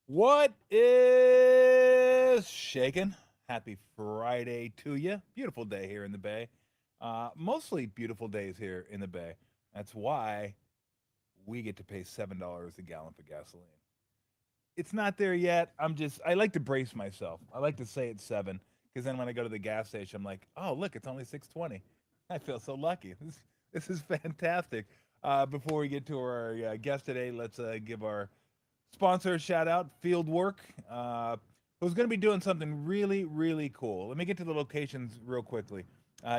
What is shaking? Happy Friday to you. Beautiful day here in the Bay. Mostly beautiful days here in the Bay. That's why we get to pay $7 a gallon for gasoline. It's not there yet. I like to brace myself. I like to say it's seven because then when I go to the gas station, I'm like, oh, look, it's only 6.20. I feel so lucky. This is fantastic. Before we get to our guest today, let's give our sponsor a shout out, Fieldwork, who's going to be doing something really, really cool. Let me get to the locations real quickly.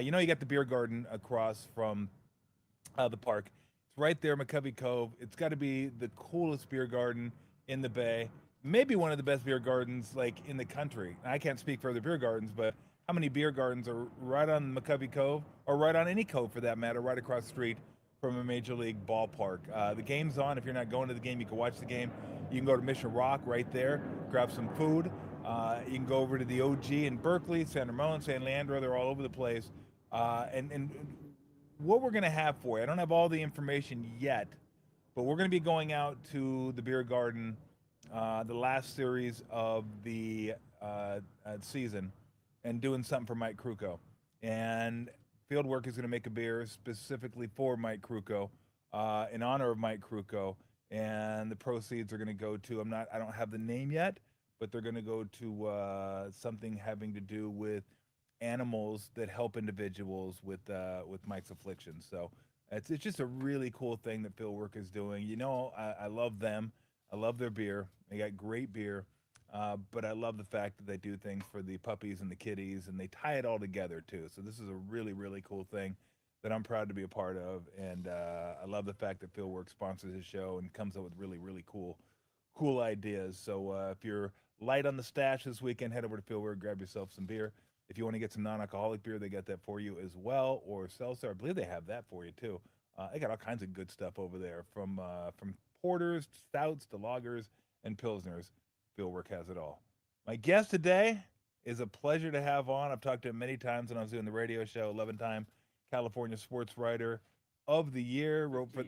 You got the beer garden across from the park. It's right there, McCovey Cove. It's got to be the coolest beer garden in the Bay. Maybe one of the best beer gardens like in the country. I can't speak for other beer gardens, but how many beer gardens are right on McCovey Cove, or right on any cove for that matter, right across the street from a major league ballpark? The game's on. If you're not going to the game, you can watch the game. You can go to Mission Rock right there, grab some food. You can go over to the OG in Berkeley, San Ramon, San Leandro. They're all over the place. And what we're going to have for you, I don't have all the information yet, but we're going to be going out to the beer garden the last series of the season and doing something for Mike Krukow. And Fieldwork is going to make a beer specifically for Mike Krukow, in honor of Mike Krukow, and the proceeds are going to go to I don't have the name yet, but they're going to go to something having to do with animals that help individuals with Mike's affliction. So it's just a really cool thing that Fieldwork is doing. I love them. I love their beer. They got great beer. But I love the fact that they do things for the puppies and the kitties, and they tie it all together too. So this is a really, really cool thing that I'm proud to be a part of, and I love the fact that Fieldwork sponsors his show and comes up with really, really cool ideas. So if you're light on the stash this weekend, head over to Fieldwork, grab yourself some beer. If you want to get some non-alcoholic beer, they got that for you as well, or seltzer. I believe they have that for you too. They got all kinds of good stuff over there, from porters, to stouts, to lagers, and pilsners. Fieldwork has it all. My guest today is a pleasure to have on. I've talked to him many times when I was doing the radio show. 11-time California Sports Writer of the Year. Wrote for,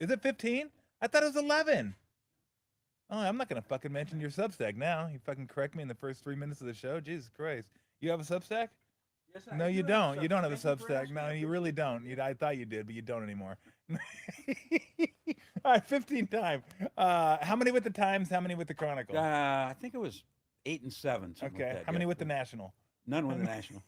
is it 15? I thought it was 11. Oh, I'm not gonna fucking mention your Substack now. You fucking correct me in the first 3 minutes of the show. Jesus Christ. You have a Substack? Yes, No, you don't. You don't have a Thank you for Substack. asking. No, you really don't. I thought you did, but you don't anymore. All right, 15 time. How many with the Times? How many with the Chronicle? I think it was 8 and 7. Okay. Like that, How many with the National? None with the National.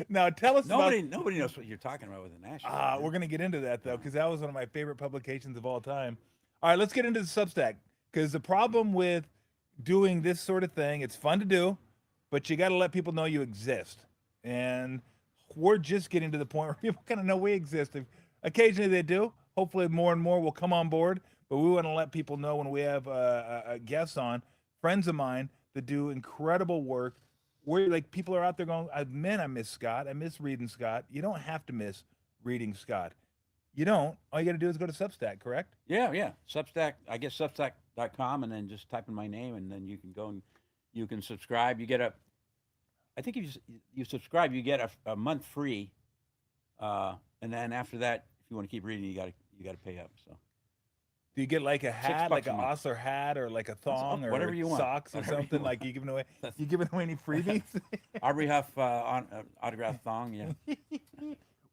Now tell us Nobody about. knows what you're talking about with the National. We're gonna get into that though, because that was one of my favorite publications of all time. All right, let's get into the Substack, because the problem with doing this sort of thing, it's fun to do, but you got to let people know you exist, and we're just getting to the point where people kind of know we exist. Occasionally they do. Hopefully more and more will come on board, but we want to let people know when we have guests on, friends of mine that do incredible work. Where like people are out there going, man, I miss Scott. I miss reading Scott. You don't have to miss reading Scott. You don't. All you got to do is go to Substack, correct? Yeah. Substack. I guess Substack.com, and then just type in my name, and then you can go and you can subscribe. You get I think if you subscribe, you get a month free, and then after that, if you want to keep reading, you got to pay up. So. Do you get like a hat, like an Ostler hat, or like a thong, or whatever you want, socks, or something? Like you giving away? You giving away any freebies? Aubrey Huff autographed thong. Yeah.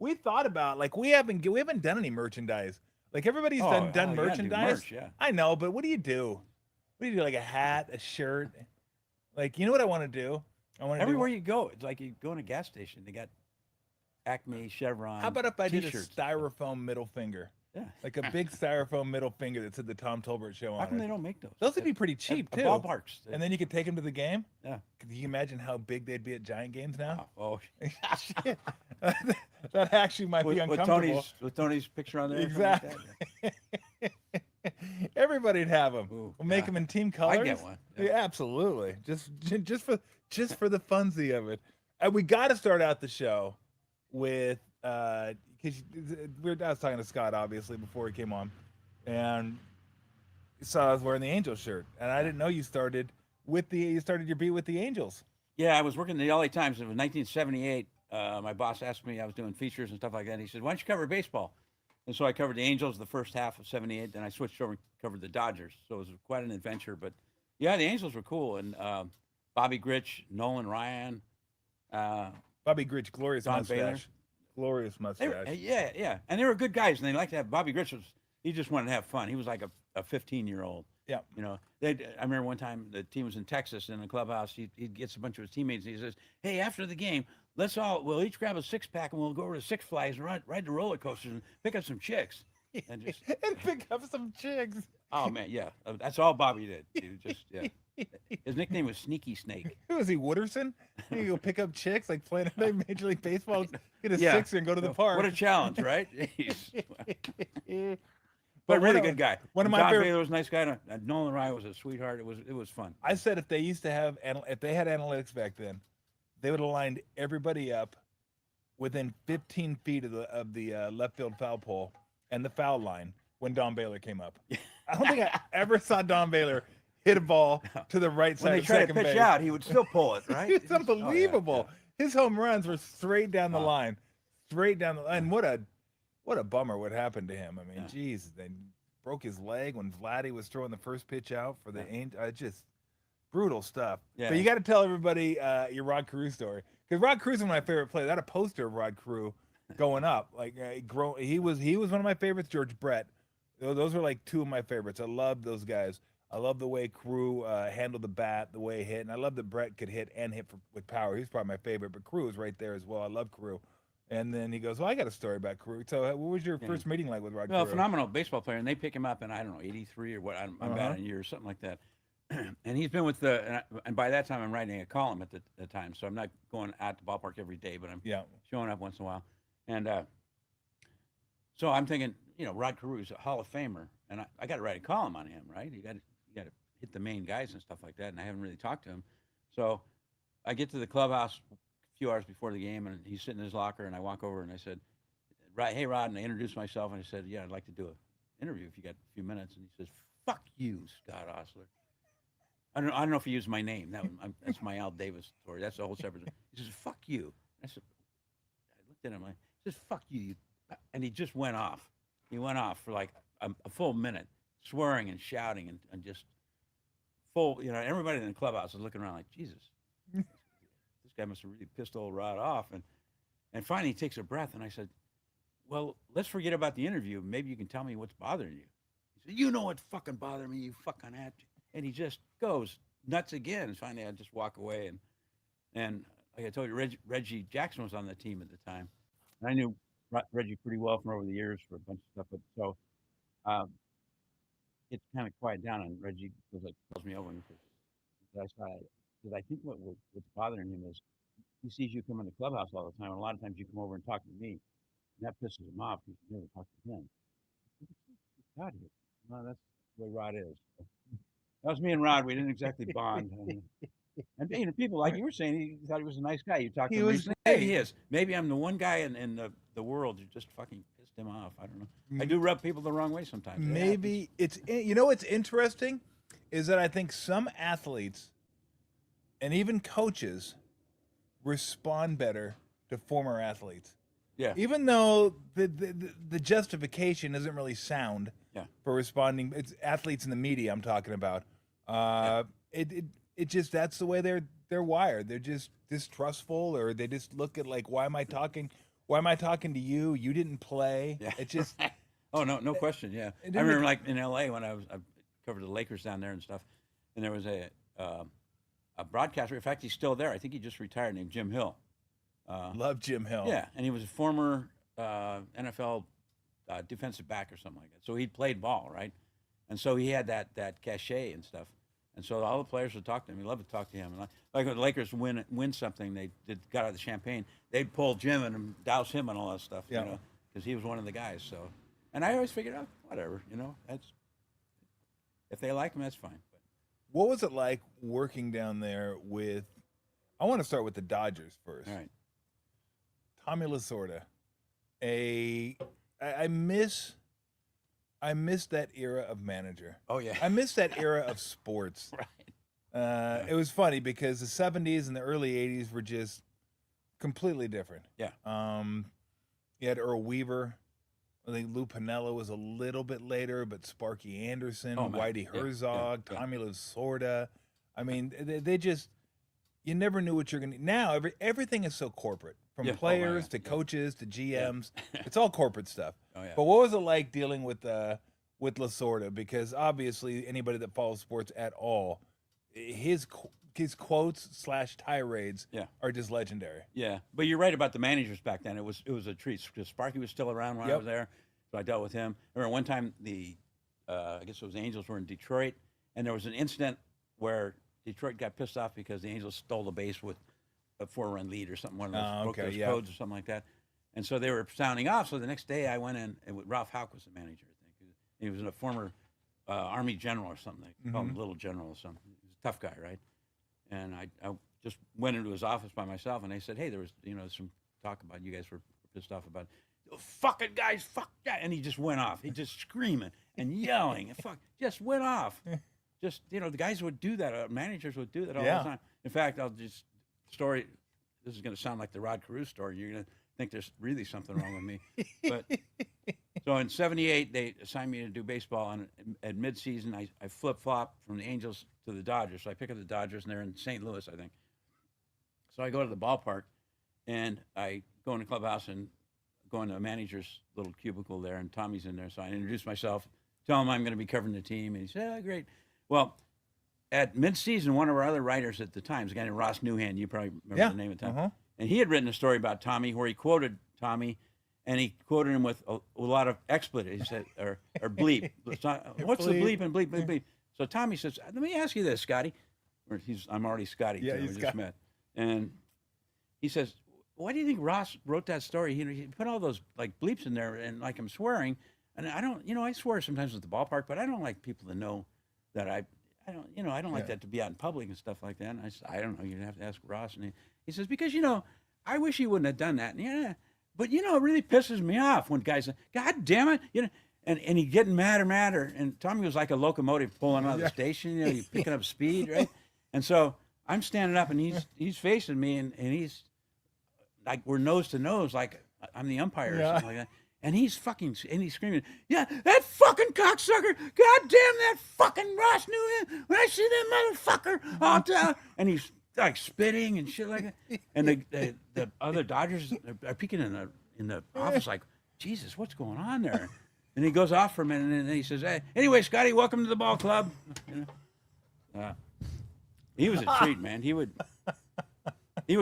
We thought about we haven't done any merchandise. Like everybody's done merchandise. Merch, yeah. I know, but what do you do? What do you do? Like a hat, a shirt? Like, you know what I want to do? I want to everywhere you go. It's like you go in a gas station. They got Acme, Chevron. How about if I did a t-shirts. styrofoam middle finger? Yeah. Like a big styrofoam middle finger that said the Tom Tolbert Show on How come it. they don't make those? Those would be pretty cheap at too. Ballparks. And then you could take them to the game. Yeah. Can you imagine how big they'd be at Giant games now? Oh. Shit. That actually might be uncomfortable. With Tony's picture on there. Exactly. Like that, Everybody'd have them. Ooh, We'll make them in team colors. I get one. Yeah, absolutely. Just for the funsy of it. And we got to start out the show with because I was talking to Scott obviously before he came on, and he saw I was wearing the Angels shirt, and I didn't know you started your beat with the Angels. Yeah, I was working in the LA Times. It was 1978. My boss asked me, I was doing features and stuff like that. And he said, "Why don't you cover baseball?" And so I covered the Angels the first half of '78. Then I switched over and covered the Dodgers. So it was quite an adventure. But yeah, the Angels were cool. And Bobby Grich, Nolan Ryan, uh, Bobby Grich, glorious Don Baylor. mustache. Glorious mustache. Yeah. And they were good guys. And they liked to have Bobby Grich he just wanted to have fun. He was like a 15-year-old. Yeah. You know, I remember one time the team was in Texas in the clubhouse. He gets a bunch of his teammates and he says, "Hey, after the game, we'll each grab a 6-pack and we'll go over to Six Flags and ride the roller coasters and pick up some chicks." And just and pick up some chicks. oh man, yeah, that's all Bobby did. Dude. Just yeah. His nickname was Sneaky Snake. Who was he, Wooderson? You go pick up chicks like playing Major League Baseball, get a Yeah. sixer and go to the park. What a challenge, right? But But really one of- good guy. one of my Don favorite- Baylor was a nice guy. And Nolan Ryan was a sweetheart. It was fun. I said if they used to have, if they had analytics back then, they would have lined everybody up within 15 feet of the left field foul pole and the foul line when Don Baylor came up. I don't think I ever saw Don Baylor hit a ball to the right side When they of tried to second pitch base. out, he would still pull it, right? It's unbelievable. Oh, yeah. His home runs were straight down the Oh. line, straight down the line. What a bummer what happened to him. I mean, Yeah. geez, they broke his leg when Vladdy was throwing the first pitch out for the just brutal stuff. Yeah. But you got to tell everybody your Rod Carew story, because Rod Carew's one of my favorite players. I had a poster of Rod Carew going up. Like he was one of my favorites. George Brett. Those were like two of my favorites. I loved those guys. I love the way Carew handled the bat, the way he hit, and I love that Brett could hit and hit with power. He's probably my favorite, but Carew was right there as well. I love Carew. And then he goes, "Well, I got a story about Carew." So, what was your first meeting like with Rod Well, Carew? phenomenal baseball player, and they pick him up in I don't know '83 or what. I'm bad in years, something like that. And he's been with and by that time I'm writing a column at the time, so I'm not going out to the ballpark every day, but I'm showing up once in a while. And so I'm thinking, Rod Carew's a Hall of Famer, and I got to write a column on him, right? You got to hit the main guys and stuff like that, and I haven't really talked to him. So I get to the clubhouse a few hours before the game, and he's sitting in his locker, and I walk over and I said, "Hey, Rod," and I introduced myself, and I said, "Yeah, I'd like to do an interview if you got a few minutes." And he says, "Fuck you, Scott Ostler." I don't know if he used my name. That's my Al Davis story. That's a whole separate. He says, "Fuck you." I looked at him like, he says, "Fuck you," and he just went off. He went off for like a full minute, swearing and shouting and just full. Everybody in the clubhouse was looking around like, Jesus, this guy must have really pissed old Rod off. And finally he takes a breath, and I said, "Well, let's forget about the interview. Maybe you can tell me what's bothering you." He said, "You know what fucking bothered me, you fucking ass." And he just goes nuts again. And finally, I just walk away. And like I told you, Reggie Jackson was on the team at the time. And I knew Reggie pretty well from over the years for a bunch of stuff. But so it's kind of quiet down. And Reggie calls me over and says, because I think what's bothering him is he sees you come in the clubhouse all the time. And a lot of times you come over and talk to me. And that pisses him off because you never talk to him. God, no, that's the way Rod is. That was me and Rod. We didn't exactly bond. And people, like you were saying, he thought he was a nice guy. You talked to him recently. Maybe he is. Maybe I'm the one guy in the world who just fucking pissed him off. I don't know. I do rub people the wrong way sometimes. Maybe it's what's interesting is that I think some athletes and even coaches respond better to former athletes. Yeah. Even though the justification isn't really sound. Yeah. For responding, it's athletes in the media I'm talking about. It just that's the way they're wired. They're just distrustful, or they just look at like, why am I talking to you? You didn't play. Yeah. It just oh no question. Yeah. I remember like in LA when I covered the Lakers down there and stuff, and there was a broadcaster. In fact, he's still there. I think he just retired, named Jim Hill. Love Jim Hill. Yeah, and he was a former NFL defensive back or something like that. So he'd played ball, right? And so he had that cachet and stuff. And so all the players would talk to him. He loved to talk to him. And like when the Lakers win something, they got out the champagne. They'd pull Jim and douse him and all that stuff, because he was one of the guys. So, and I always figured out, whatever, that's if they like him, that's fine. But what was it like working down there with? I want to start with the Dodgers first. all right. Tommy Lasorda, I miss that era of manager. Oh yeah. I miss that era of sports. Right. It was funny because the 70s and the early 80s were just completely different. Yeah. You had Earl Weaver, I think Lou Piniella was a little bit later, but Sparky Anderson, Oh, man. Whitey Yeah, Herzog, yeah. Tommy Lasorda. I mean, they just you never knew what you're gonna. Now everything is so corporate, from Yeah. Oh, players to yeah. coaches to GMs. It's all corporate stuff. Oh, yeah. But what was it like dealing with Lasorda? Because obviously, anybody that follows sports at all, his quotes / tirades Yeah. are just legendary. Yeah, but you're right about the managers back then. It was a treat because Sparky was still around when I Yep. was there, so I dealt with him. I remember one time I guess it was the Angels were in Detroit, and there was an incident where Detroit got pissed off because the Angels stole the base with a 4-run lead or something, one of those broke those codes or something like that, and so they were sounding off. So the next day I went in, and Ralph Houck was the manager. I think he was a former Army general or something. They called him Little General or something. He was a tough guy, right? And I just went into his office by myself, and they said, "Hey, there was some talk about you guys were pissed off about fucking guys, fuck that," and he just went off. He just screaming and yelling, and just went off. Just the guys would do that. Managers would do that all the time. In fact, I'll just story. This is going to sound like the Rod Carew story. You're going to think there's really something wrong with me, but. So in '78, they assigned me to do baseball, and at midseason, I flip-flop from the Angels to the Dodgers. So I pick up the Dodgers, and they're in St. Louis, I think. So I go to the ballpark, and I go in the clubhouse and go into a manager's little cubicle there, and Tommy's in there. So I introduce myself, tell him I'm going to be covering the team, and he said, "Oh, great." Well, at midseason, one of our other writers at the time, a guy named Ross Newhand, you probably remember the name at the time, and he had written a story about Tommy where he quoted Tommy. And he quoted him with a lot of expletives. He said, or bleep. What's the bleep and bleep, bleep, bleep? So Tommy says, "Let me ask you this, Scotty." I'm already Scotty. Yeah, we just met. And he says, "Why do you think Ross wrote that story? He put all those like bleeps in there and like I'm swearing. And I don't, I swear sometimes at the ballpark, but I don't like people to know that I don't like that to be out in public and stuff like that." And I said, "I don't know. You'd have to ask Ross." And he says, "Because, I wish he wouldn't have done that." And but it really pisses me off when guys say, "God damn it," and he getting madder. And Tommy was like a locomotive pulling out of the station, he's picking up speed, right? And so I'm standing up, and he's facing me, and he's like we're nose to nose, like I'm the umpire or something like that. And he's screaming, "Yeah, that fucking cocksucker! God damn that fucking Ross Newhand! When I see that motherfucker, I'll tell." And he's like spitting and shit like that. And the other Dodgers are peeking in the office like, "Jesus, what's going on there?" And he goes off for a minute, and then he says, "Hey, anyway, Scotty, welcome to the ball club." He was a treat, man. He would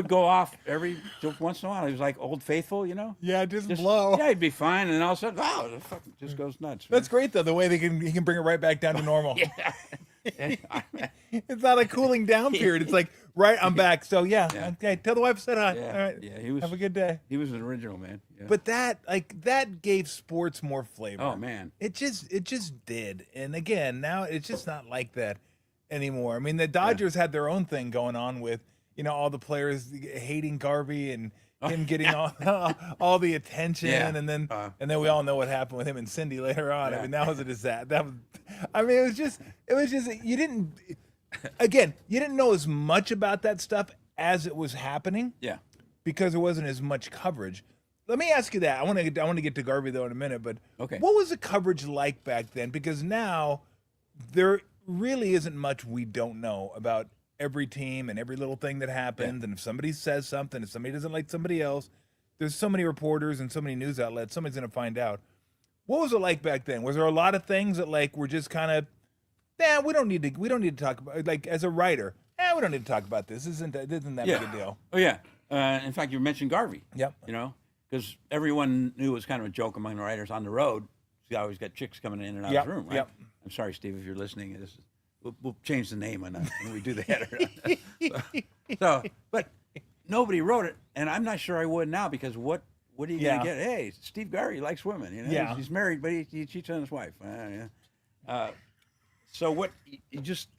go off every once in a while. He was like Old Faithful, Yeah, just blow. Yeah, he'd be fine, and then all of a sudden, wow, the fucking just goes nuts. That's great though. The way he can bring it right back down to normal. Yeah. It's not a cooling down period. It's like, right, I'm back. So okay, tell the wife I said hi. Yeah. All right. Yeah, he was. Have a good day. He was an original, man. Yeah. But that gave sports more flavor. Oh man, it just did. And again, now it's just not like that anymore. I mean, the Dodgers had their own thing going on with all the players hating Garvey and him getting all the attention, and then we all know what happened with him and Cindy later on. I mean, that was a disaster. It was just you didn't know as much about that stuff as it was happening. Yeah, because there wasn't as much coverage. Let me ask you that. I want to get to Garvey though in a minute, but okay, what was the coverage like back then? Because now there really isn't much we don't know about every team and every little thing that happens. And if somebody says something, if somebody doesn't like somebody else, there's so many reporters and so many news outlets, somebody's going to find out. What was it like back then? Was there a lot of things that like were just kind of, we don't need to talk about, like as a writer, we don't need to talk about this. Isn't that big a deal? Oh yeah. In fact, you mentioned Garvey. Yep. Because everyone knew it was kind of a joke among the writers on the road. You always got chicks coming in and out of the room, right? Yep. I'm sorry, Steve, if you're listening. We'll change the name when we do the header. But nobody wrote it, and I'm not sure I would now because what are you going to get? Hey, Steve Garvey likes women. He's married, but he cheats on his wife. So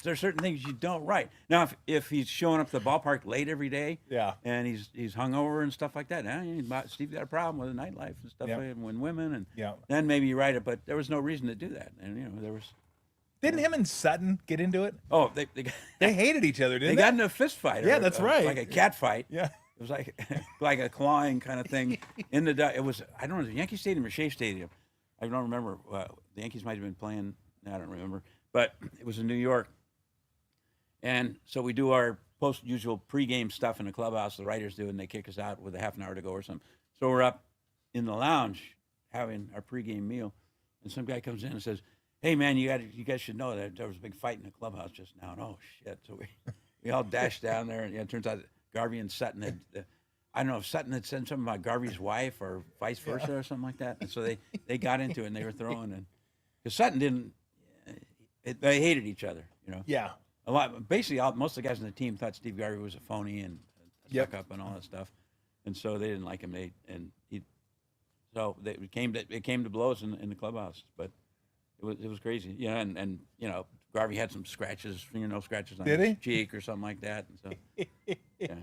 there's certain things you don't write. Now, if he's showing up to the ballpark late every day, and he's hungover and stuff like that, Steve got a problem with the nightlife and stuff like that, and women, and then maybe you write it. But there was no reason to do that, and there was. Didn't him and Sutton get into it? Oh, they hated each other, didn't they? They got in a fist fight. Yeah, that's right. Like a cat fight. Yeah. It was like a clawing kind of thing. It was, I don't know, Yankee Stadium or Shea Stadium. I don't remember. The Yankees might have been playing. I don't remember, but it was in New York, and so we do our usual pregame stuff in the clubhouse. The writers do, and they kick us out with a half an hour to go or something. So we're up in the lounge having our pregame meal, and some guy comes in and says, "Hey man, you guys should know that there was a big fight in the clubhouse just now." And oh shit! So we all dashed down there, and it turns out that Garvey and Sutton had. I don't know if Sutton had said something about Garvey's wife or vice versa or something like that. And so they got into it and they were throwing. And because Sutton didn't, they hated each other, you know. Yeah. A lot. Basically, most of the guys on the team thought Steve Garvey was a phony and a suck up and all that stuff. And so they didn't like him. So it came to blows in the clubhouse. But it was crazy. Yeah, and you know, Garvey had some scratches, fingernail scratches on his cheek or something like that. And so, yeah.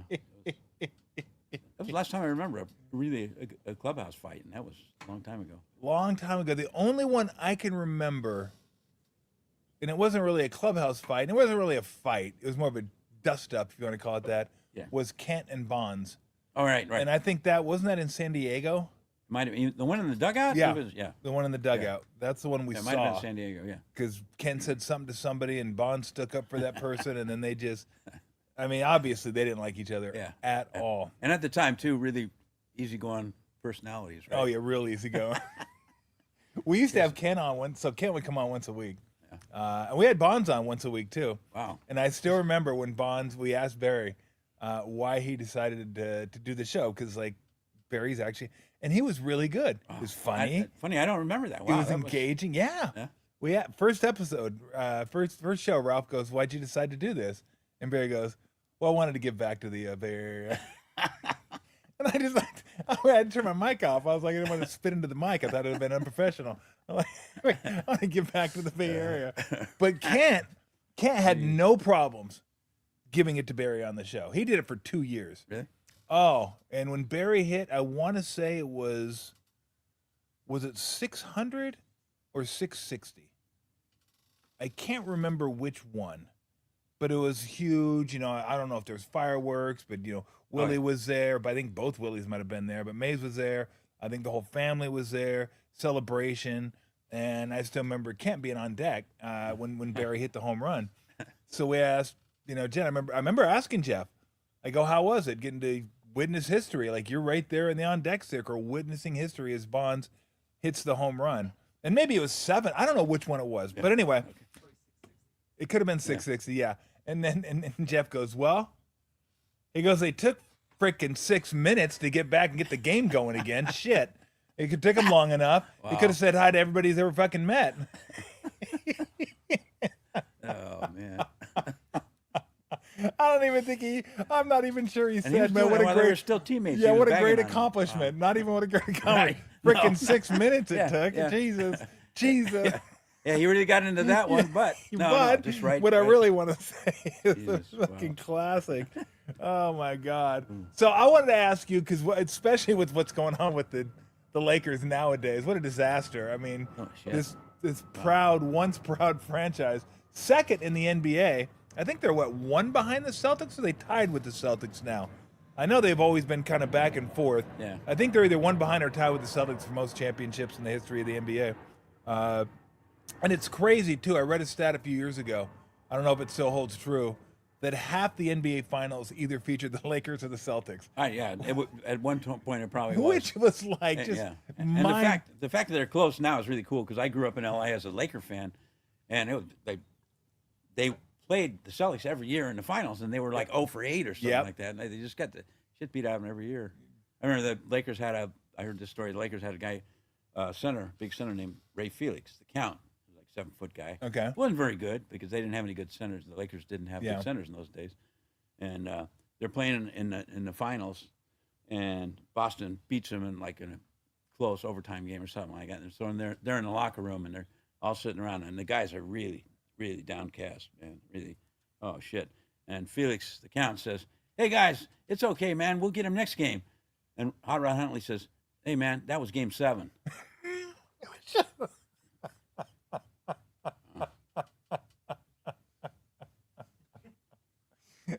That was the last time I remember a clubhouse fight, and that was a long time ago. Long time ago. The only one I can remember, and it wasn't really a clubhouse fight, and it wasn't really a fight. It was more of a dust-up, if you want to call it that, was Kent and Bonds. Oh, right. And I think wasn't that in San Diego? Might have been the one in the dugout? Yeah, yeah. The one in the dugout. Yeah. That's the one we saw. It might have been San Diego, yeah. Because Kent said something to somebody, and Bonds stuck up for that person, and then they just... I mean, obviously, they didn't like each other at all. And at the time, too, really easygoing personalities, right? Oh, yeah, real easygoing. We used to have Kent on so Kent would come on once a week. Yeah. And we had Bonds on once a week, too. Wow. And I still remember when we asked Barry why he decided to do the show, because, like, Barry's actually... And he was really good. He was funny. I don't remember that. Wow, he was engaging. Yeah. We had, first episode, first show, Ralph goes, "Why'd you decide to do this?" And Barry goes, "Well, I wanted to give back to the Bay Area." And I had to turn my mic off. I was like, I didn't want to spit into the mic. I thought it would have been unprofessional. I'm like, I want to give back to the Bay Area. But Kent had no problems giving it to Barry on the show. He did it for 2 years. Really? Oh, and when Barry hit, I want to say it was it 600 or 660? I can't remember which one. But it was huge. You know, I don't know if there's fireworks, but, you know, Willie was there. But I think both Willies might have been there. But Mays was there. I think the whole family was there. Celebration. And I still remember Kent being on deck when Barry hit the home run. So we asked, you know, Jen, I remember asking Jeff, I go, how was it getting to witness history? Like, you're right there in the on-deck circle witnessing history as Bonds hits the home run. And maybe it was 7. I don't know which one it was. But anyway, it could have been 660, yeah. And then and Jeff goes, well, he goes, they took frickin' 6 minutes to get back and get the game going again. Shit. It could take them long enough. Wow. He could have said hi to everybody he's ever fucking met. Oh, man. I don't even think I'm not even sure he said, man, what a great, they were still teammates. Yeah, what a great accomplishment. Wow. Not even what a great accomplishment. Right. Frickin' 6 minutes it took. Yeah. Jesus. Yeah, he really got into that one, but just right. What I really want to say is a fucking classic. Oh my God! So I wanted to ask you, because especially with what's going on with the Lakers nowadays, what a disaster! I mean, this once proud franchise, second in the NBA. I think they're one behind the Celtics, or they tied with the Celtics now. I know they've always been kind of back and forth. Yeah. I think they're either one behind or tied with the Celtics for most championships in the history of the NBA. And it's crazy, too. I read a stat a few years ago. I don't know if it still holds true, that half the NBA Finals either featured the Lakers or the Celtics. Yeah, at one point it probably was. Which was like just and the fact that they're close now is really cool, because I grew up in L.A. as a Laker fan, and they played the Celtics every year in the finals, and they were like 0 for 8 or something like that. And they just got the shit beat out of them every year. I remember the Lakers I heard this story, the Lakers had a guy, big center named Ray Felix, the Count. 7-foot guy. Okay. Wasn't very good, because they didn't have any good centers. The Lakers didn't have good centers in those days. And they're playing in the finals, and Boston beats them in a close overtime game or something like that. And so they're in the locker room, and they're all sitting around, and the guys are really, really downcast, man. Really, oh shit. And Felix, the Count, says, "Hey guys, it's okay, man. We'll get him next game." And Hot Rod Huntley says, "Hey man, that was game 7."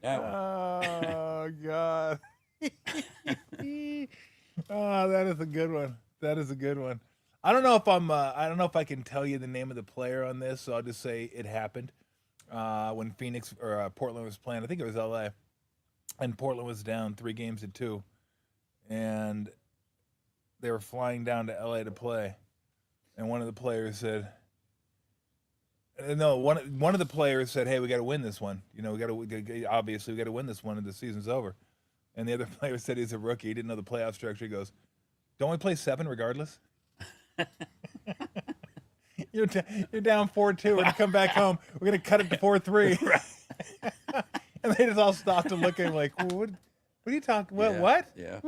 Oh God! Oh, that is a good one. That is a good one. I don't know if I'm. I don't know if I can tell you the name of the player on this, so I'll just say it happened when Phoenix or Portland was playing. I think it was L.A. and Portland was down 3-2, and they were flying down to L.A. to play, and one of the players said, "No, one of the players said, hey, we got to win this one. You know, obviously we got to win this one, and the season's over." And the other player said he's a rookie. He didn't know the playoff structure. He goes, "Don't we play 7 regardless?" You're down 4-2 when you come back home. We're gonna cut it to 4-3. Right. And they just all stopped and look at him like, well, what are you talking? What? Yeah.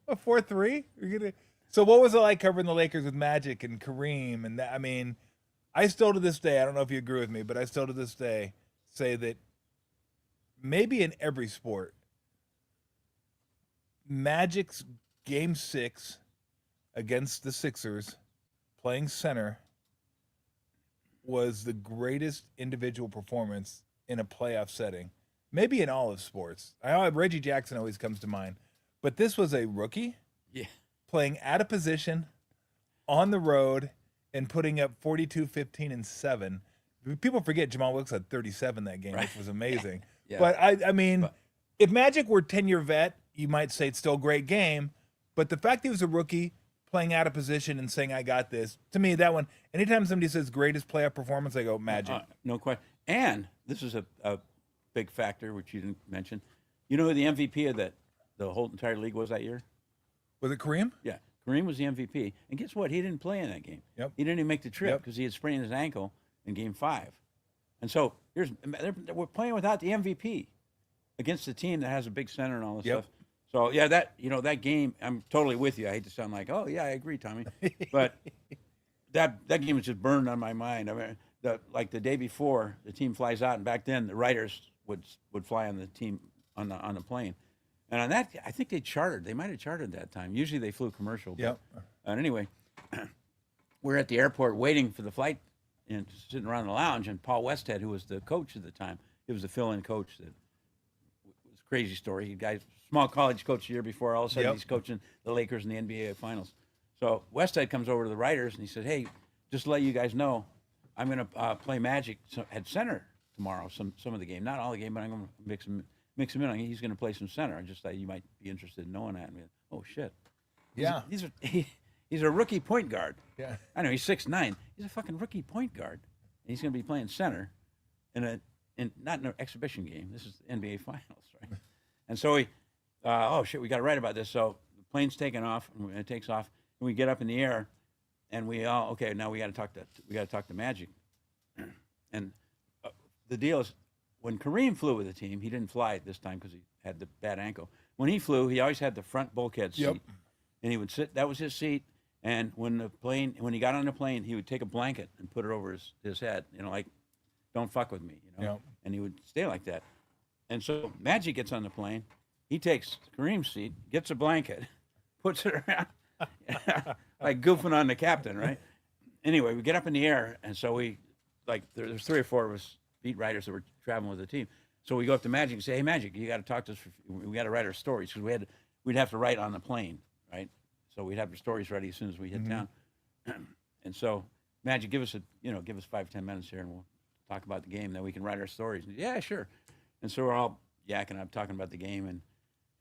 A 4-3? You're gonna. So what was it like covering the Lakers with Magic and Kareem? And that, I mean, I still to this day, I don't know if you agree with me, but I still to this day say that maybe in every sport, Magic's Game 6 against the Sixers, playing center, was the greatest individual performance in a playoff setting. Maybe in all of sports. Reggie Jackson always comes to mind. But this was a rookie playing out of position on the road and putting up 42, 15, and 7. People forget Jamal Wilkes had 37 that game, which was amazing. Yeah. But, I mean, if Magic were 10-year vet, you might say it's still a great game. But the fact he was a rookie playing out of position and saying, I got this, to me, that one, anytime somebody says greatest playoff performance, I go, Magic. No question. And this is a big factor, which you didn't mention. You know who the MVP of the whole entire league was that year? Was it Kareem? Yeah. Kareem was the MVP. And guess what? He didn't play in that game. Yep. He didn't even make the trip because he had sprained his ankle in Game 5. And so we're playing without the MVP against a team that has a big center and all this stuff. So, yeah, that game, I'm totally with you. I hate to sound like, oh, yeah, I agree, Tommy. But that game was just burned on my mind. I mean, the day before, the team flies out, and back then the writers would fly on the team on the plane. And on that, I think they chartered. They might have chartered that time. Usually they flew commercial. Yep. And anyway, we're at the airport waiting for the flight and sitting around the lounge, and Paul Westhead, who was the coach at the time, he was the fill-in coach. That was a crazy story. He guy small college coach the year before. All of a sudden, he's coaching the Lakers in the NBA Finals. So Westhead comes over to the writers, and he said, hey, just to let you guys know, I'm going to play Magic at center tomorrow, some of the game. Not all the game, but I'm going to mix him in. He's going to play some center. I just thought you might be interested in knowing that. Oh, shit. Yeah. He's a rookie point guard. Yeah. I know, he's 6'9". He's a fucking rookie point guard. And he's going to be playing center in not in an exhibition game. This is the NBA Finals, right? And so oh, shit, we got to write about this. So the plane's taking off, and it takes off, and we get up in the air, and we all, okay, now we got to talk to Magic. And the deal is, when Kareem flew with the team, he didn't fly this time because he had the bad ankle. When he flew, he always had the front bulkhead seat, and he would sit. That was his seat. And when he got on the plane, he would take a blanket and put it over his head, like, don't fuck with me, And he would stay like that. And so Magic gets on the plane. He takes Kareem's seat, gets a blanket, puts it around, like goofing on the captain, right? Anyway, we get up in the air, and so there's 3 or 4 of us beat writers that were traveling with the team. So we go up to Magic and say, hey, Magic, you got to talk to us. We got to write our stories because we'd have to write on the plane, right? So we'd have our stories ready as soon as we hit town. And so Magic, give us 5-10 minutes here, and we'll talk about the game. Then we can write our stories. And, yeah, sure. And so we're all yakking up, talking about the game,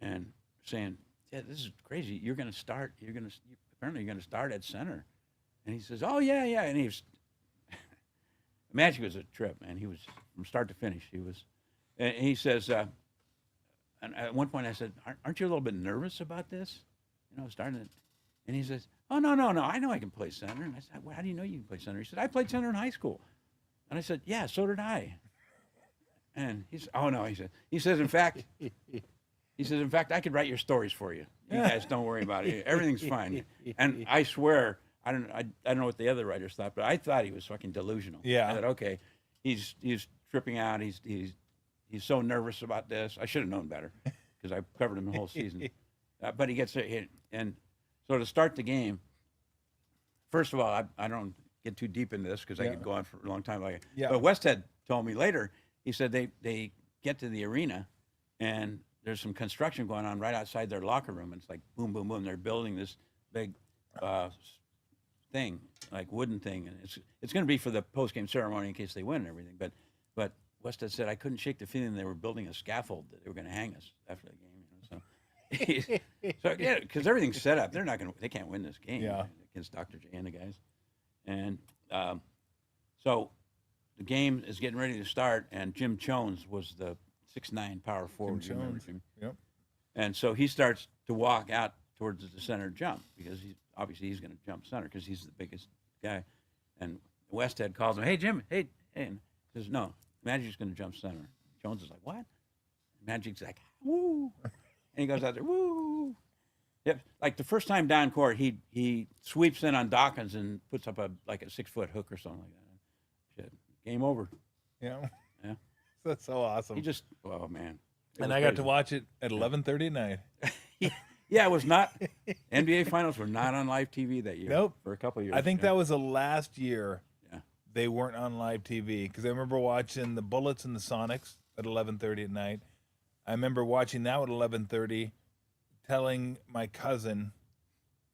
and saying, yeah, this is crazy. You're going to start. Apparently you're going to start at center. And he says, oh, yeah. And he was, Magic was a trip, man. He was, from start to finish, and he says, and at one point I said, aren't you a little bit nervous about this? Starting it. And he says, oh, no, I know I can play center. And I said, well, how do you know you can play center? He said, I played center in high school. And I said, yeah, so did I. And he said, oh, no, he says, in fact, I could write your stories for you. You guys don't worry about it. Everything's fine. And I swear, I don't know what the other writers thought, but I thought he was fucking delusional. Yeah. I thought, okay, he's tripping out. He's so nervous about this. I should have known better because I covered him the whole season. But he gets it. And so to start the game, first of all, I don't get too deep into this because I could go on for a long time. But Westhead told me later, he said they get to the arena and there's some construction going on right outside their locker room. And it's like boom, boom, boom. They're building this big thing, like wooden thing, and it's going to be for the post game ceremony in case they win and everything. But Westhead said I couldn't shake the feeling they were building a scaffold that they were going to hang us after the game. So yeah, because everything's set up. They can't win this game against Dr. J and the guys. And so the game is getting ready to start, and Jim Jones was the 6'9" power forward. Jim Jones. Yep. And so he starts to walk out towards the center jump because he's going to jump center because he's the biggest guy. And Westhead calls him, "Hey Jim, hey," and he says, "No, Magic's going to jump center." Jones is like, "What?" Magic's like, "Woo!" And he goes out there, "Woo!" Yep. Like the first time down court, he sweeps in on Dawkins and puts up a 6-foot hook or something like that. Shit. Game over. Yeah. Yeah. That's so awesome. He just, oh man. And I got to watch it at 11:30 at night. Yeah, it was not. NBA Finals were not on live TV that year. Nope. For a couple of years. I think that was the last year Yeah. they weren't on live TV because I remember watching the Bullets and the Sonics at 11:30 at night. I remember watching that at 11:30, telling my cousin,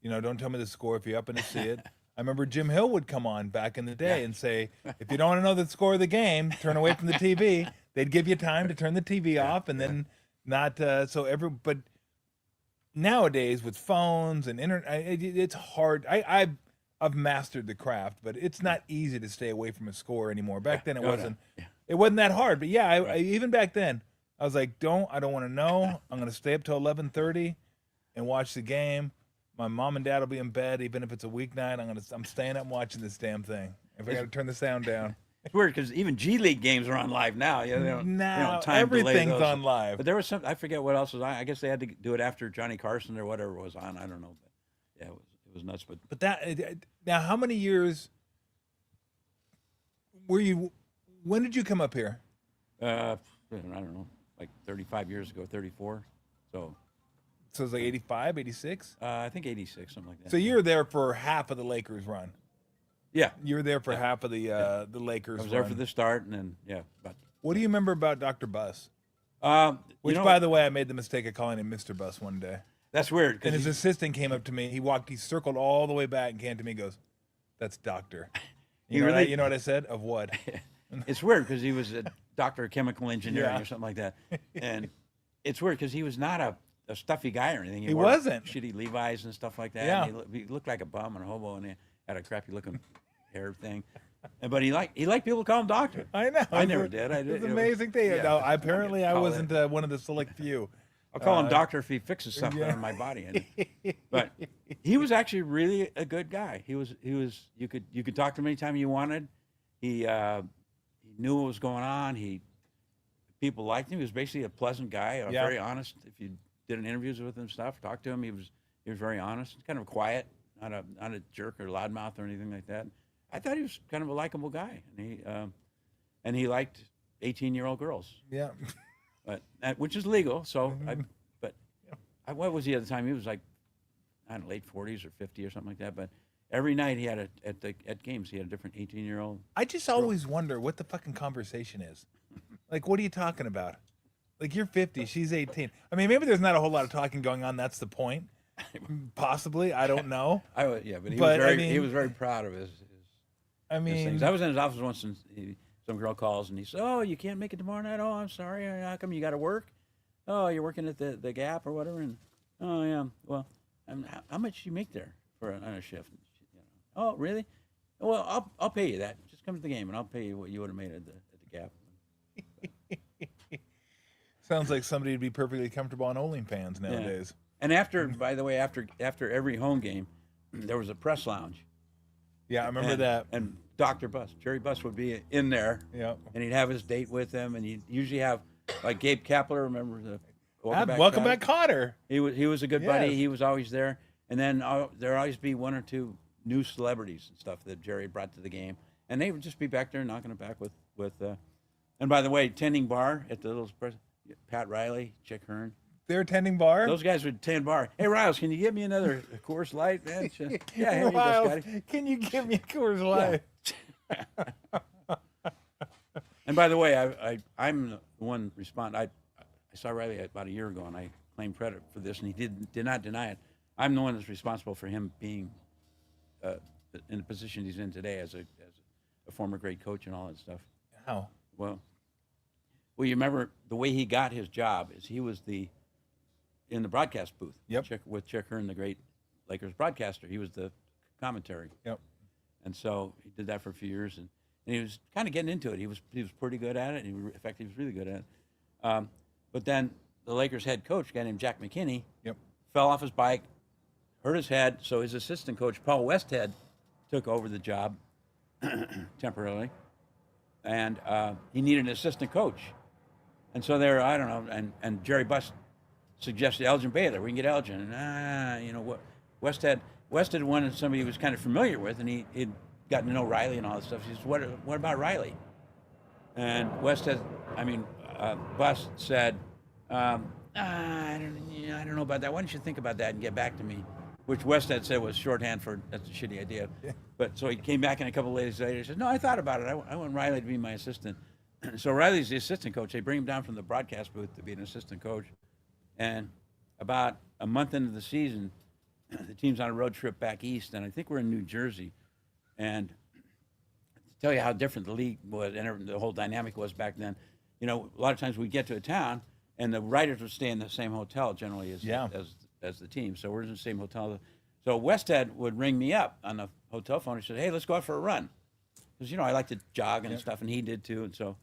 don't tell me the score if you're up to see it. I remember Jim Hill would come on back in the day and say, if you don't want to know the score of the game, turn away from the TV. They'd give you time to turn the TV off and then not but nowadays with phones and internet, it's hard. I've mastered the craft, but it's not easy to stay away from a score anymore. Back then it wasn't. It wasn't that hard. But yeah, I even back then I was like, I don't want to know. I'm going to stay up till 11:30 and watch the game. My mom and dad will be in bed, even if it's a weeknight. I'm staying up and watching this damn thing. If I got to turn the sound down. It's weird because even G League games are on live now. Yeah, now everything's on live. But there was I forget what else was on. I guess they had to do it after Johnny Carson or whatever was on. I don't know. But yeah, it was nuts. But now, how many years were you? When did you come up here? I don't know, like 35 years ago, 34. So it's like 85, 86? I think 86, something like that. So you were there for half of the Lakers run. Yeah. You were there for half of the Lakers I was run. there for the start, and then, But what do you remember about Dr. Bus? Which, by the way, I made the mistake of calling him Mr. Bus one day. That's weird. And his assistant came up to me. He circled all the way back and came to me and goes, "That's Doctor." You know what I said? Of what? It's weird because he was a doctor of chemical engineering or something like that. And it's weird because he was not a stuffy guy or anything. He wasn't. Shitty Levi's and stuff like that. Yeah. And he looked like a bum and a hobo, and he had a crappy looking hair thing. But he liked people to call him doctor. I know. I never did. It's an amazing thing. Yeah. No, apparently I wasn't one of the select few. I'll call him doctor if he fixes something on my body. But he was actually really a good guy. He was. You could talk to him anytime you wanted. He knew what was going on. People liked him. He was basically a pleasant guy, very honest. If you did an interviews with him, talked to him, he was very honest, kind of quiet, not a jerk or loudmouth or anything like that. I thought he was kind of a likable guy, and he liked 18-year-old girls. Yeah. But which is legal. So, what was he at the time? He was like, I don't know, late 40s or 50 or something like that. But every night he had at games he had a different 18-year-old. I just always wonder what the fucking conversation is. Like, what are you talking about? Like, you're 50, she's 18. I mean, maybe there's not a whole lot of talking going on. That's the point. Possibly, I don't know. But he was very proud of his things. I was in his office once, and some girl calls, and he says, "Oh, you can't make it tomorrow night? Oh, I'm sorry. How come you got to work? Oh, you're working at the Gap or whatever." And oh yeah, well, how much do you make there on a shift? Oh, really? Well, I'll pay you that. Just come to the game, and I'll pay you what you would have made at the Gap. Sounds like somebody would be perfectly comfortable on OnlyFans nowadays. And by the way, after every home game, there was a press lounge. Yeah, I remember that. And Dr. Buss, Jerry Buss, would be in there. Yeah. And he'd have his date with him, and he'd usually have, like Gabe Kapler, remember the Welcome Back Cotter. He was a good buddy. He was always there. And then there'd always be one or two new celebrities and stuff that Jerry brought to the game, and they would just be back there knocking it back with. And by the way, tending bar at the little Pat Riley, Chick Hearn. They're tending bar. Those guys would tend bar. Hey, Riles, can you get me another Coors Light, man? Yeah, here Riles, you go, Scotty. Can you give me a Coors Light? Yeah. And by the way, I'm the one respond. I saw Riley about a year ago, and I claimed credit for this, and he did not deny it. I'm the one that's responsible for him being in the position he's in today as a former great coach and all that stuff. How? Well, you remember the way he got his job is he was in the broadcast booth. Yep. With Chick Hearn, the great Lakers broadcaster. He was the commentary. Yep. And so he did that for a few years, and he was kind of getting into it. He was pretty good at it. In fact, he was really good at it. But then the Lakers head coach, a guy named Jack McKinney, Yep. fell off his bike, hurt his head. So his assistant coach, Paul Westhead, took over the job temporarily, and he needed an assistant coach. And so there, I don't know, and Jerry Buss suggested Elgin Baylor. We can get Elgin, and what Westhead wanted somebody he was kind of familiar with, and he'd gotten to know Riley and all that stuff. He says, "What about Riley?" And Buss said, "I don't know about that. Why don't you think about that and get back to me?" Which Westhead said was shorthand for that's a shitty idea. Yeah. But so he came back in a couple of days later. He said, "No, I thought about it. I want Riley to be my assistant." So Riley's the assistant coach. They bring him down from the broadcast booth to be an assistant coach. And about a month into the season, the team's on a road trip back east, and I think we're in New Jersey. And to tell you how different the league was and the whole dynamic was back then, a lot of times we'd get to a town, and the writers would stay in the same hotel generally as the team. So we're in the same hotel. So Westhead would ring me up on the hotel phone. He said, "Hey, let's go out for a run." Because, I like to jog and stuff, and he did too. And so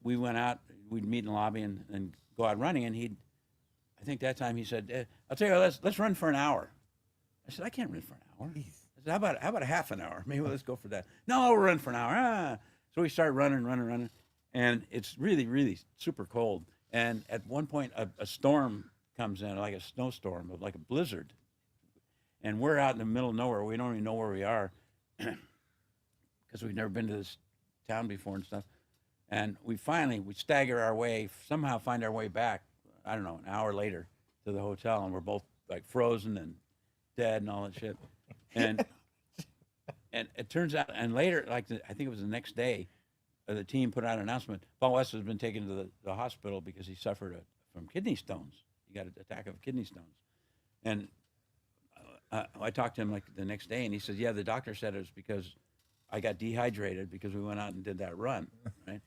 we went out, we'd meet in the lobby and go out running. And I think that time he said, "I'll tell you what, let's run for an hour." I said, "I can't run for an hour." I said, how about a half an hour? Maybe let's go for that. "No, we'll run for an hour." So we started running. And it's really, really super cold. And at one point, a storm comes in, like a snowstorm, like a blizzard. And we're out in the middle of nowhere. We don't even know where we are because we've never been to this town before and stuff. And we stagger our way, somehow find our way back, I don't know, an hour later to the hotel. And we're both like frozen and dead and all that shit. And it turns out, and later, I think it was the next day, the team put out an announcement. Paul West has been taken to the hospital because he suffered from kidney stones. He got an attack of kidney stones. And I talked to him like the next day, and he said, "Yeah, the doctor said it was because I got dehydrated because we went out and did that run." Right?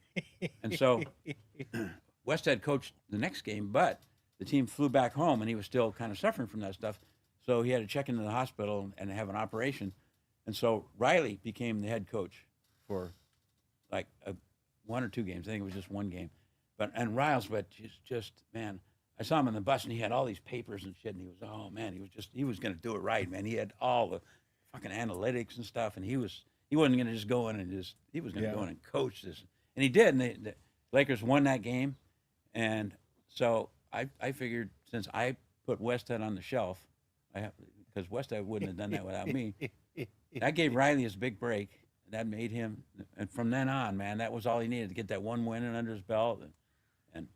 And so Westhead coached the next game, but the team flew back home, and he was still kind of suffering from that stuff. So he had to check into the hospital and have an operation. And so Riley became the head coach for like one or two games. I think it was just one game. And Riles, but just man, I saw him on the bus, and he had all these papers and shit, and he was going to do it right, man. He had all the fucking analytics and stuff, and he wasn't going to just go in and he was going to go in and coach this. And he did, and the Lakers won that game. And so I figured since I put Westhead on the shelf, because Westhead wouldn't have done that without me, that gave Riley his big break. That made him, and from then on, man, that was all he needed to get that one win under his belt, and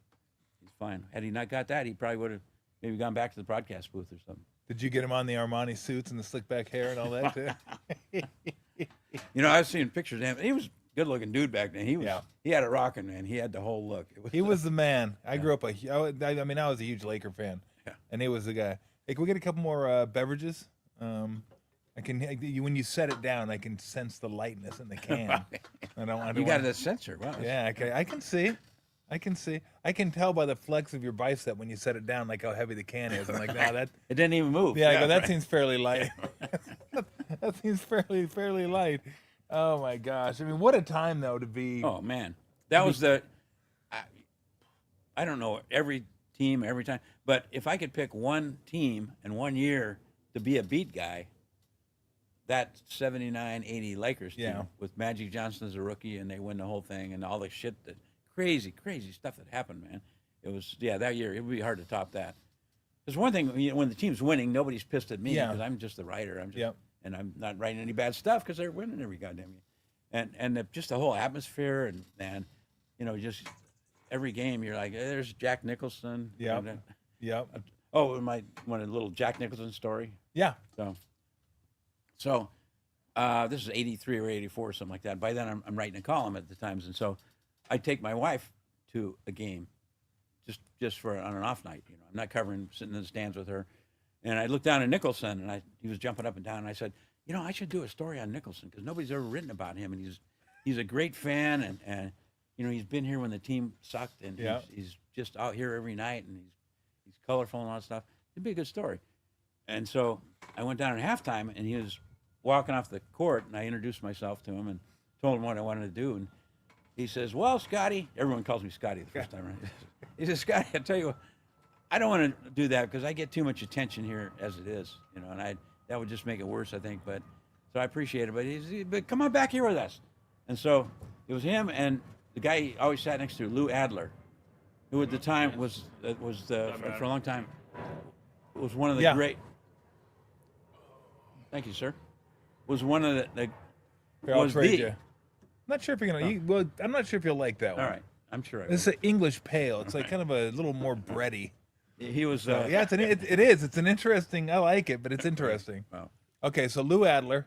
he's fine. Had he not got that, he probably would have maybe gone back to the broadcast booth or something. Did you get him on the Armani suits and the slick back hair and all that too? I've seen pictures of him. He was a good-looking dude back then. He had it rocking, man. He had the whole look. He was the man. I grew up I was a huge Laker fan, and he was the guy. Hey, can we get a couple more beverages? When you set it down, I can sense the lightness in the can. You got a sensor. Wow. Yeah, I can see. I can tell by the flex of your bicep when you set it down, like how heavy the can is. I'm like, that. It didn't even move. Yeah, that seems fairly light. That seems fairly light. Oh my gosh! I mean, what a time though to be. Oh man, that was I don't know every team every time, but if I could pick one team and 1 year to be a beat guy, that 79-80 Lakers team with Magic Johnson as a rookie, and they win the whole thing, and all the shit, that crazy stuff that happened, man. It was, that year, it would be hard to top that. There's one thing, when the team's winning, nobody's pissed at me because I'm just the writer. And I'm not writing any bad stuff because they're winning every goddamn game. And just the whole atmosphere, and just every game, you're like, hey, there's Jack Nicholson. Oh, want a little Jack Nicholson story? Yeah. So this is 83 or 84 or something like that. By then, I'm writing a column at the times. And so I take my wife to a game just on an off night. I'm not sitting in the stands with her. And I looked down at Nicholson, and he was jumping up and down. And I said, I should do a story on Nicholson because nobody's ever written about him, and he's a great fan, and he's been here when the team sucked, and he's just out here every night, and he's colorful and all that stuff. It'd be a good story. And so I went down at halftime, and he was walking off the court, and I introduced myself to him and told him what I wanted to do, and he says, "Well, Scotty," everyone calls me Scotty the first time, right? He says, "Scotty, I tell you what, I don't want to do that because I get too much attention here as it is, and that would just make it worse, I think. But so I appreciate it. But come on back here with us." And so it was him and the guy he always sat next to, Lou Adler, who at the time was for a long time was one of the great. Thank you, sir. Was one of the. Here, I'll trade you. I'm not sure if you're gonna. Well, I'm not sure if you'll like that one. All right, I'm sure. This is an English pale. It's like kind of a little more bready. He was. Yeah, it is. It's an interesting. I like it, but it's interesting. Wow. Okay, so Lou Adler.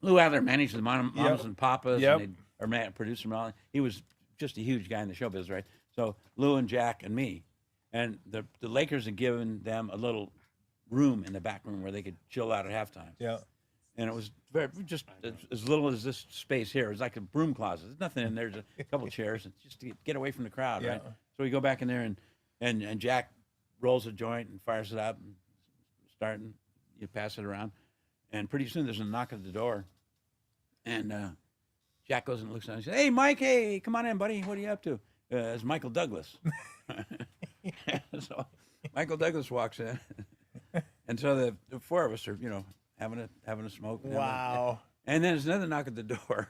Lou Adler managed the Mamas and Papas, Yep. or produced them all. He was just a huge guy in the show business, right? So Lou and Jack and me, and the Lakers had given them a little room in the back room where they could chill out at halftime. Yeah. And it was just as little as this space here. It was like a broom closet. There's nothing in there. There's a couple of chairs, just to get away from the crowd, right? So we go back in there, and Jack rolls a joint and fires it up, and starting, you pass it around, and pretty soon there's a knock at the door, and Jack goes and looks down and says, "Hey, Mike, hey, come on in, buddy. What are you up to?" It's Michael Douglas. So Michael Douglas walks in, and so the four of us are, having a smoke. Wow. And then there's another knock at the door.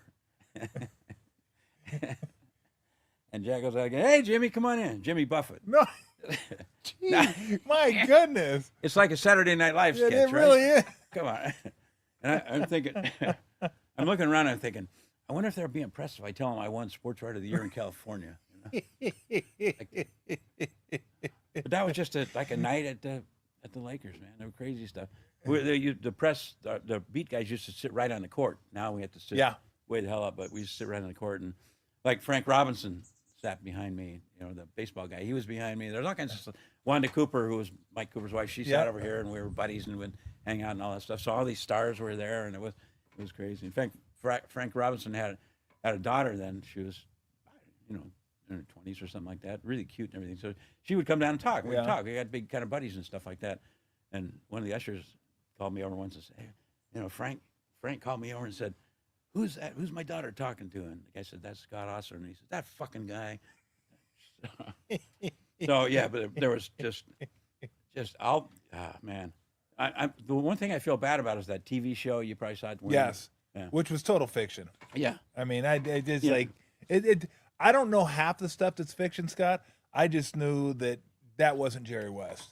And Jack goes out again, "Hey, Jimmy, come on in." Jimmy Buffett. No. My goodness. It's like a Saturday Night Live sketch, it really is. Come on. And I'm thinking, I'm looking around and I'm thinking, I wonder if they'll be impressed if I tell them I won Sports Writer of the Year in California. But that was just like a night at the Lakers, man. They were crazy stuff. The press, the beat guys used to sit right on the court. Now we have to sit way the hell up, but we used to sit right on the court. And like Frank Robinson sat behind me, the baseball guy. He was behind me. There's all kinds of stuff. Wanda Cooper, who was Mike Cooper's wife, she sat over here, and we were buddies and would hang out and all that stuff. So all these stars were there, and it was crazy. In fact, Frank Robinson had a daughter then. She was, in her 20s or something like that. Really cute and everything. So she would come down and talk. We'd talk. We had big kind of buddies and stuff like that. And one of the ushers called me over once and said, "Hey, Frank called me over and said, who's that? Who's my daughter talking to?" And the guy said, "That's Scott Ostler." And he said, "That fucking guy." So yeah, but there was just man. The one thing I feel bad about is that TV show you probably saw it. Yes. Yeah. Which was total fiction. Yeah. I mean, like it. I don't know half the stuff that's fiction, Scott. I just knew that wasn't Jerry West.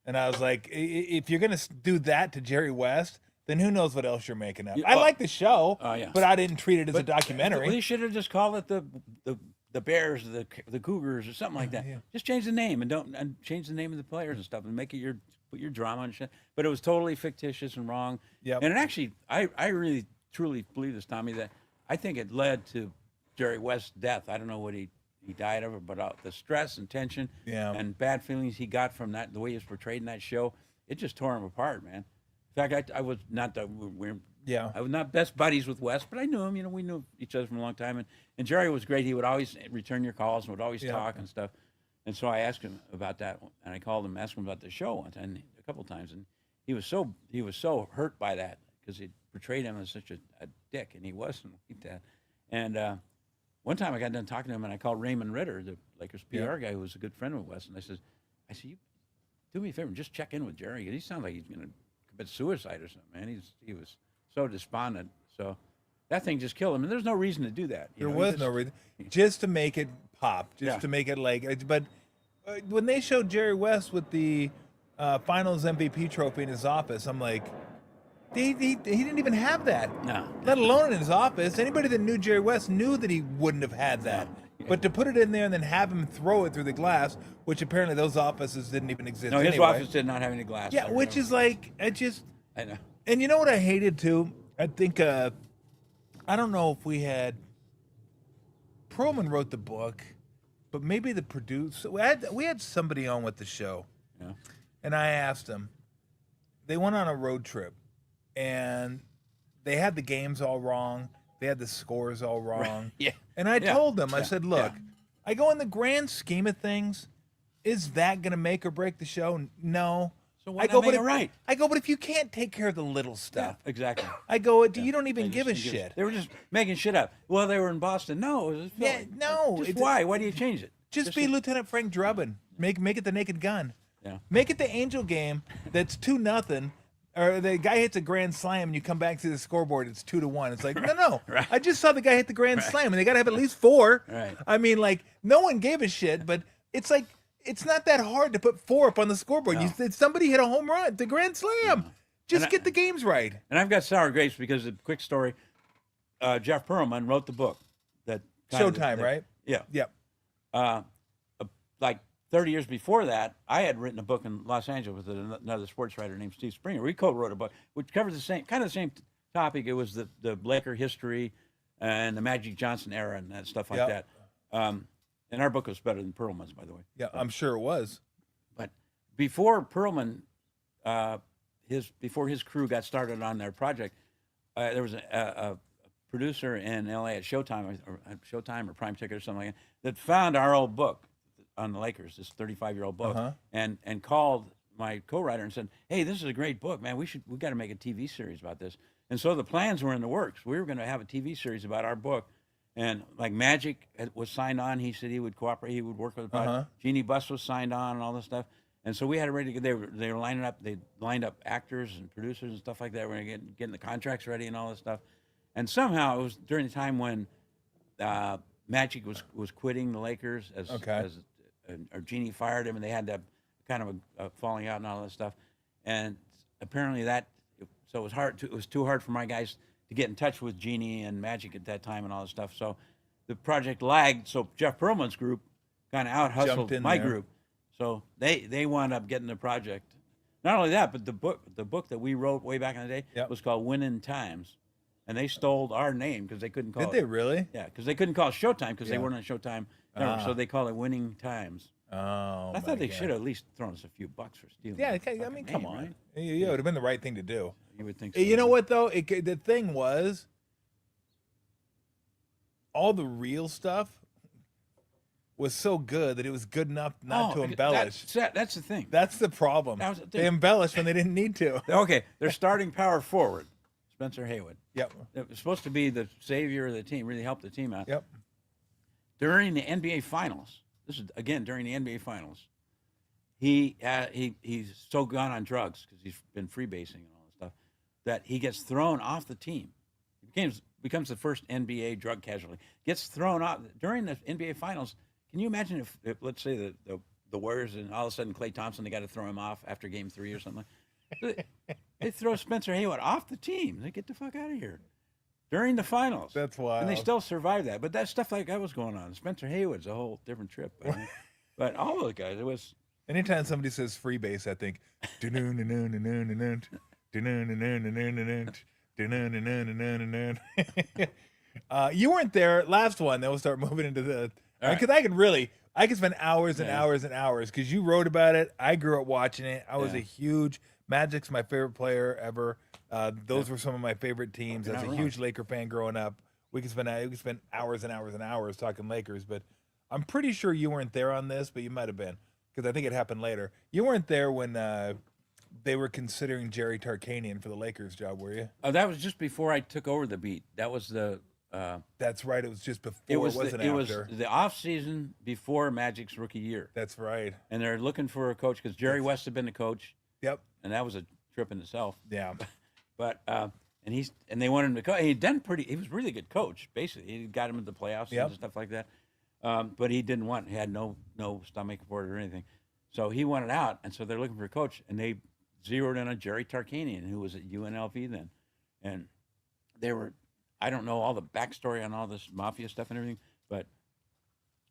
And I was like, if you're going to do that to Jerry West, then who knows what else you're making up. I like the show, but I didn't treat it as a documentary. Well, you should have just called it the Bears, the Cougars, or something like that. Yeah. Just change the name and change the name of the players and stuff, and make it put your drama and shit. But it was totally fictitious and wrong. Yep. And it actually, I really truly believe this, Tommy, that I think it led to Jerry West's death. I don't know what he died of, but the stress and tension and bad feelings he got from that, the way he was portrayed in that show, it just tore him apart, man. In fact, I was not I was not best buddies with West, but I knew him. We knew each other from a long time, and Jerry was great. He would always return your calls and would always talk and stuff. And so I asked him about that, and I called him, asked him about the show once, and a couple of times, and he was so hurt by that because it portrayed him as such a dick, and he wasn't like that. And one time I got done talking to him, and I called Raymond Ritter, the Lakers PR guy, who was a good friend of Wes, and I said, "You do me a favor, just check in with Jerry. He sounds like he's going to commit suicide or something, man. He was so despondent. So that thing just killed him, and there's no reason to do that. There was no reason, just to make it pop, just to make it like. But when they showed Jerry West with the Finals MVP trophy in his office, I'm like, he didn't even have that. No. Let alone in his office. Anybody that knew Jerry West knew that he wouldn't have had that. No. But to put it in there and then have him throw it through the glass, which apparently those offices didn't even exist. No, his office did not have any glass. Yeah, which is like, I know. And you know what I hated too? I think, I don't know if we had, Perlman wrote the book, but maybe the producer, we had somebody on with the show. Yeah. And I asked them, they went on a road trip, and they had the games all wrong. They had the scores all Right. wrong. Yeah. And I Yeah. told them, I Yeah. said, look, Yeah. I go in the grand scheme of things, is that going to make or break the show? No. So why I not go, make but it right? I go, but if you can't take care of the little Yeah, stuff, exactly. I go, Yeah. you don't even They give a just didn't shit. They were just making shit up. Well, they were in Boston. No, it was Yeah, Philly. no, Just it's- why? Why do you change it? Just be Lieutenant Frank Drubbin. Make it the Naked Gun. Yeah. Make it the Angel game that's 2-0, or the guy hits a grand slam and you come back to the scoreboard, it's 2-1. It's like, no. Right. I just saw the guy hit the grand slam and they gotta have at least 4. Right. I mean, like, no one gave a shit, but it's like it's not that hard to put 4 up on the scoreboard. No. Somebody hit a home run, the grand slam. Just And get the games right. And I've got sour grapes because, a quick story, Jeff Pearlman wrote the book. That Showtime, right? Yeah. Yep. Like 30 years before that, I had written a book in Los Angeles with another sports writer named Steve Springer. We co-wrote a book which covers the same topic. It was the Laker history and the Magic Johnson era and that stuff like Yep. that. And our book was better than Pearlman's, by the way. Yeah, I'm sure it was. But before Pearlman, before his crew got started on their project, there was a producer in L.A. at Showtime or Prime Ticket or something like that found our old book on the Lakers, this 35-year-old book, and called my co-writer and said, "Hey, this is a great book, man. We got to make a TV series about this." And so the plans were in the works. We were going to have a TV series about our book. And like Magic was signed on. He said he would cooperate. He would work with the project. Jeannie Buss was signed on and all this stuff. And so we had it ready to go. They were lining up. They lined up actors and producers and stuff like that. We're getting the contracts ready and all this stuff. And somehow it was during the time when Magic was quitting the Lakers or Jeannie fired him, and they had that kind of a falling out and all that stuff. And apparently so it was hard. It was too hard for my guys to get in touch with Jeannie and Magic at that time and all this stuff. So the project lagged. So Jeff Pearlman's group kind of out hustled my group. So they wound up getting the project. Not only that, but the book that we wrote way back in the day was called Winning Times, and they stole our name because they couldn't call it. Did they really? Yeah, because they couldn't call it Showtime because they weren't on Showtime network, so they call it Winning Times. Oh, I thought they should have at least thrown us a few bucks for stealing. Yeah, the I mean, come name, on. right? Yeah, it would have been the right thing to do. You would think so. You know what, though? The thing was, all the real stuff was so good that it was good enough not to embellish. That's the thing. That's the problem. That was the They thing. embellished when they didn't need to. Okay, their starting power forward, Spencer Haywood. Yep. It was supposed to be the savior of the team, really help the team out. Yep. During the NBA Finals, this is again during the NBA Finals, he's so gone on drugs because he's been freebasing and all this stuff that he gets thrown off the team. He becomes the first NBA drug casualty. Gets thrown off during the NBA Finals. Can you imagine if let's say the Warriors and all of a sudden Klay Thompson, they got to throw him off after Game 3 or something. They throw Spencer Haywood off the team. They get the fuck out of here during the finals. That's wild. And they still survived that. But that stuff like that was going on. Spencer Haywood's a whole different trip. But all those guys, it was. Anytime somebody says freebase, I think. You weren't there last one. Then we'll start moving into the because I could spend hours and hours and hours because you wrote about it. I grew up watching it. I was a huge Magic's my favorite player ever. Those were some of my favorite teams. I was a huge Laker fan growing up. We could spend hours and hours and hours talking Lakers, but I'm pretty sure you weren't there on this, but you might have been because I think it happened later. You weren't there when they were considering Jerry Tarkanian for the Lakers job, were you? Oh, that was just before I took over the beat. That was the. That's right. It was just before. It was wasn't it after. was the off season before Magic's rookie year. That's right. And they're looking for a coach because Jerry West had been the coach. Yep. And that was a trip in itself. Yeah. But and they wanted him to coach. He was a really good coach. Basically, he got him into the playoffs and stuff like that. But he didn't want. He had no stomach for it or anything. So he wanted out, and so they're looking for a coach, and they zeroed in on Jerry Tarkanian, who was at UNLV then, and they were. I don't know all the backstory on all this mafia stuff and everything, but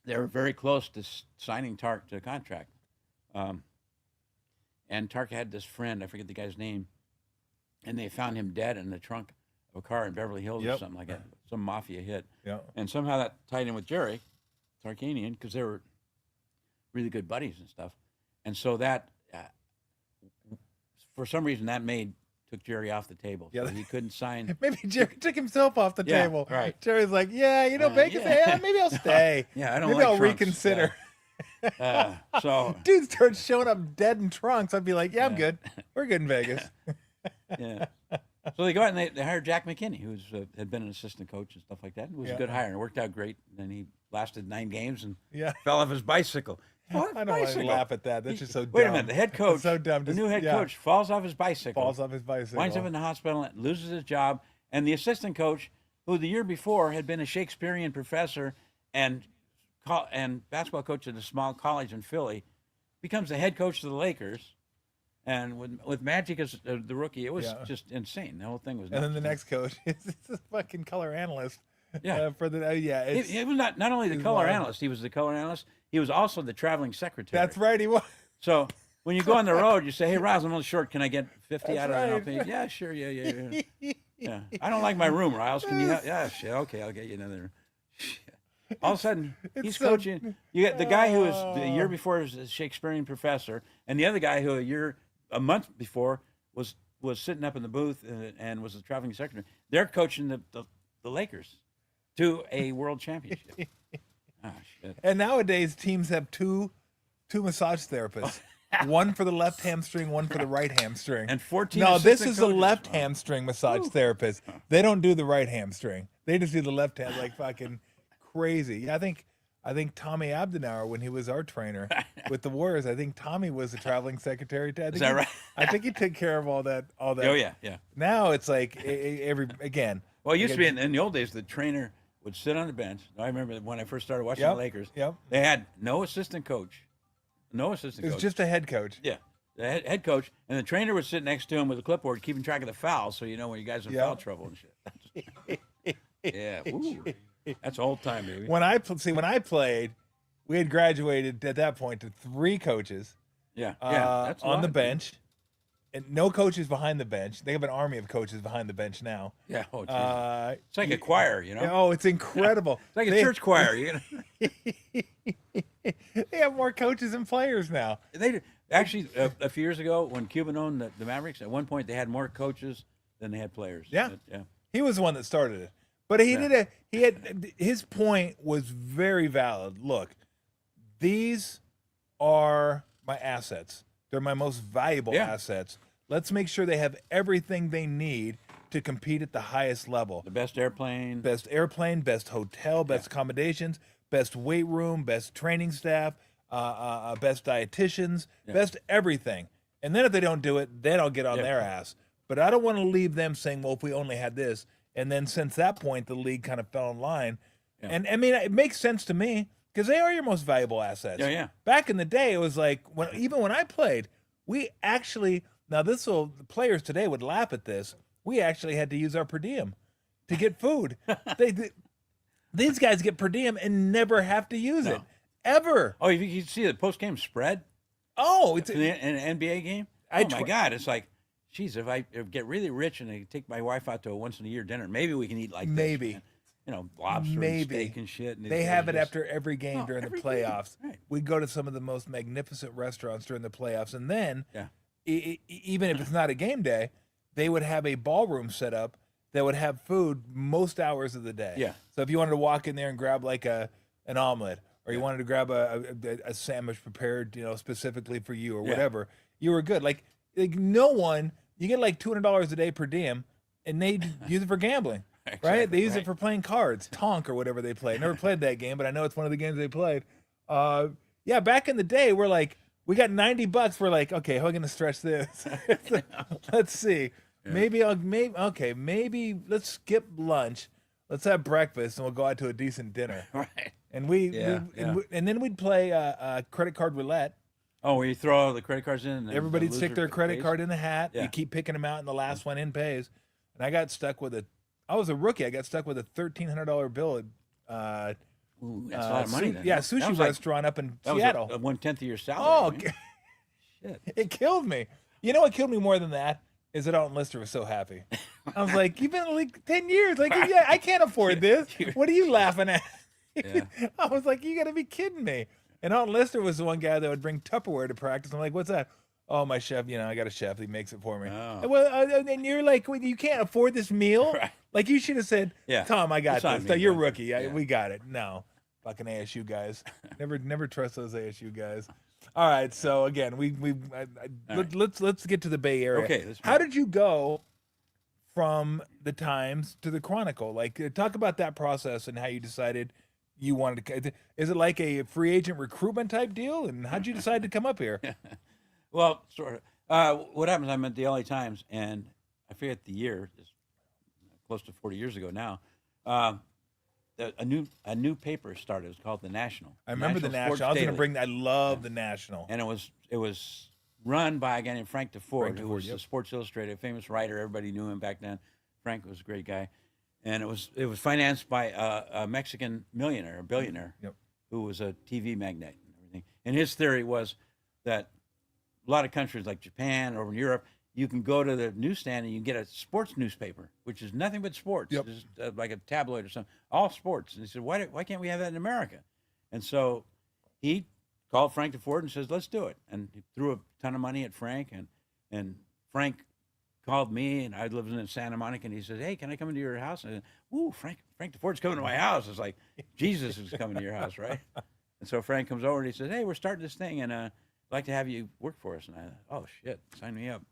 they were very close to signing Tark to a contract. And Tark had this friend, I forget the guy's name, and they found him dead in the trunk of a car in Beverly Hills or something like that, some mafia hit. Yeah. And somehow that tied in with Jerry Tarkanian because they were really good buddies and stuff. And so that, for some reason, that made took Jerry off the table. Yeah. So he couldn't sign. Maybe Jerry took himself off the Yeah, table. right. Jerry's like, yeah, Vegas, yeah. maybe I'll stay. Yeah, I don't maybe like I'll trunks. reconsider. So Dude starts showing up dead in trunks. I'd be like, yeah, I'm Yeah. good. We're good in Vegas. yeah. So they go out and they hired Jack McKinney, who had been an assistant coach and stuff like that. It was Yeah. a good hire and it worked out great. And then he lasted 9 games and Yeah. fell off his bicycle. What I don't want to bicycle? laugh at that. That's just so dumb. Wait a minute. The head coach, so dumb. the new head coach, falls off his bicycle, falls off his bicycle. winds up in the hospital, loses his job, and the assistant coach, who the year before had been a Shakespearean professor and basketball coach at a small college in Philly, becomes the head coach of the Lakers. And with Magic as the rookie, it was Yeah. just insane. The whole thing was. And then nuts. the next coach is a fucking color analyst. Yeah. For the yeah, it's, It was not only the it's color wild. analyst. He was the color analyst. He was also the traveling secretary. that's right. He was. So when you go on the road, you say, "Hey, Riles, I'm a little short. Can I get 50 That's out of it?" And I'll right. pay. Yeah, sure. Yeah. Yeah. I don't like my room, Riles. Can you? Yeah, shit. Okay, I'll get you another. Shit. All of a sudden, It's he's so- coaching. You got the guy who was the year before was a Shakespearean professor, and the other guy who a month before was sitting up in the booth and was a traveling secretary. They're coaching the Lakers to a world championship. Ah, shit. And nowadays, teams have two massage therapists. One for the left hamstring, one for the right hamstring. And 14 No, this assistant is the coaches. left hamstring massage therapist. They don't do the right hamstring. They just do the left hand, like fucking crazy. Yeah, I think Tommy Abdenauer, when he was our trainer with the Warriors, I think Tommy was the traveling secretary. Is that right? I think he took care of all that. Oh yeah. Now it's like again. Well, it used to be in the old days, the trainer would sit on the bench. I remember when I first started watching Yep, the Lakers. yep. They had no assistant coach. It was just a head coach. Yeah, the head coach, and the trainer would sit next to him with a clipboard, keeping track of the fouls, so you know when you guys in Yeah. foul trouble and shit. Yeah, woo. That's old time, baby. When I played, we had graduated at that point to 3 coaches. Yeah, that's a on lot, the dude. bench, and no coaches behind the bench. They have an army of coaches behind the bench now. Yeah, oh, geez. It's like you- a choir, you know. Oh, it's incredible. It's like a They- church choir. You know? They have more coaches than players now. They actually a few years ago when Cuban owned the Mavericks, at one point they had more coaches than they had players. Yeah. Yeah. He was the one that started it, but his point was very valid. Look, these are my assets. They're my most valuable Yeah. assets. Let's make sure they have everything they need to compete at the highest level. The best airplane. Best airplane, best hotel, best accommodations, best weight room, best training staff, best dietitians, best everything. And then if they don't do it, then I'll get on their ass. But I don't want to leave them saying, well, if we only had this. And then since that point, the league kind of fell in line. Yeah. And I mean, it makes sense to me because they are your most valuable assets. Yeah. Back in the day, it was like, even when I played, we actually, the players today would laugh at this. We actually had to use our per diem to get food. These guys get per diem and never have to use it. Ever. Oh, you see the post game spread Oh, it's in an NBA game? Oh my God! It's like, geez, if I get really rich and I take my wife out to a once in a year dinner, maybe we can eat like Maybe. this, man. You know, lobster and steak and shit. And They have it after every game Oh, during every the game. playoffs. Right. We go to some of the most magnificent restaurants during the playoffs, and then Yeah. even if it's not a game day, they would have a ballroom set up that would have food most hours of the day. Yeah. So if you wanted to walk in there and grab like an omelet, or you wanted to grab a sandwich prepared, specifically for you, or whatever, you were good. Like no one, you get like $200 a day per diem, and they use it for gambling. Exactly, right? They use it right. for playing cards, Tonk or whatever they play. Never played that game, but I know it's one of the games they played. Yeah, back in the day, we're like, we got $90. We're like, okay, how are we gonna stretch this? Let's see. Yeah. Maybe let's skip lunch. Let's have breakfast, and we'll go out to a decent dinner. Right. And and then we'd play credit card roulette. Oh, where you throw all the credit cards in. And Everybody'd the stick loser their credit pays? card in the hat. Yeah. You keep picking them out, and the last one in pays. And I got stuck with I was a rookie. I got stuck with a $1,300 bill at Ooh, that's a lot of money. Then. yeah, That sushi was like- restaurant up in that Seattle. was 1/10 of your salary. Oh, man. Shit. it killed me. You know what killed me more than that is that Alton Lister was so happy. I was like, you've been like 10 years. Like, yeah, I can't afford this. What are you laughing at? Yeah. I was like, you got to be kidding me. And Alton Lister was the one guy that would bring Tupperware to practice. I'm like, what's that? Oh, my chef, I got a chef. He makes it for me. Oh. Well, and you're like, well, you can't afford this meal. Right. Like you should have said, Yeah. Tom, I got It's on this. me, No, you're bud. rookie. Yeah. We got it. No, fucking ASU guys. Never trust those ASU guys. All right. So again, right. let's get to the Bay Area. Okay, let's How go. did you go from the Times to the Chronicle? Like, talk about that process and how you decided you wanted to. Is it like a free agent recruitment type deal? And how'd you decide to come up here? Well, sort of. What happens? I'm at the LA Times, and I forget the year. It's close to 40 years ago now. A new paper started. It was called the National. I remember the Sports National. I was going to Daily. bring. I love the National. And it was run by a guy named Frank DeFord, who was yep. the Sports Illustrated, famous writer. Everybody knew him back then. Frank was a great guy, and it was financed by a Mexican millionaire, a billionaire, Yep. who was a TV magnate and everything. And his theory was that a lot of countries like Japan or in Europe, you can go to the newsstand and you can get a sports newspaper, which is nothing but sports, Yep. just like a tabloid or something, all sports. And he said, why can't we have that in America? And so he called Frank DeFord and says, let's do it. And he threw a ton of money at Frank, and Frank called me, and I lived in Santa Monica, and he said, hey, can I come into your house? And I said, ooh, Frank DeFord's coming to my house. It's like, Jesus is coming to your house, right? And so Frank comes over and he says, hey, we're starting this thing, and I'd like to have you work for us. And I thought, oh, shit, sign me up.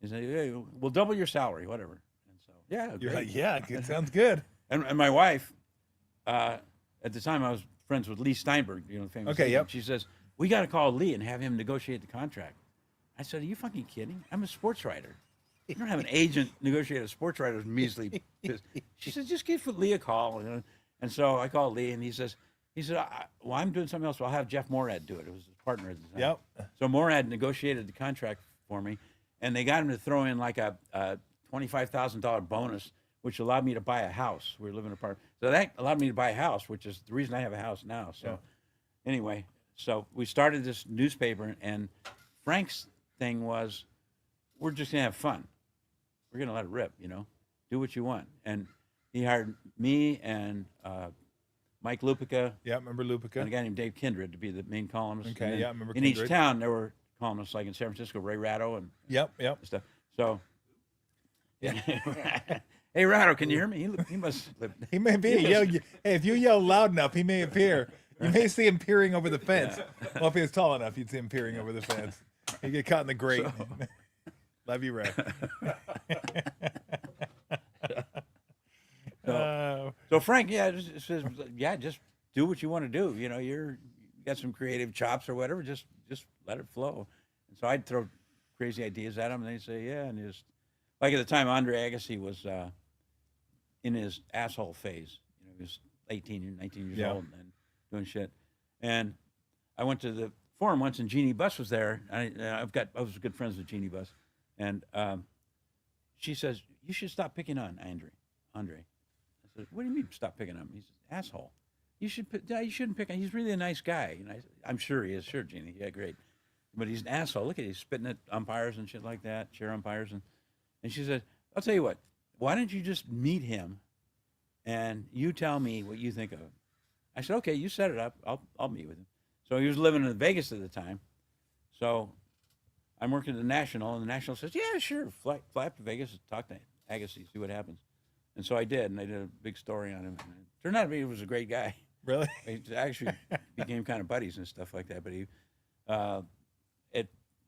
He said, hey, we'll double your salary, whatever. And so, yeah. You're great. like, yeah, it sounds good. And my wife, at the time I was friends with Lee Steinberg, the famous Okay, agent. yep. She says, we got to call Lee and have him negotiate the contract. I said, are you fucking kidding? I'm a sports writer. You don't have an agent negotiate a sports writer's measly. She said, just give Lee a call. And so I called Lee, and he said, well, I'm doing something else. So I'll have Jeff Morad do it. It was his partner at the time. Yep. So Morad negotiated the contract for me, and they got him to throw in like a $25,000 bonus, which allowed me to buy a house. We were living in an apartment. So that allowed me to buy a house, which is the reason I have a house now. So anyway, so we started this newspaper, and Frank's thing was, we're just going to have fun. We're going to let it rip, do what you want. And he hired me and Mike Lupica. Yeah, remember Lupica? And a guy named Dave Kindred to be the main columnist. Okay, And then yeah, I remember in each Kindred. town, there were columnists, like in San Francisco, Ray Ratto and Yep. stuff. So, yeah. Hey, Ratto, can you hear me? He must live. He may be. Hey, if you yell loud enough, he may appear. You may see him peering over the fence. Well, if he was tall enough, you'd see him peering over the fence. He'd get caught in the grate. Love you, Ray. So Frank, just says, just do what you want to do. You got some creative chops or whatever. Just let it flow. And so I'd throw crazy ideas at him, and they'd say, yeah. And just like at the time, Andre Agassi was in his asshole phase. He was 18 or 19 years old and doing shit. And I went to the forum once, and Jeannie Buss was there. I was good friends with Jeannie Buss, and she says, you should stop picking on Andre. I said, what do you mean stop picking on him? He's an asshole. You shouldn't pick on him. He's really a nice guy. And I'm sure he is. Sure, Jeannie. Yeah, great. But he's an asshole. Look at he's spitting at umpires and shit like that, chair umpires. And she said, I'll tell you what, why don't you just meet him and you tell me what you think of him? I said, okay, you set it up. I'll meet with him. So he was living in Vegas at the time. So I'm working at the National, and the National says, yeah, sure, fly up to Vegas and talk to Agassi, see what happens. And so I did, and I did a big story on him. And it turned out to be he was a great guy. Really? We actually became kind of buddies and stuff like that.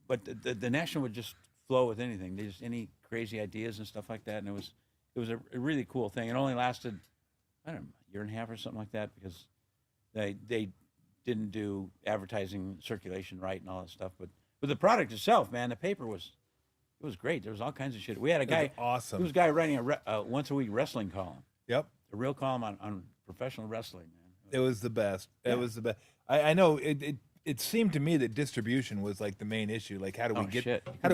But the National would just flow with anything. They just any crazy ideas and stuff like that. And it was a really cool thing. It only lasted, I don't know, a year and a half or something like that, because they didn't do advertising circulation right and all that stuff. But the product itself, man, the paper was great. There was all kinds of shit. We had a guy, awesome. He was a guy writing a once a week wrestling column. Yep. A real column on professional wrestling, man. It was the best. Yeah. It was the best. I know it seemed to me that distribution was like the main issue. Like, how do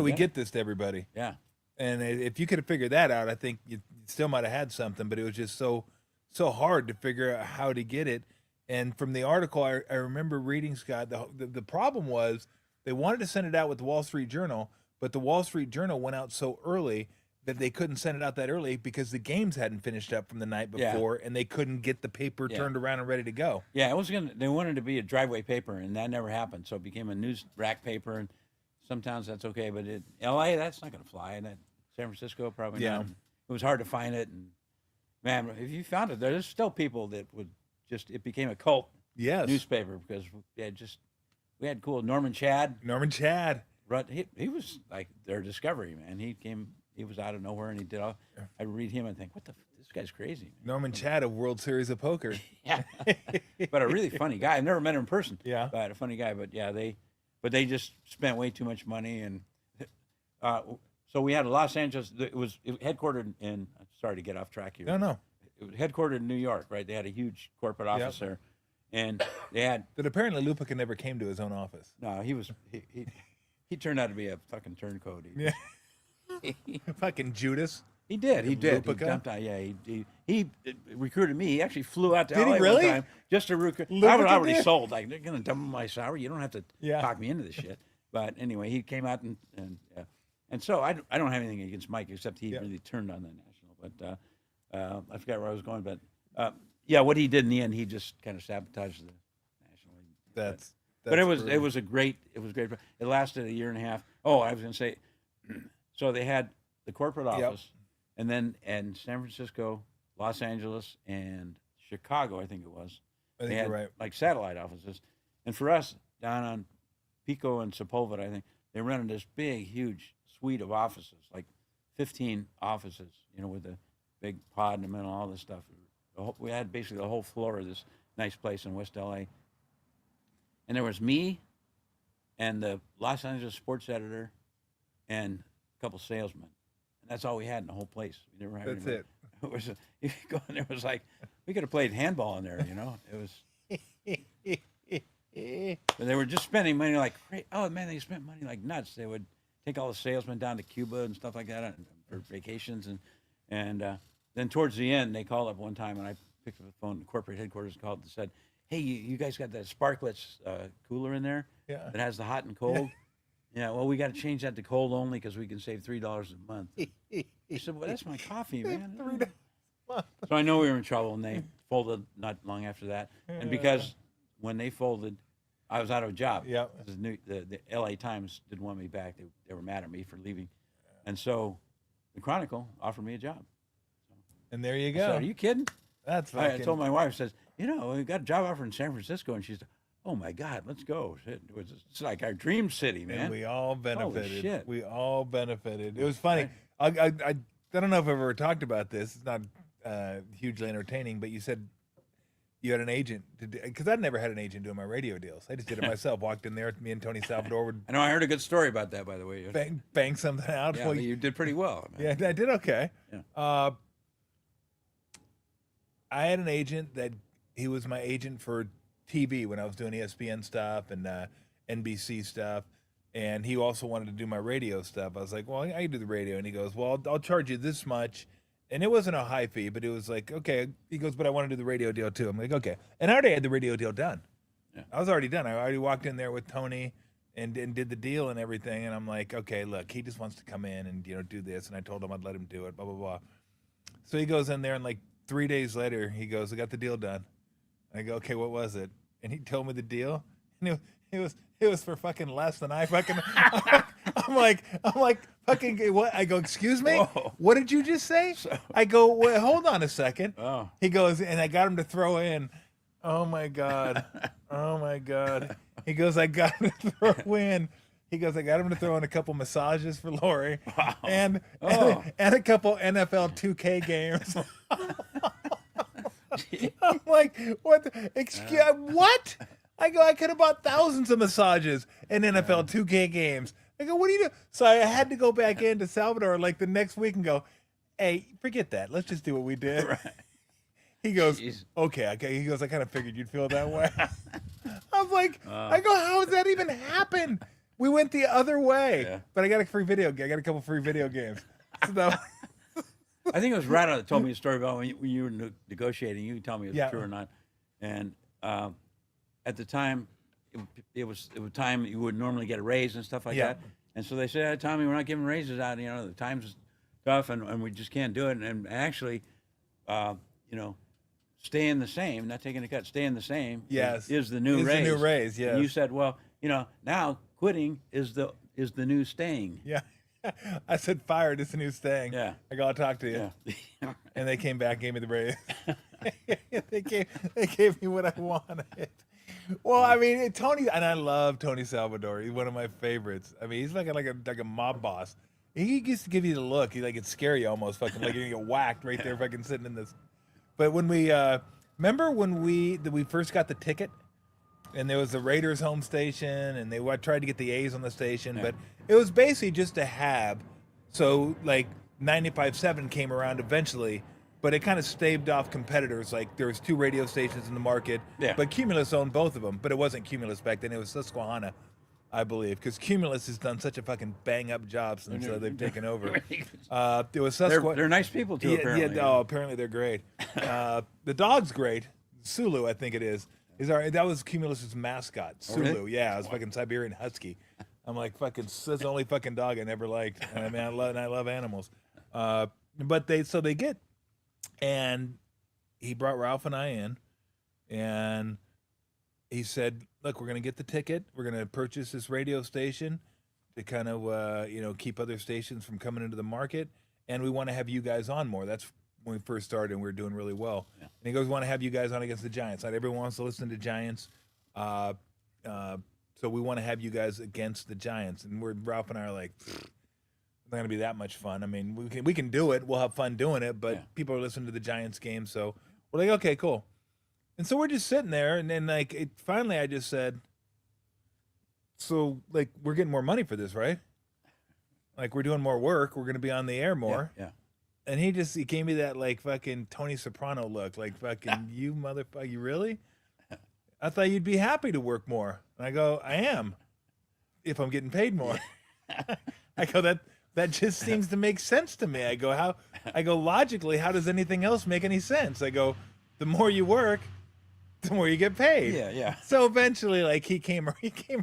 we get this to everybody? Yeah. And if you could have figured that out, I think you still might have had something. But it was just so hard to figure out how to get it. And from the article, I remember reading, Scott, the problem was they wanted to send it out with the Wall Street Journal, but the Wall Street Journal went out so early that they couldn't send it out that early because the games hadn't finished up from the night before, and they couldn't get the paper turned around and ready to go. Yeah, they wanted to be a driveway paper, and that never happened. So it became a news rack paper, and some towns that's okay, but L.A. that's not going to fly, and San Francisco probably Yeah. not. It was hard to find it, and man, if you found it, there's still people that would just. It became a cult Yes. newspaper because we had cool Norman Chad. Norman Chad. He was like their discovery man. He was out of nowhere and he did all. I read him and think, this guy's crazy. Man. Norman Chad of World Series of Poker. Yeah, but a really funny guy. I've never met him in person. Yeah. But a funny guy. But yeah, they just spent way too much money and. So we had a Los Angeles. It was headquartered in. Sorry to get off track here. No. It was headquartered in New York, right? They had a huge corporate office there, and they had. But apparently Lupica never came to his own office. No, he turned out to be a fucking turncoat. Yeah. Fucking Judas. He did. He Lupica? dumped out. Yeah, he recruited me. He actually flew out to Did he LA really? one time just to recruit. I was Lupica already did? sold. Like they're gonna double my salary. You don't have to Yeah. talk me into this shit. But anyway, he came out and so I don't have anything against Mike except he really turned on the national. But I forgot where I was going. But yeah, what he did in the end, he just kind of sabotaged the national league. But it was great. It lasted a year and a half. Oh, I was going to say, so they had the corporate office, and then in San Francisco, Los Angeles, and Chicago, I think it was. I think they had you're right. like satellite offices, and for us down on Pico and Sepulveda, I think they rented this big, huge suite of offices, like 15 offices, with a big pod in the middle, all this stuff. We had basically the whole floor of this nice place in West LA. And there was me and the Los Angeles sports editor and a couple salesmen. And that's all we had in the whole place. We never had That's anybody. It was, if you go in there, it was like, we could have played handball in there, It was, but they were just spending money like, oh man, they spent money like nuts. They would take all the salesmen down to Cuba and stuff like that for vacations. And then towards the end, they called up one time and I picked up the phone, the corporate headquarters called and said, hey, you guys got that Sparklets cooler in there that has the hot and cold? Yeah, well, we got to change that to cold only because we can save $3 a month. I said, well, that's my coffee, man. $3 a month. So I know we were in trouble, and they folded not long after that. And because when they folded, I was out of a job. Yeah. The L.A. Times didn't want me back. They were mad at me for leaving. And so the Chronicle offered me a job. And there you I go. said, are you kidding? That's I fucking... told my wife, says, we got a job offer in San Francisco. And she's, oh, my God, let's go. It's like our dream city, man. And we all benefited. Holy shit. We all benefited. It was funny. I don't know if I've ever talked about this. It's not hugely entertaining, but you said you had an agent because I'd never had an agent doing my radio deals. I just did it myself. Walked in there, me and Tony Salvador would I know I heard a good story about that, by the way. bang something out. Yeah, you did pretty well. Man. Yeah, I did okay. Yeah. I had an agent that he was my agent for TV when I was doing ESPN stuff and NBC stuff. And he also wanted to do my radio stuff. I was like, well, I can do the radio. And he goes, well, I'll charge you this much. And it wasn't a high fee, but it was like, okay. He goes, but I want to do the radio deal too. I'm like, okay. And I already had the radio deal done. Yeah. I was already done. I already walked in there with Tony and did the deal and everything. And I'm like, okay, look, he just wants to come in and, do this. And I told him I'd let him do it, blah, blah, blah. So he goes in there and like 3 days later, he goes, I got the deal done. And I go, okay, what was it? And he told me the deal. And it was for fucking less than I fucking. I'm like, fucking what? I go, excuse me? Whoa. What did you just say? I go, wait, hold on a second. Oh. He goes, and I got him to throw in. Oh my God. Oh my God. He goes, I got him to throw in. He goes, I got him to throw in a couple massages for Lori. Wow. And a couple NFL 2K games. I'm like, what? What? I go, I could have bought thousands of massages and NFL 2K games. I go, what do you do? So I had to go back into Salvador like the next week and go, hey, forget that. Let's just do what we did. Right. He goes, Jeez. okay. He goes, I kind of figured you'd feel that way. I was like, I go, how does that even happen? We went the other way. Yeah. But I got a free video game. I got a couple free video games. So that, I think it was Rado that told me a story about when you were negotiating. You can tell me if it's true or not. And at the time, it was time you would normally get a raise and stuff like that. And so they said, Tommy, we're not giving raises out. The time's tough, and we just can't do it. And actually, staying the same, not taking a cut, staying the same is the new raise. The new raise, yes. And you said, well, now quitting is is the new staying. Yeah. I said fired is the new staying. Yeah. I gotta talk to you. Yeah. And they came back, gave me the raise. they gave me what I wanted. Well, I mean, Tony, and I love Tony Salvador. He's one of my favorites. I mean, he's like a mob boss. He used to give you the look. He like it's scary almost, fucking like you're gonna get whacked right there, fucking sitting in this. But when we remember when we first got the ticket, and there was the Raiders home station, and they tried to get the A's on the station, but it was basically just a hab. So like 95.7 came around eventually, but it kind of staved off competitors. Like there was 2 radio stations in the market, but Cumulus owned both of them. But it wasn't Cumulus back then; it was Susquehanna, I believe, because Cumulus has done such a fucking bang up job since they've taken over. There was Susquehanna. They're nice people too. Apparently, Oh, apparently they're great. The dog's great. Sulu, I think it is. That was Cumulus's mascot, Sulu. Really? Yeah, it was fucking Siberian Husky. I'm like fucking. That's the only fucking dog I never liked. I mean, I love animals. But they get, and he brought Ralph and I in, and he said, "Look, we're gonna get the ticket. We're gonna purchase this radio station to kind of keep other stations from coming into the market, and we want to have you guys on more." That's when we first started, and we were doing really well. Yeah. And he goes, "We want to have you guys on against the Giants. Not everyone wants to listen to Giants, so we want to have you guys against the Giants." And Ralph and I are like, "It's not going to be that much fun. I mean, we can do it. We'll have fun doing it, but people are listening to the Giants game, so we're like, okay, cool." And so we're just sitting there, and then finally I just said, "So like we're getting more money for this, right? Like we're doing more work. We're going to be on the air more." Yeah. And he gave me that like fucking Tony Soprano look, like fucking you motherfucker, you really? I thought you'd be happy to work more. And I go, I am, if I'm getting paid more. I go, that just seems to make sense to me. I go, logically, how does anything else make any sense? I go, the more you work, the more you get paid. Yeah. So eventually, like he came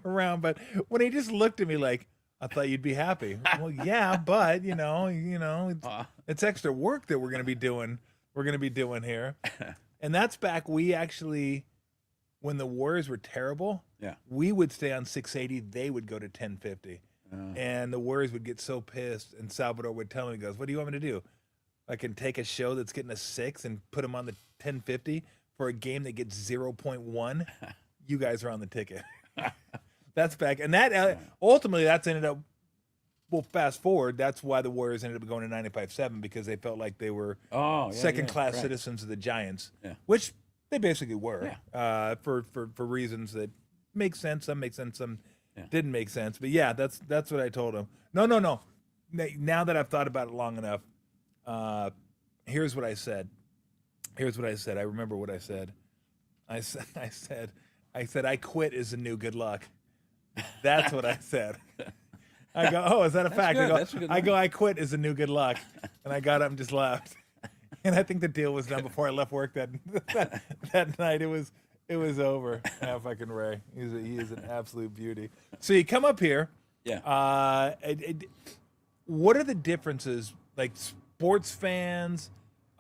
around, but when he just looked at me like, I thought you'd be happy. Well, yeah, but it's extra work that we're going to be doing. We're going to be doing here, and that's back. We actually, when the Warriors were terrible, we would stay on 680. They would go to 1050, and the Warriors would get so pissed. And Salvador would tell me, he goes, "What do you want me to do? I can take a show that's getting a 6 and put them on the 1050 for a game that gets 0.1. You guys are on the ticket." That's back, and that ultimately that's ended up. Well, fast forward. That's why the Warriors ended up going to 95.7 because they felt like they were second-class citizens of the Giants, which they basically were for reasons that make sense. Some make sense, some didn't make sense. But yeah, that's what I told him. No. Now that I've thought about it long enough, here's what I said. I remember what I said. I said, I quit is the new good luck. That's what I said. I go, oh, is that a fact? I quit is the new good luck. And I got up and just laughed. And I think the deal was done before I left work that night. It was over. Yeah, fucking Ray. He is an absolute beauty. So you come up here. Yeah. What are the differences, like sports fans?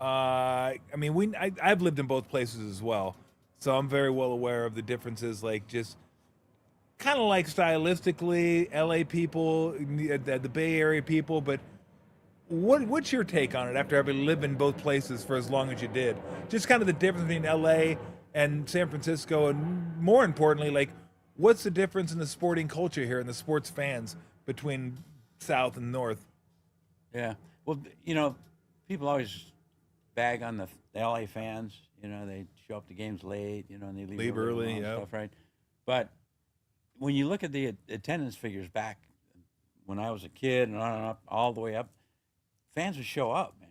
I mean, I've lived in both places as well, so I'm very well aware of the differences. Like just kind of like stylistically, LA people, the Bay Area people, but what's your take on it after having lived in both places for as long as you did? Just kind of the difference between LA and San Francisco, and more importantly, like what's the difference in the sporting culture here and the sports fans between South and North? Yeah. Well, people always bag on the LA fans. They show up to games late, and they leave early, and stuff, right? But when you look at the attendance figures back when I was a kid and on and up, all the way up, fans would show up, man.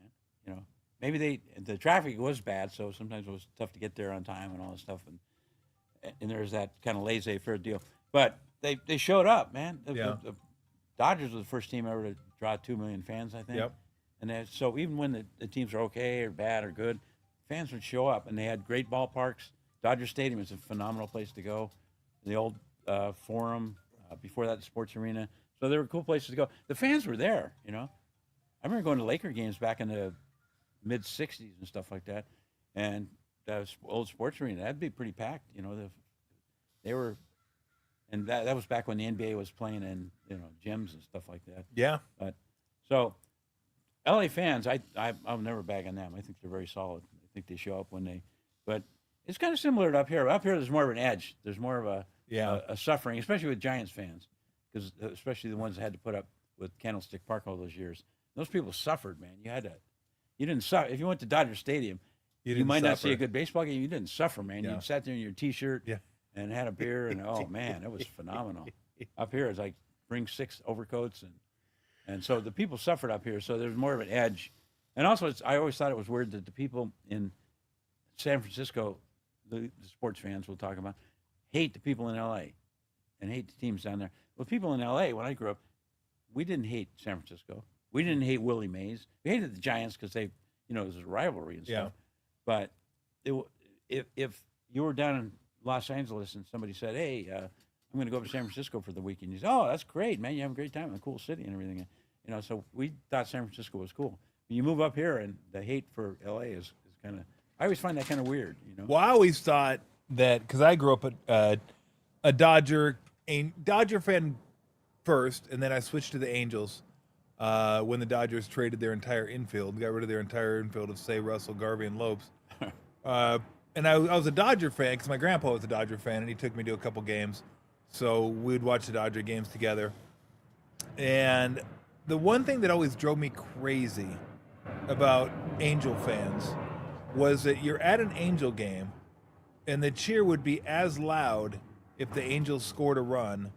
Maybe the traffic was bad, so sometimes it was tough to get there on time and all this stuff, and there's that kind of laissez-faire deal. But they showed up, man. The Dodgers were the first team ever to draw 2 million fans, I think. Yep. And so even when the teams are okay or bad or good, fans would show up, and they had great ballparks. Dodger Stadium is a phenomenal place to go. The old Forum, before that, the Sports Arena. So there were cool places to go. The fans were there, I remember going to Laker games back in the mid-'60s and stuff like that, and the old Sports Arena, that'd be pretty packed, they were, and that was back when the NBA was playing in gyms and stuff like that. Yeah. But so LA fans, I'll never bag on them. I think they're very solid. I think they show up when they, but it's kind of similar to up here. Up here, there's more of an edge. There's more of a suffering, especially with Giants fans, because especially the ones that had to put up with Candlestick Park all those years. Those people suffered, man. You didn't suffer. If you went to Dodger Stadium, you might not see a good baseball game. You didn't suffer, man. Yeah. You sat there in your T-shirt and had a beer, and oh man, it was phenomenal. Up here, it's like bring 6 overcoats, and so the people suffered up here. So there's more of an edge, and also I always thought it was weird that the people in San Francisco, the sports fans we'll talk about, hate the people in L.A. and hate the teams down there. Well, people in L.A. when I grew up, we didn't hate San Francisco. We didn't hate Willie Mays. We hated the Giants because they, it was a rivalry and stuff. But if you were down in Los Angeles and somebody said, "Hey, I'm going to go up to San Francisco for the weekend," you say, "Oh, that's great, man! You have a great time in a cool city and everything." So we thought San Francisco was cool. But you move up here, and the hate for LA is kind of. I always find that kind of weird. Well, I always thought that because I grew up a Dodger fan first, and then I switched to the Angels. When the Dodgers traded their entire infield, got rid of their entire infield of Say, Russell, Garvey, and Lopes. And I was a Dodger fan because my grandpa was a Dodger fan, and he took me to a couple games. So we'd watch the Dodger games together. And the one thing that always drove me crazy about Angel fans was that you're at an Angel game, and the cheer would be as loud if the Angels scored a run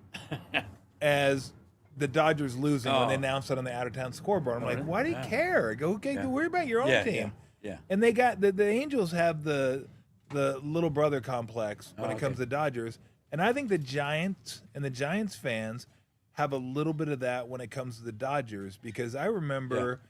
as the Dodgers losing when they announced it on the out-of-town scoreboard. I'm like, why do you care? Go worry about your own team. Yeah. And they got the Angels have the little brother complex when it comes to Dodgers, and I think the Giants and the Giants fans have a little bit of that when it comes to the Dodgers, because I remember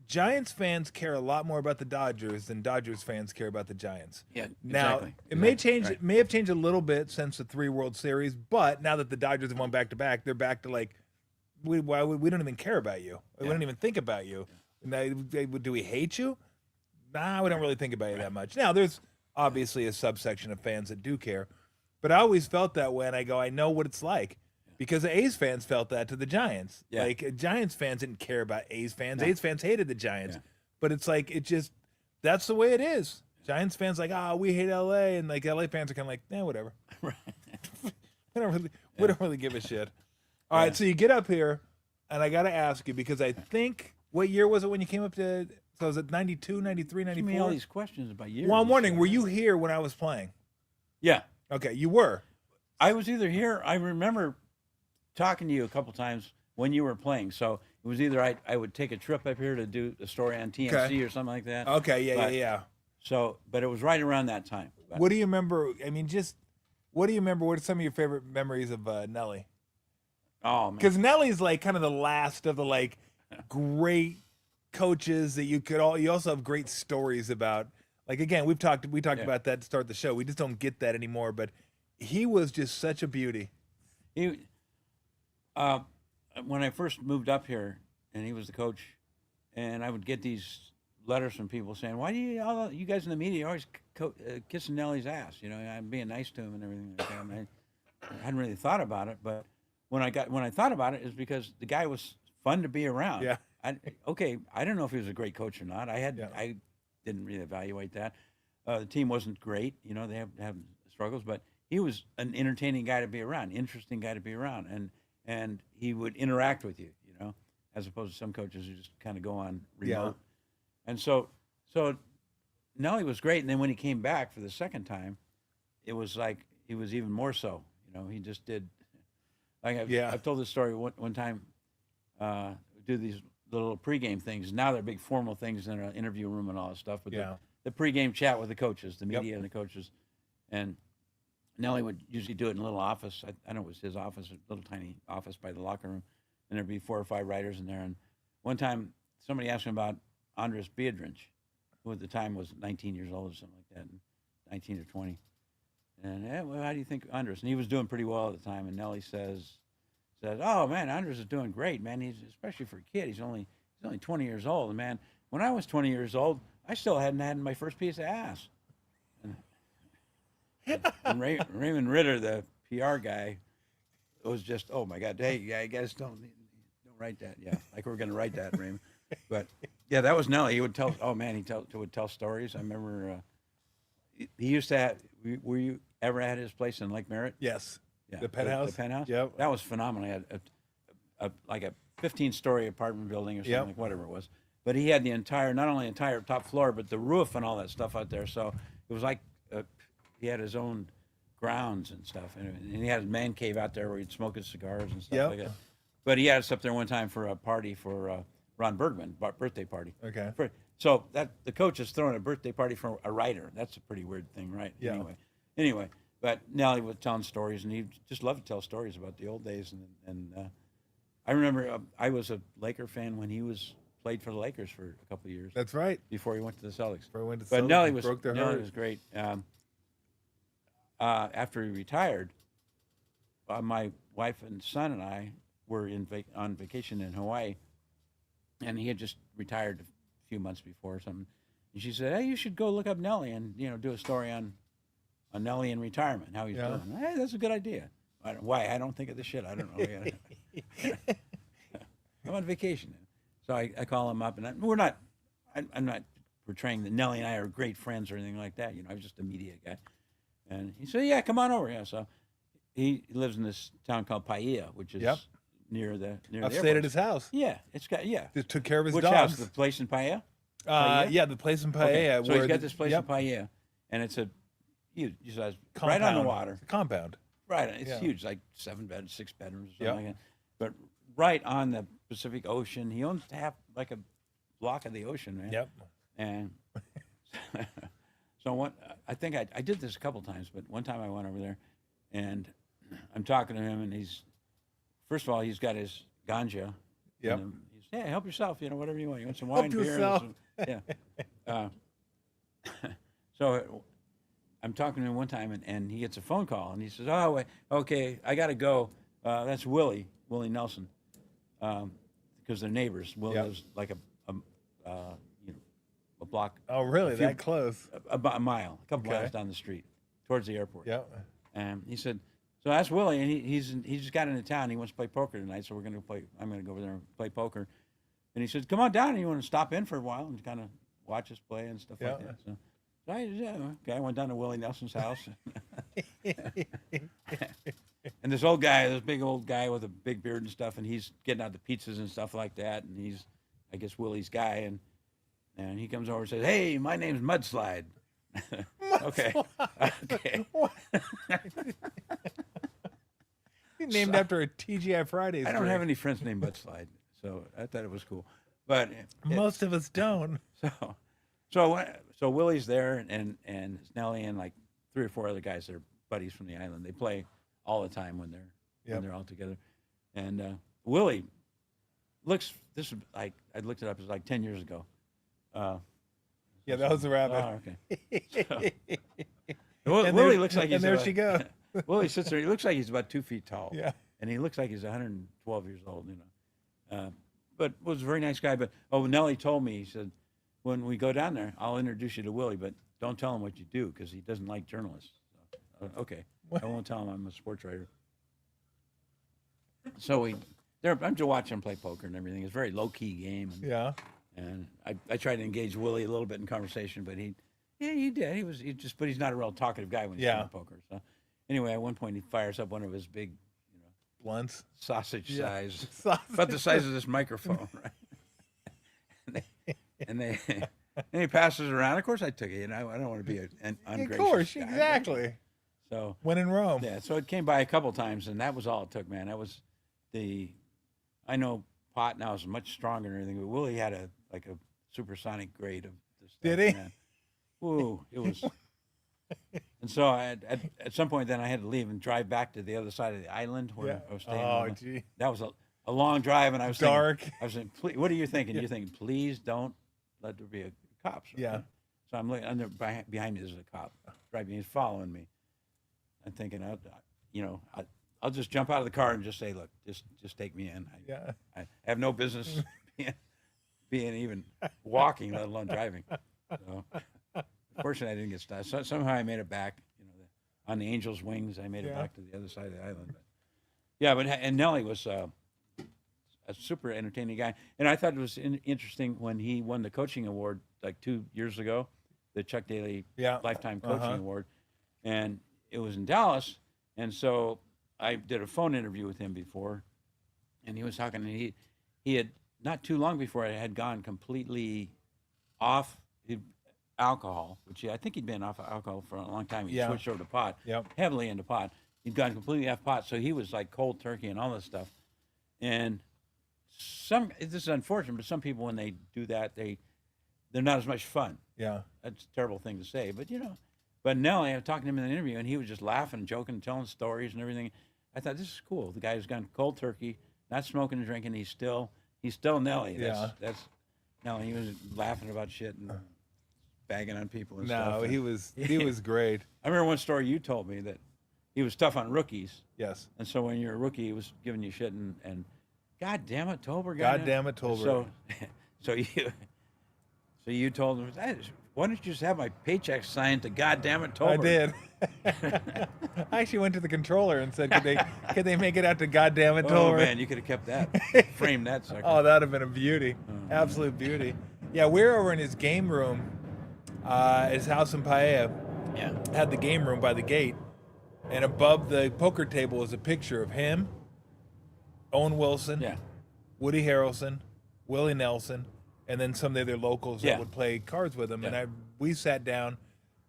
Giants fans care a lot more about the Dodgers than Dodgers fans care about the Giants. Yeah, now exactly. It may change. It may have changed a little bit since the 3 World Series, but now that the Dodgers have won back-to-back, they're back to like, we don't even care about you. We don't even think about you. Do we hate you? Nah, we don't really think about you that much. Now, there's obviously a subsection of fans that do care, but I always felt that way, and I know what it's like, because the A's fans felt that to the Giants. Yeah. Like, Giants fans didn't care about A's fans. No. A's fans hated the Giants. But it's like, that's the way it is. Giants fans like, we hate L.A., and like L.A. fans are kind of like, whatever. Right. We don't really give a shit. All right, so you get up here, and I got to ask you, because I think, what year was it when you came up to, so was it 92, 93, 94? Give me all these questions about years. Well, I'm wondering, were you here when I was playing? Yeah. Okay, you were. I was either here, I remember talking to you a couple times when you were playing, so it was either I would take a trip up here to do a story on TMC or something like that. Okay, yeah. So, but it was right around that time. But what do you remember? I mean, what do you remember? What are some of your favorite memories of Nelly? Oh, man. Because Nelly's like kind of the last of the like great coaches that you also have great stories about. Like, again, we talked about that to start the show. We just don't get that anymore, but he was just such a beauty. He, when I first moved up here, and he was the coach, and I would get these letters from people saying, "Why do you guys in the media are always kissing Nelly's ass?" I'm being nice to him and everything like that. And I hadn't really thought about it, but when I thought about it, is because the guy was fun to be around. Yeah. I don't know if he was a great coach or not. I didn't really evaluate that. The team wasn't great. They have struggles, but he was an entertaining guy to be around, interesting guy to be around, and he would interact with you, as opposed to some coaches who just kind of go on remote. Yeah. And so Nelly was great, and then when he came back for the second time, it was like he was even more so. He just did. Like I've told this story one time. Do these little pregame things. Now they're big formal things in an interview room and all that stuff. But the pregame chat with the coaches, the media and the coaches, and Nelly would usually do it in a little office. I know it was his office, a little tiny office by the locker room, and there'd be 4 or 5 writers in there. And one time, somebody asked him about Andres Biedrins, who at the time was 19 years old or something like that, 19 or 20. And well, how do you think Andres? And he was doing pretty well at the time. And Nelly says, "Oh man, Andres is doing great, man. He's especially for a kid. He's only 20 years old. And man, when I was 20 years old, I still hadn't had my first piece of ass." And Raymond Ritter, the PR guy, was just, oh my God, hey, yeah, I guys don't write that. Yeah, like we're gonna write that, Raymond. But yeah, that was Nelly. He would tell. Oh man, would tell stories. I remember he used to have. Were you ever at his place in Lake Merritt? Yes. Yeah, The penthouse. The penthouse. Yep. That was phenomenal. He had like a 15-story apartment building or something, Yep. like whatever it was. But he had the entire, not only entire top floor, but the roof and all that stuff out there. So it was like he had his own grounds and stuff, and he had his man cave out there where he'd smoke his cigars and stuff Yep. like that. But he had us up there one time for a party for Ron Bergman, birthday party. Okay. So that the coach is throwing a birthday party for a writer. That's a pretty weird thing, right? Yeah. Anyway, but Nelly was telling stories, and he just loved to tell stories about the old days. And I remember I was a Laker fan when he played for the Lakers for a couple of years That's right. before he went to the Celtics. Before he went to But Celtics, Nelly he broke their Nelly heart. was great. After he retired, my wife and son and I were on vacation in Hawaii, and he had just retired a few months before or something. And she said, "Hey, you should go look up Nelly and do a story on Nelly in retirement, how he's doing." Hey, that's a good idea. Why? I don't think of this shit. I don't know. I'm on vacation, so I call him up, and I'm not portraying that Nelly and I are great friends or anything like that. I was just a media guy, and he said, "Yeah, come on over." Yeah, so he lives in this town called Paia, which is near the I've stayed at his house. Yeah, it's got Just took care of his Which dogs. house? The place in Paia? Yeah, the place in Paia. Okay. So he's where got this place in Paia, and it's a huge, right on the water. It's a compound. Right, it's huge, like 6 bedrooms, or something like that. But right on the Pacific Ocean. He owns like a block of the ocean, man. Yep. And so I think I did this a couple times, but one time I went over there, and I'm talking to him, and first of all, he's got his ganja. Yep. He's, yeah, help yourself, whatever you want. You want some wine, beer? yourself. Yeah. So I'm talking to him one time, and he gets a phone call, and he says, "Oh, wait, okay, I got to go. That's Willie Nelson, because they're neighbors. Willie lives like a block. Oh, really? That close? About a mile, a couple miles down the street, towards the airport." Yep. And he said, "So that's Willie, and he just got into town. He wants to play poker tonight, so I'm going to go over there and play poker." And he said, "Come on down, and you want to stop in for a while and kind of watch us play and stuff like that." So I went down to Willie Nelson's house. And this big old guy with a big beard and stuff, and he's getting out the pizzas and stuff like that, and he's, I guess, Willie's guy, and he comes over and says, "Hey, my name's Mudslide." Okay. Named after a TGI Fridays. I don't have any friends named Mudslide, so I thought it was cool. But most of us don't. So Willie's there, and Snelly and like 3 or 4 other guys that are buddies from the island. They play all the time when they're all together. And Willie looks. This is like I looked it up. It was like 10 years ago. Yeah, that was the rabbit. Oh, okay. Willie looks like he's. And there she goes. Willie sits there. He looks like he's about 2 feet tall. Yeah. And he looks like he's 112 years old. But was a very nice guy. But Nelly told me, he said, "When we go down there, I'll introduce you to Willie, but don't tell him what you do because he doesn't like journalists." So, okay, I won't tell him I'm a sports writer. So I'm to watch him play poker and everything. It's a very low key game. And I tried to engage Willie a little bit in conversation, but he did. But he's not a real talkative guy when he's playing poker. So anyway, at one point he fires up one of his big, blunts, sausage size, about the size of this microphone, right? And he passes around. Of course, I took it. I don't want to be an ungracious Of course, guy, exactly. Right? So when in Rome. Yeah. So it came by a couple times, and that was all it took, man. That was I know pot now is much stronger and everything, but Willie had a supersonic grade of this stuff. Did he? Man. Ooh, it was. And so at some point, then I had to leave and drive back to the other side of the island where I was staying. Oh, gee. That was a long drive, and I was dark. Thinking, what are you thinking? You're thinking, please don't let there be a cop. Yeah. So I'm looking behind me. There's a cop driving. He's following me. I'm thinking, I'll just jump out of the car and just say, "Look, just take me in." I have no business being even walking, let alone driving. So, fortunately, I didn't get stopped. So, somehow I made it back. On the Angel's wings, I made it back to the other side of the island. Yeah, but and Nelly was a super entertaining guy, and I thought it was interesting when he won the coaching award like 2 years ago, the Chuck Daly Yeah. Lifetime Uh-huh. Coaching Award, and it was in Dallas, and so I did a phone interview with him before, and he was talking, and he had not too long before I had gone completely off alcohol, which I think he'd been off alcohol for a long time. He Yeah. switched over to pot, Yep. heavily into pot. He'd gone completely off pot, so he was like cold turkey and all this stuff. And this is unfortunate, but some people when they do that, they're not as much fun. Yeah. That's a terrible thing to say, but But Nelly, I was talking to him in the interview, and he was just laughing, joking, telling stories and everything. I thought this is cool. The guy who's gone cold turkey, not smoking and drinking. He's still Nelly. That's Nelly. He was laughing about shit and bagging on people and stuff. No, And he was great. I remember one story you told me that he was tough on rookies, Yes. and so when you're a rookie, he was giving you shit and God damn it, Tolbert. God damn it, Tolbert. So you told him, why don't you just have my paycheck signed to God damn it, Tolbert? I did. I actually went to the controller and said, could they make it out to goddamn it, Oh Tolbert? man, you could have kept that, framed that sucker. Oh, that'd have been a beauty. Absolute beauty. Yeah, we're over in his game room, his house in Paella. Yeah. Had the game room by the gate, and above the poker table is a picture of him, Owen Wilson, Yeah. Woody Harrelson, Willie Nelson, and then some of the other locals Yeah. that would play cards with him. Yeah. And we sat down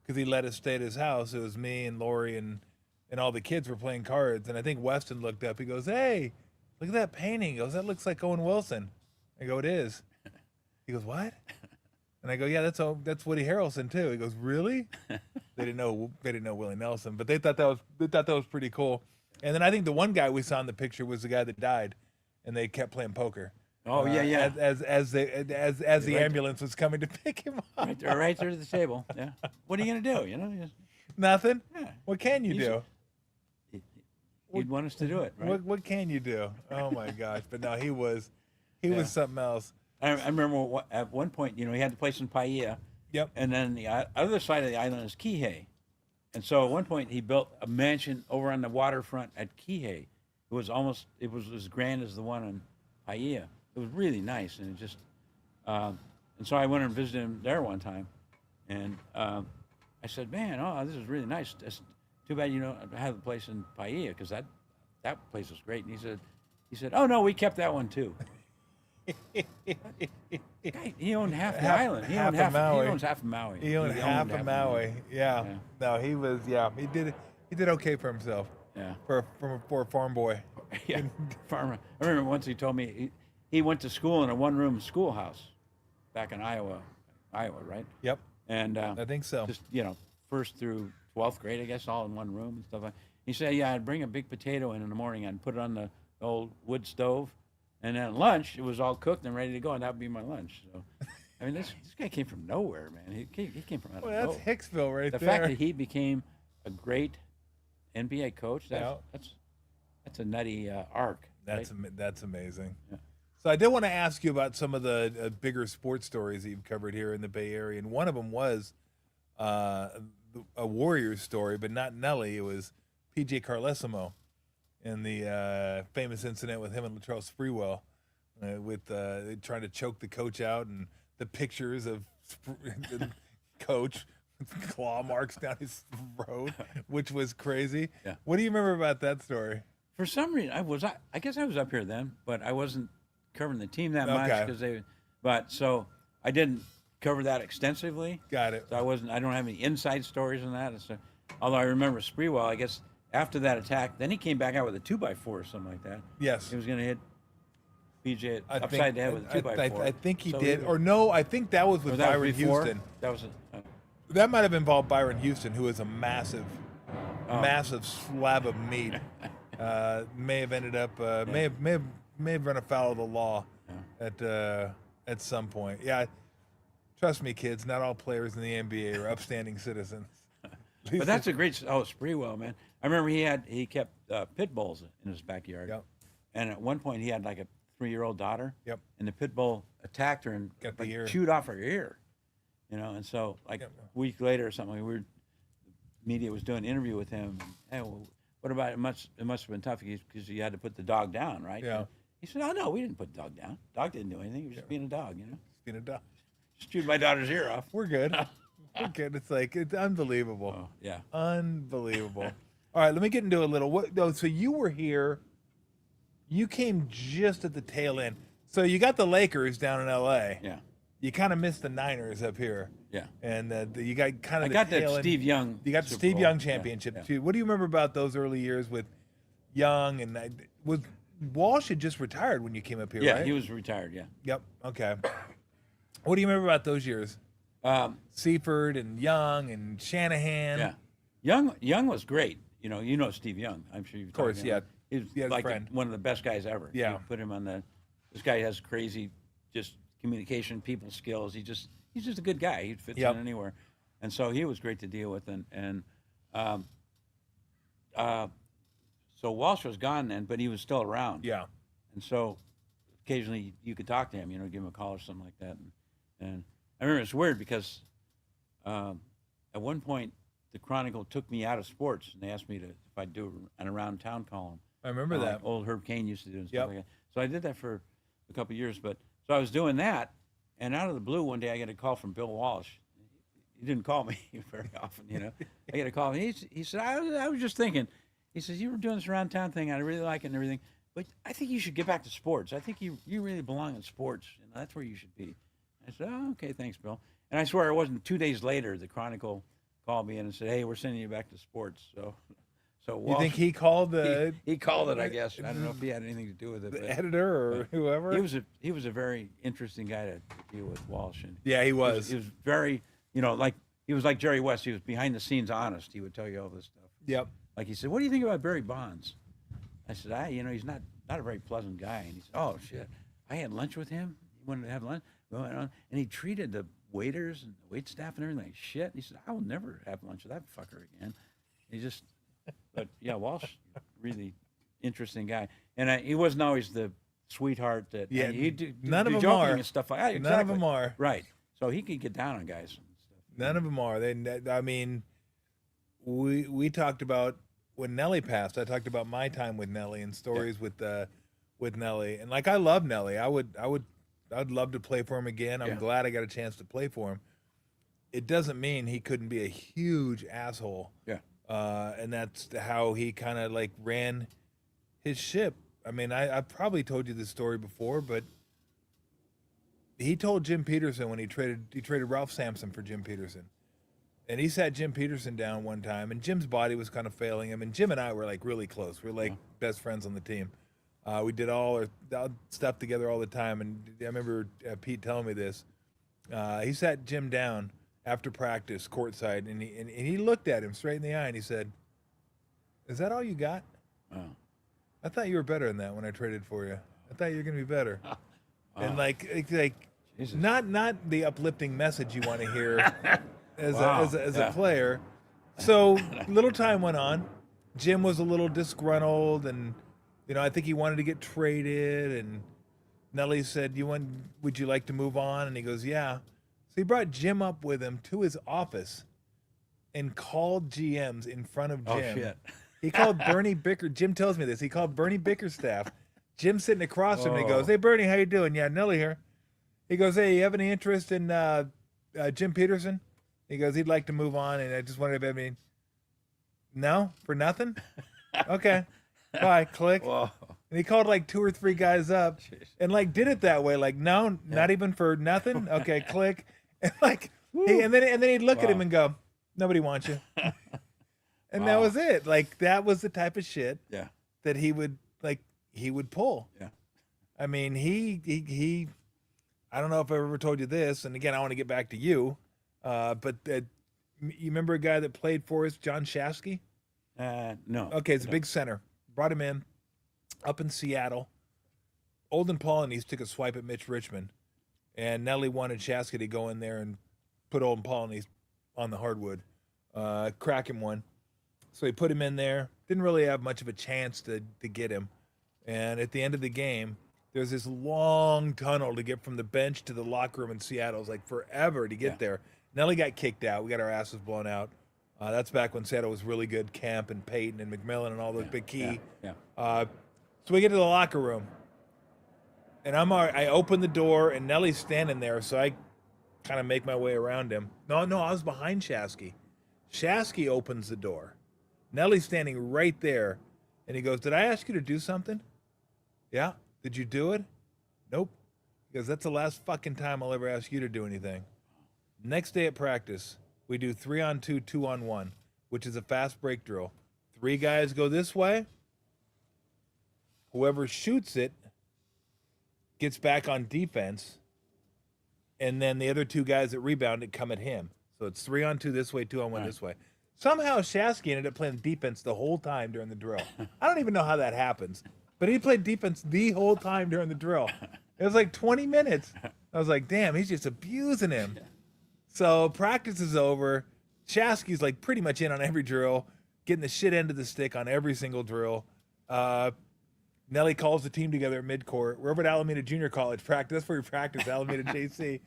because he let us stay at his house. It was me and Lori and all the kids were playing cards. And I think Weston looked up. He goes, "Hey, look at that painting." He goes, "That looks like Owen Wilson." I go, "It is." He goes, "What?" And I go, "Yeah, that's Woody Harrelson too." He goes, "Really?" They didn't know Willie Nelson, but they thought that was pretty cool. And then I think the one guy we saw in the picture was the guy that died, and they kept playing poker. Oh yeah. As the ambulance was coming to pick him up. Right there at the table. Yeah. What are you gonna do? Just, Nothing. Yeah. What can you He's- do? You'd want us to do it, right? What can you do? Oh my gosh! But no, he was something else. I remember at one point, he had the place in Paella, Yep. and then the other side of the island is Kihei. And so at one point he built a mansion over on the waterfront at Kihei. It was as grand as the one in Paella. It was really nice, and it just and so I went and visited him there one time, and I said, "Man, this is really nice. It's too bad I have the place in Paella because that place was great." And he said, "Oh no, we kept that one too." Guy, he owned half the island. He owns half of Maui. He owned half of Maui. Yeah. No, he was. Yeah, he did okay for himself. Yeah. For a farm boy. Yeah. Farmer. I remember once he told me he went to school in a one-room schoolhouse back in Iowa, right? Yep. And I think so. just first through 12th grade, I guess, all in one room and stuff like. He said, "Yeah, I'd bring a big potato in the morning and put it on the old wood stove, and then at lunch it was all cooked and ready to go, and that would be my lunch." So, I mean, this guy came from nowhere, man. He came from out of Well, that's nowhere. Hicksville right The there. fact that he became a great NBA coach, that's a nutty arc. That's right? that's amazing. Yeah. So I did want to ask you about some of the bigger sports stories that you've covered here in the Bay Area, and one of them was a Warriors story, but not Nelly. It was PJ Carlesimo in the famous incident with him and Latrell Sprewell with trying to choke the coach out, and the pictures of the coach with claw marks down his throat, which was crazy. Yeah. What do you remember about that story? For some reason, I guess I was up here then, but I wasn't covering the team that much Okay. so I didn't cover that extensively. Got it. So I don't have any inside stories on that. So, although I remember Sprewell, I guess after that attack, then he came back out with a 2x4 or something like that. Yes. He was going to hit PJ I upside think- the head with a 2x4. I think he So did. Or no, I think that was with or that was Byron before? Houston. That was That might have involved Byron Houston, who is a massive slab of meat. May have ended up may have run afoul of the law at some point. Yeah, trust me, kids. Not all players in the NBA are upstanding citizens. But that's a great. Sprewell, man. I remember he kept pit bulls in his backyard. Yep. And at one point he had like a 3-year-old daughter. Yep. And the pit bull attacked her and Got the ear. chewed off her ear. And so like Yep. a week later or something, media was doing an interview with him. Hey, what about it? Must have been tough because you had to put the dog down, right? Yeah. He said, oh, no, we didn't put the dog down. Dog didn't do anything. He was just being a dog, you know? Being a dog. Just chewed my daughter's ear off. We're good. We're good. It's like, it's unbelievable. Oh, yeah. Unbelievable. All right, let me get into a little. So you were here. You came just at the tail end. So you got the Lakers down in L.A. Yeah. You kind of missed the Niners up here. Yeah. And you got kind of I the got tail that end. Steve Young. You got the Super Steve Bowl. Young Yeah, championship yeah. too. What do you remember about those early years with Young and was Walsh had just retired when you came up here, Yeah, right? he was retired, yeah. Yep. Okay. What do you remember about those years? Seaford and Young and Shanahan. Yeah. Young was great. You know Steve Young. I'm sure you've Of course, talked to him. yeah. He was He had a like friend. one of the best guys ever. Yeah. You put him on this guy has crazy just communication, people skills. He's just a good guy. He fits Yep. in anywhere. And so he was great to deal with. And so Walsh was gone then, but he was still around. Yeah. And so occasionally you could talk to him, give him a call or something like that. And I remember it's weird because at one point the Chronicle took me out of sports and they asked me if I'd do an around town column. I remember that. Like old Herb Cain used to do and stuff Yep. like that. So I did that for a couple of years. So I was doing that, and out of the blue one day I get a call from Bill Walsh. He didn't call me very often, I get a call. And he said, I was just thinking. He says, you were doing this around town thing. I really like it and everything. But I think you should get back to sports. I think you really belong in sports. That's where you should be. I said, oh, okay, thanks, Bill. And I swear it wasn't 2 days later, the Chronicle called me in and said, hey, we're sending you back to sports. So You think he called he called it, I guess. I don't know if he had anything to do with it. the but editor or whoever? He was a very interesting guy to deal with, Walsh. And Yeah, he was. He was very, like he was like Jerry West. He was behind the scenes honest. He would tell you all this stuff. Yep. Like he said, what do you think about Barry Bonds? I said, he's not a very pleasant guy. And he said, oh shit, I had lunch with him. He wanted to have lunch. We went on, and he treated the waiters and the wait staff and everything like shit. He said, I will never have lunch with that fucker again. But yeah, Walsh, really interesting guy. And he wasn't always the sweetheart that Yeah, he'd do none of them joking are. and stuff like that. Exactly. None of them are. Right. So he could get down on guys and stuff. None of them are. I mean, we talked about when Nelly passed. I talked about my time with Nelly and stories with Nelly. And like I love Nelly. I'd love to play for him again. I'm glad I got a chance to play for him. It doesn't mean he couldn't be a huge asshole. Yeah. And that's how he kind of like ran his ship. I mean, I've probably told you this story before, but he told Jim Peterson when he traded Ralph Sampson for Jim Peterson. And he sat Jim Peterson down one time, and Jim's body was kind of failing him. And Jim and I were like really close. We were like best friends on the team. We did all our stuff together all the time. And I remember Pete telling me this. He sat Jim down after practice, courtside, and he looked at him straight in the eye, and he said, "Is that all you got? Wow. I thought you were better than that when I traded for you. I thought you were going to be better." And like Jesus. not the uplifting message you want to hear as Wow. a player. So little time went on. Jim was a little disgruntled, and I think he wanted to get traded. And Nelly said, "Would you like to move on?" And he goes, "Yeah." So he brought Jim up with him to his office and called GMs in front of Jim. Oh, shit. He called Bernie Bicker. Jim tells me this. He called Bernie Bickerstaff. Jim's sitting across from him. And he goes, "Hey, Bernie, how you doing?" "Yeah, Nelly here." He goes, "Hey, you have any interest in Jim Peterson?" He goes, "He'd like to move on, and I just wanted to have any." "No, for nothing." "Okay, bye." Click. Whoa. And he called like 2 or 3 guys up, and like did it that way. Like, no, not even for nothing. Okay, click. And like, and then he'd look at him and go, "Nobody wants you." And that was it. Like, that was the type of shit that he would pull. Yeah. I mean, he I don't know if I ever told you this, and again, I want to get back to you, but you remember a guy that played for us, John Shasky? No. Okay, it's a big center. Brought him in up in Seattle. Olden Polynice took a swipe at Mitch Richmond, and Nelly wanted Shasky to go in there and put Olden Polynice on the hardwood, crack him one. So he put him in there. Didn't really have much of a chance to get him. And at the end of the game, there's this long tunnel to get from the bench to the locker room in Seattle. It was like forever to get there. Nelly got kicked out. We got our asses blown out. That's back when Seattle was really good. Kemp and Peyton and McMillan and all those Yeah, big yeah, key. yeah. So we get to the locker room, and I open the door, and Nelly's standing there, so I kind of make my way around him. No, I was behind Shasky. Shasky opens the door. Nelly's standing right there, and he goes, "Did I ask you to do something?" "Yeah." "Did you do it?" "Nope." Because that's the last fucking time I'll ever ask you to do anything. Next day at practice, we do 3-on-2, 2-on-1, which is a fast break drill. 3 guys go this way. Whoever shoots it gets back on defense, and then the other 2 guys that rebound it come at him. So it's 3-on-2 this way, 2-on-1 Right. this way. Somehow Shasky ended up playing defense the whole time during the drill. I don't even know how that happens, but he played defense the whole time during the drill. It was like 20 minutes. I was like, damn, he's just abusing him. So practice is over. Shasky's like pretty much in on every drill, getting the shit end of the stick on every single drill. Nelly calls the team together at midcourt. We're over at Alameda Junior College practice. That's where we practice, Alameda JC.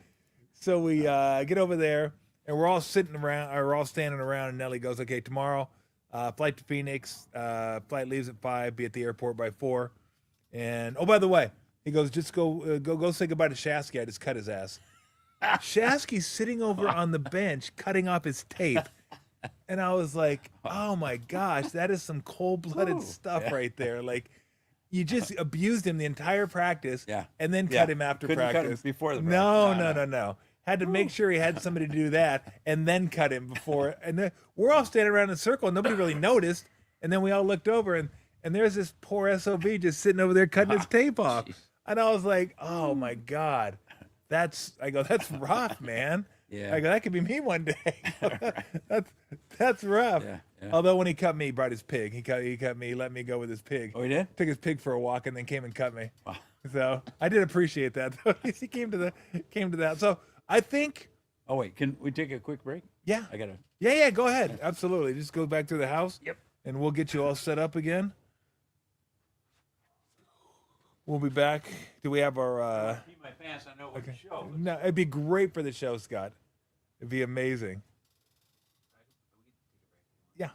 So we get over there, and we're all sitting around, or we're all standing around, and Nelly goes, "Okay, tomorrow, flight to Phoenix. Flight leaves at 5. Be at the airport by 4. And oh, by the way, he goes, just go say goodbye to Shasky. I just cut his ass." Shasky's sitting over on the bench cutting off his tape. And I was like, oh my gosh, that is some cold-blooded stuff right there. Like, you just abused him the entire practice and then cut him after Couldn't practice. cut him before the No. Had to make sure he had somebody to do that and then cut him before. And then we're all standing around in a circle and nobody really noticed. And then we all looked over and there's this poor SOB just sitting over there cutting his tape off. And I was like, oh my God. That's rough, man. Yeah. I go, that could be me one day. that's rough. Yeah. Although when he cut me, he brought his pig. He cut me, let me go with his pig. Oh, he did? Took his pig for a walk and then came and cut me. Wow. So I did appreciate that. He came to that. So I think. Oh wait, can we take a quick break? Yeah. I gotta. Yeah. Go ahead. Absolutely. Just go back to the house. Yep. And we'll get you all set up again. We'll be back. Do we have our? Keep my pants. I know what the show. No, it'd be great for the show, Scott. It'd be amazing. Yeah.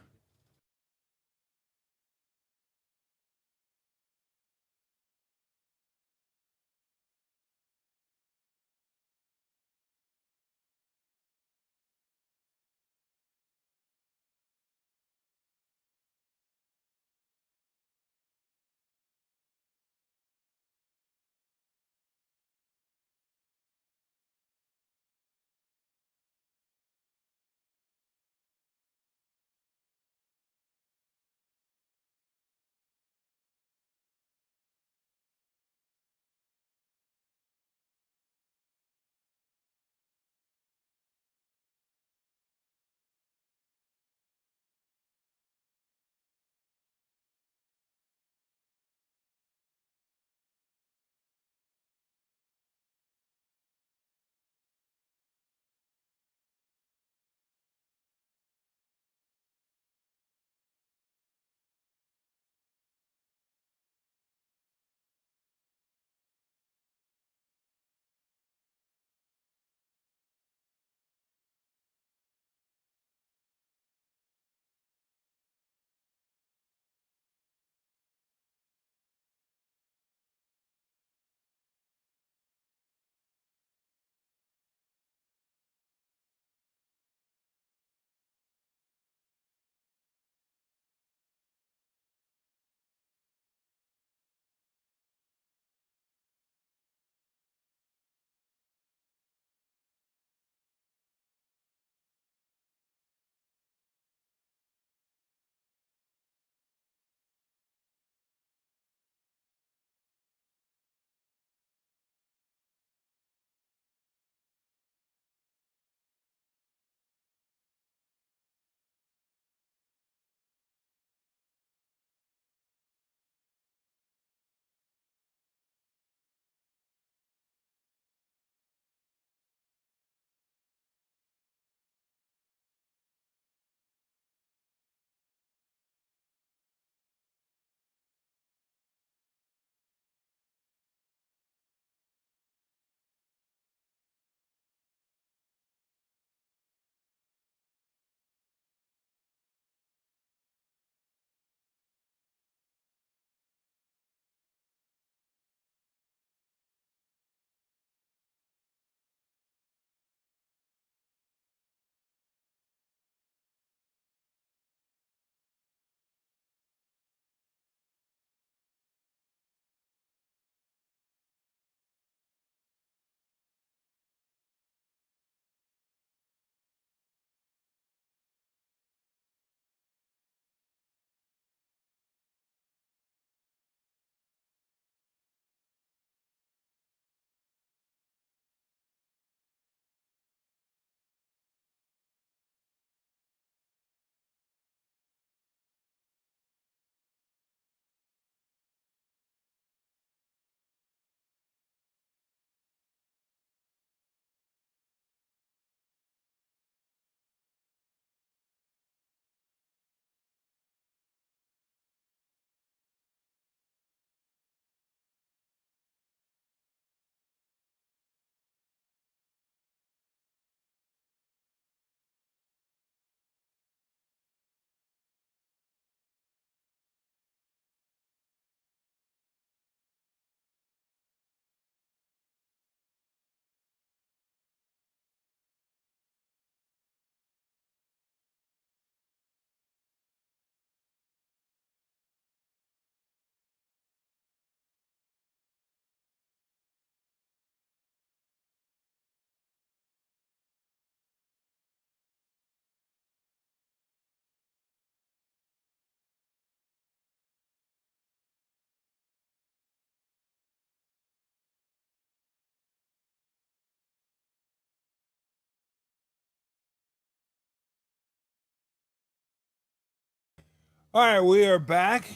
All right, we are back.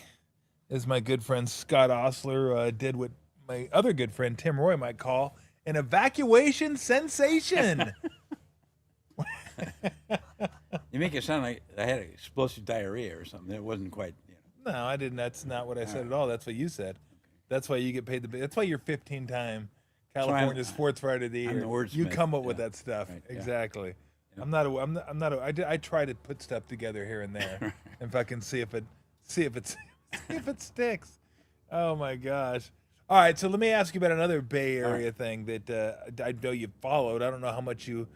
As my good friend Scott Ostler did what my other good friend Tim Roy might call an evacuation sensation. You make it sound like I had explosive diarrhea or something. It wasn't quite. No, I didn't. That's not what I said right. at all. That's what you said. That's why you get paid That's why you're 15-time why California Sports Writer of the I'm Year. the wordsmith. You come up with Yeah. that stuff. Right, yeah. Exactly. Yeah. I'm not. I try to put stuff together here and there, if I can see if it sticks. Oh my gosh. All right, so let me ask you about another Bay Area thing that I know you followed. I don't know how much you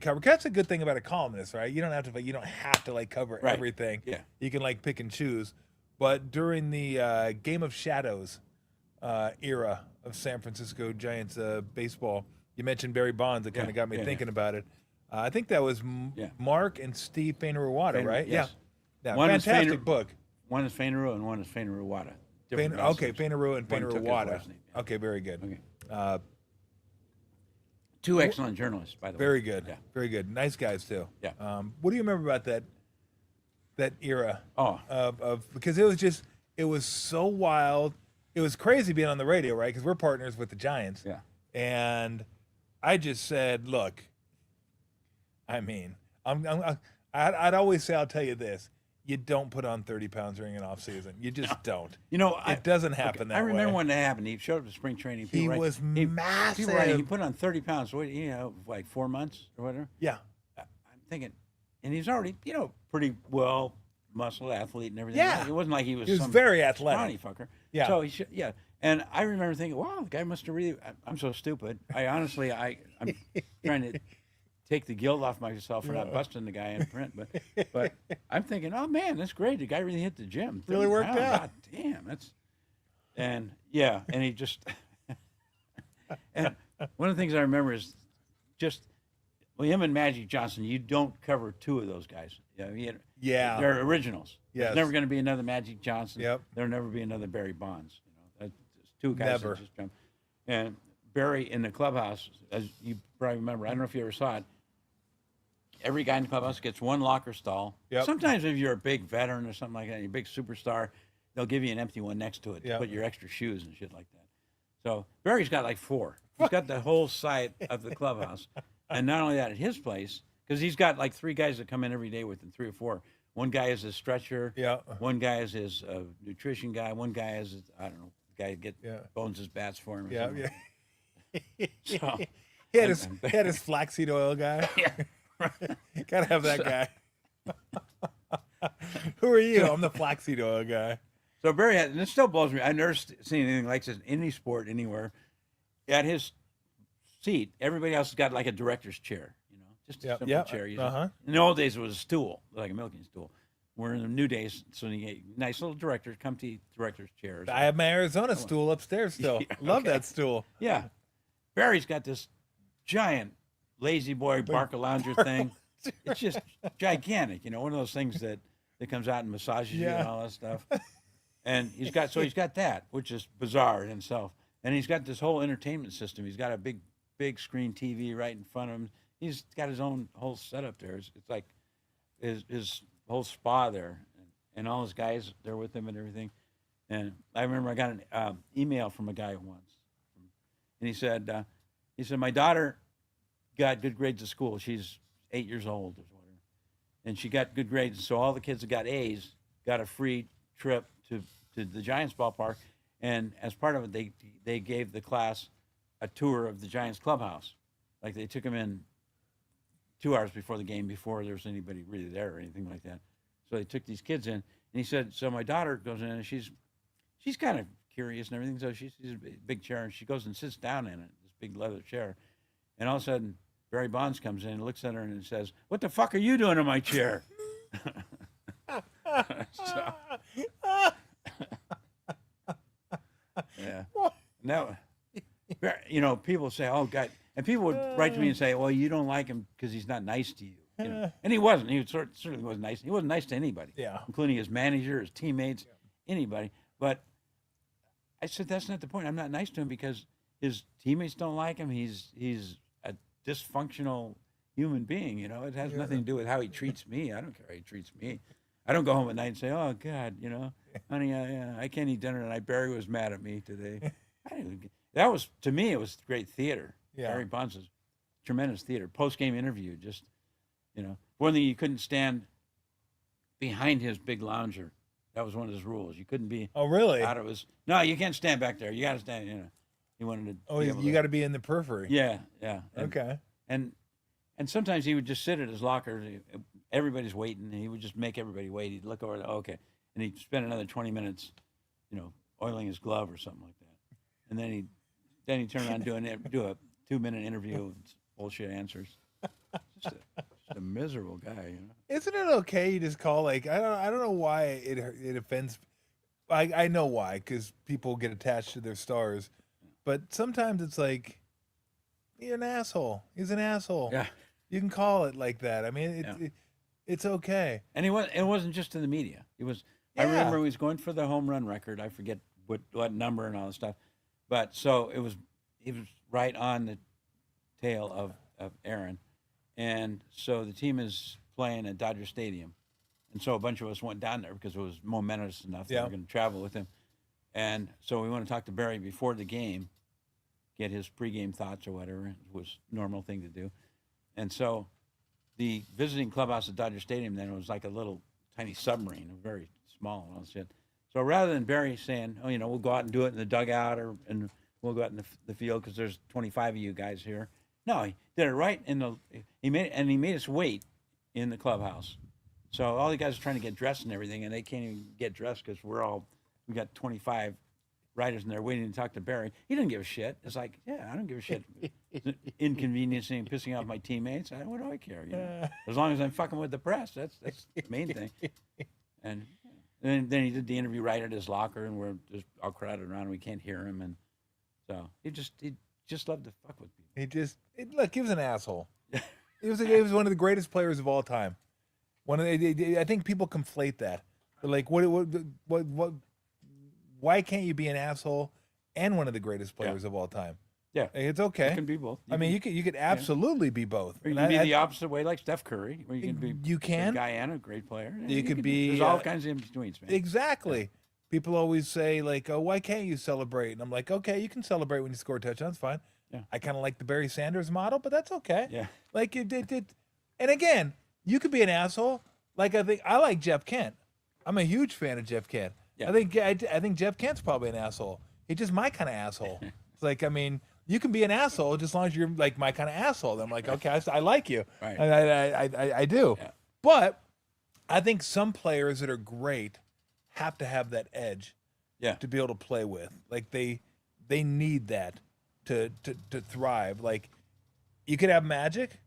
cover. 'Cause that's a good thing about a columnist, right? You don't have to like cover Right. everything. Yeah. You can like pick and choose. But during the Game of Shadows era of San Francisco Giants baseball, you mentioned Barry Bonds. It kind of got me thinking about it. I think that was Mark and Steve Fainaru-Wada, right? Yes. Yeah. One Fantastic book. One is Fainaru and one is Fainaru-Wada. Okay, Fainaru and One took his Fainaru-Wada. last name, yeah. Okay, very good. Okay. Two excellent journalists, by the way. Very good. Yeah. Very good. Nice guys too. Yeah. What do you remember about that era? Oh. Of because it was so wild. It was crazy being on the radio, right? Because we're partners with the Giants. Yeah. And I just said, look, I mean, I'd always say, I'll tell you this. You don't put on 30 pounds during an off season. You just don't. It doesn't happen that way. I remember when that happened. He showed up to spring training. He was massive. People writing, he put on 30 pounds, like 4 months or whatever. Yeah. I'm thinking, and he's already, pretty well muscled athlete and everything. Yeah. It wasn't like he was some very athletic. scrawny fucker. Yeah. So and I remember thinking, wow, the guy must have really. I'm so stupid. I'm trying to take the guilt off myself for not busting the guy in print, but I'm thinking, oh man, that's great. The guy really hit the gym. Really worked out. God damn, and he just. And one of the things I remember is just him and Magic Johnson. You don't cover two of those guys. Yeah. They're originals. Yes. There's never going to be another Magic Johnson. Yep. There'll never be another Barry Bonds. That's two guys Never. that just jump. And Barry in the clubhouse, as you probably remember, I don't know if you ever saw it. Every guy in the clubhouse gets one locker stall. Yep. Sometimes if you're a big veteran or something like that, you're a big superstar, they'll give you an empty one next to it to put your extra shoes and shit like that. So Barry's got like 4. He's got the whole side of the clubhouse. And not only that, at his place, because he's got like 3 guys that come in every day with him, 3 or 4. One guy is a stretcher. Yeah. One guy is his nutrition guy. One guy is, I don't know, guy bones his bats for him. Or something. So, he had his flaxseed oil guy. Yeah. Gotta have that guy. Who are you? I'm the flaxseed oil guy. So Barry had, and it still blows me. I've never seen anything like this in any sport anywhere. At his seat, everybody else has got like a director's chair, just a simple chair. In the old days, it was a stool, like a milking stool. We're in the new days, so you get nice little comfy director's chairs. I have my Arizona stool upstairs still. Love that stool. Yeah. Barry's got this giant lazy boy Barca lounger thing. It's just gigantic, one of those things that comes out and massages you and all that stuff. And he's got that, which is bizarre in itself. And he's got this whole entertainment system. He's got a big screen TV right in front of him. He's got his own whole setup there. It's like his whole spa there, and all his guys there with him and everything. And I remember I got an email from a guy once, and he said, my daughter got good grades at school. She's 8 years old or whatever, and she got good grades. So all the kids that got A's got a free trip to the Giants ballpark, and as part of it, they gave the class a tour of the Giants clubhouse. Like they took them in 2 hours before the game, before there was anybody really there or anything like that. So they took these kids in, and he said, so my daughter goes in, and she's kind of curious and everything. So she sees a big chair, and she goes and sits down in it, this big leather chair. And all of a sudden, Barry Bonds comes in and looks at her and says, "What the fuck are you doing in my chair?" Yeah. Now, people say, "Oh, God," and people would write to me and say, "Well, you don't like him because he's not nice to you." And he wasn't. He certainly wasn't nice. He wasn't nice to anybody, including his manager, his teammates, anybody. But I said, that's not the point. I'm not nice to him because his teammates don't like him. He's a dysfunctional human being. It has nothing to do with how he treats me. I don't care how he treats me. I don't go home at night and say, "Oh God, honey, I can't eat dinner tonight. Barry was mad at me today." That was, to me, it was great theater. Yeah. Barry Bonds was tremendous theater. Post game interview, just one thing, you couldn't stand behind his big lounger. That was one of his rules. You couldn't be. Oh, really? Out of his. No, you can't stand back there. You got to stand. He wanted to. Oh, you got to be in the periphery. Yeah, yeah. Okay. And sometimes he would just sit at his locker. Everybody's waiting, and he would just make everybody wait. He'd look over. Okay, and he'd spend another 20 minutes, oiling his glove or something like that. And then he'd turn around and do a 2-minute interview and bullshit answers. Just a miserable guy, Isn't it okay you just call, like, I don't know why it offends. I know why, because people get attached to their stars, but sometimes it's like, you're an asshole. He's an asshole. Yeah. You can call it like that. I mean, it's okay. And it wasn't just in the media. It was. Yeah. I remember he was going for the home run record. I forget what number and all this stuff, but so he was right on the tail of Aaron, and so the team is playing at Dodger Stadium, and so a bunch of us went down there because it was momentous enough that we're going to travel with him, and so we want to talk to Barry before the game, get his pregame thoughts or whatever. It was a normal thing to do, and so the visiting clubhouse at Dodger Stadium then was like a little tiny submarine, very small and all that shit. So rather than Barry saying, "Oh, we'll go out and do it in the dugout, and we'll go out in the field because there's 25 of you guys here," no, he did it right in the. He made us wait in the clubhouse. So all the guys are trying to get dressed and everything, and they can't even get dressed because we got 25 writers in there waiting to talk to Barry. He didn't give a shit. It's like, yeah, I don't give a shit. Inconveniencing and pissing off my teammates. What do I care? As long as I'm fucking with the press, that's the main thing. And then he did the interview right at his locker, and we're just all crowded around, and we can't hear him, and so he just loved to fuck with people. Look, he was an asshole. He was one of the greatest players of all time. I think people conflate that. They're like, what? Why can't you be an asshole and one of the greatest players of all time? Yeah, it's okay. You can be both. You could absolutely be both. Or you can be the opposite way, like Steph Curry, where you can be a guy and a great player. You could be. There's all kinds of in-betweens, man. Exactly. Yeah. People always say, like, "Oh, why can't you celebrate?" And I'm like, "Okay, you can celebrate when you score touchdowns. Fine." Yeah. I kind of like the Barry Sanders model, but that's okay. Yeah. Like it. And again, you could be an asshole. Like I like Jeff Kent. I'm a huge fan of Jeff Kent. Yeah. I think Jeff Kent's probably an asshole. He's just my kind of asshole. It's like, I mean, you can be an asshole just as long as you're like my kind of asshole. Then I'm like, okay, I like you. Right. I do. Yeah. But I think some players that are great have to have that edge. Yeah. To be able to play with. Like they need that to thrive. Like you could have Magic,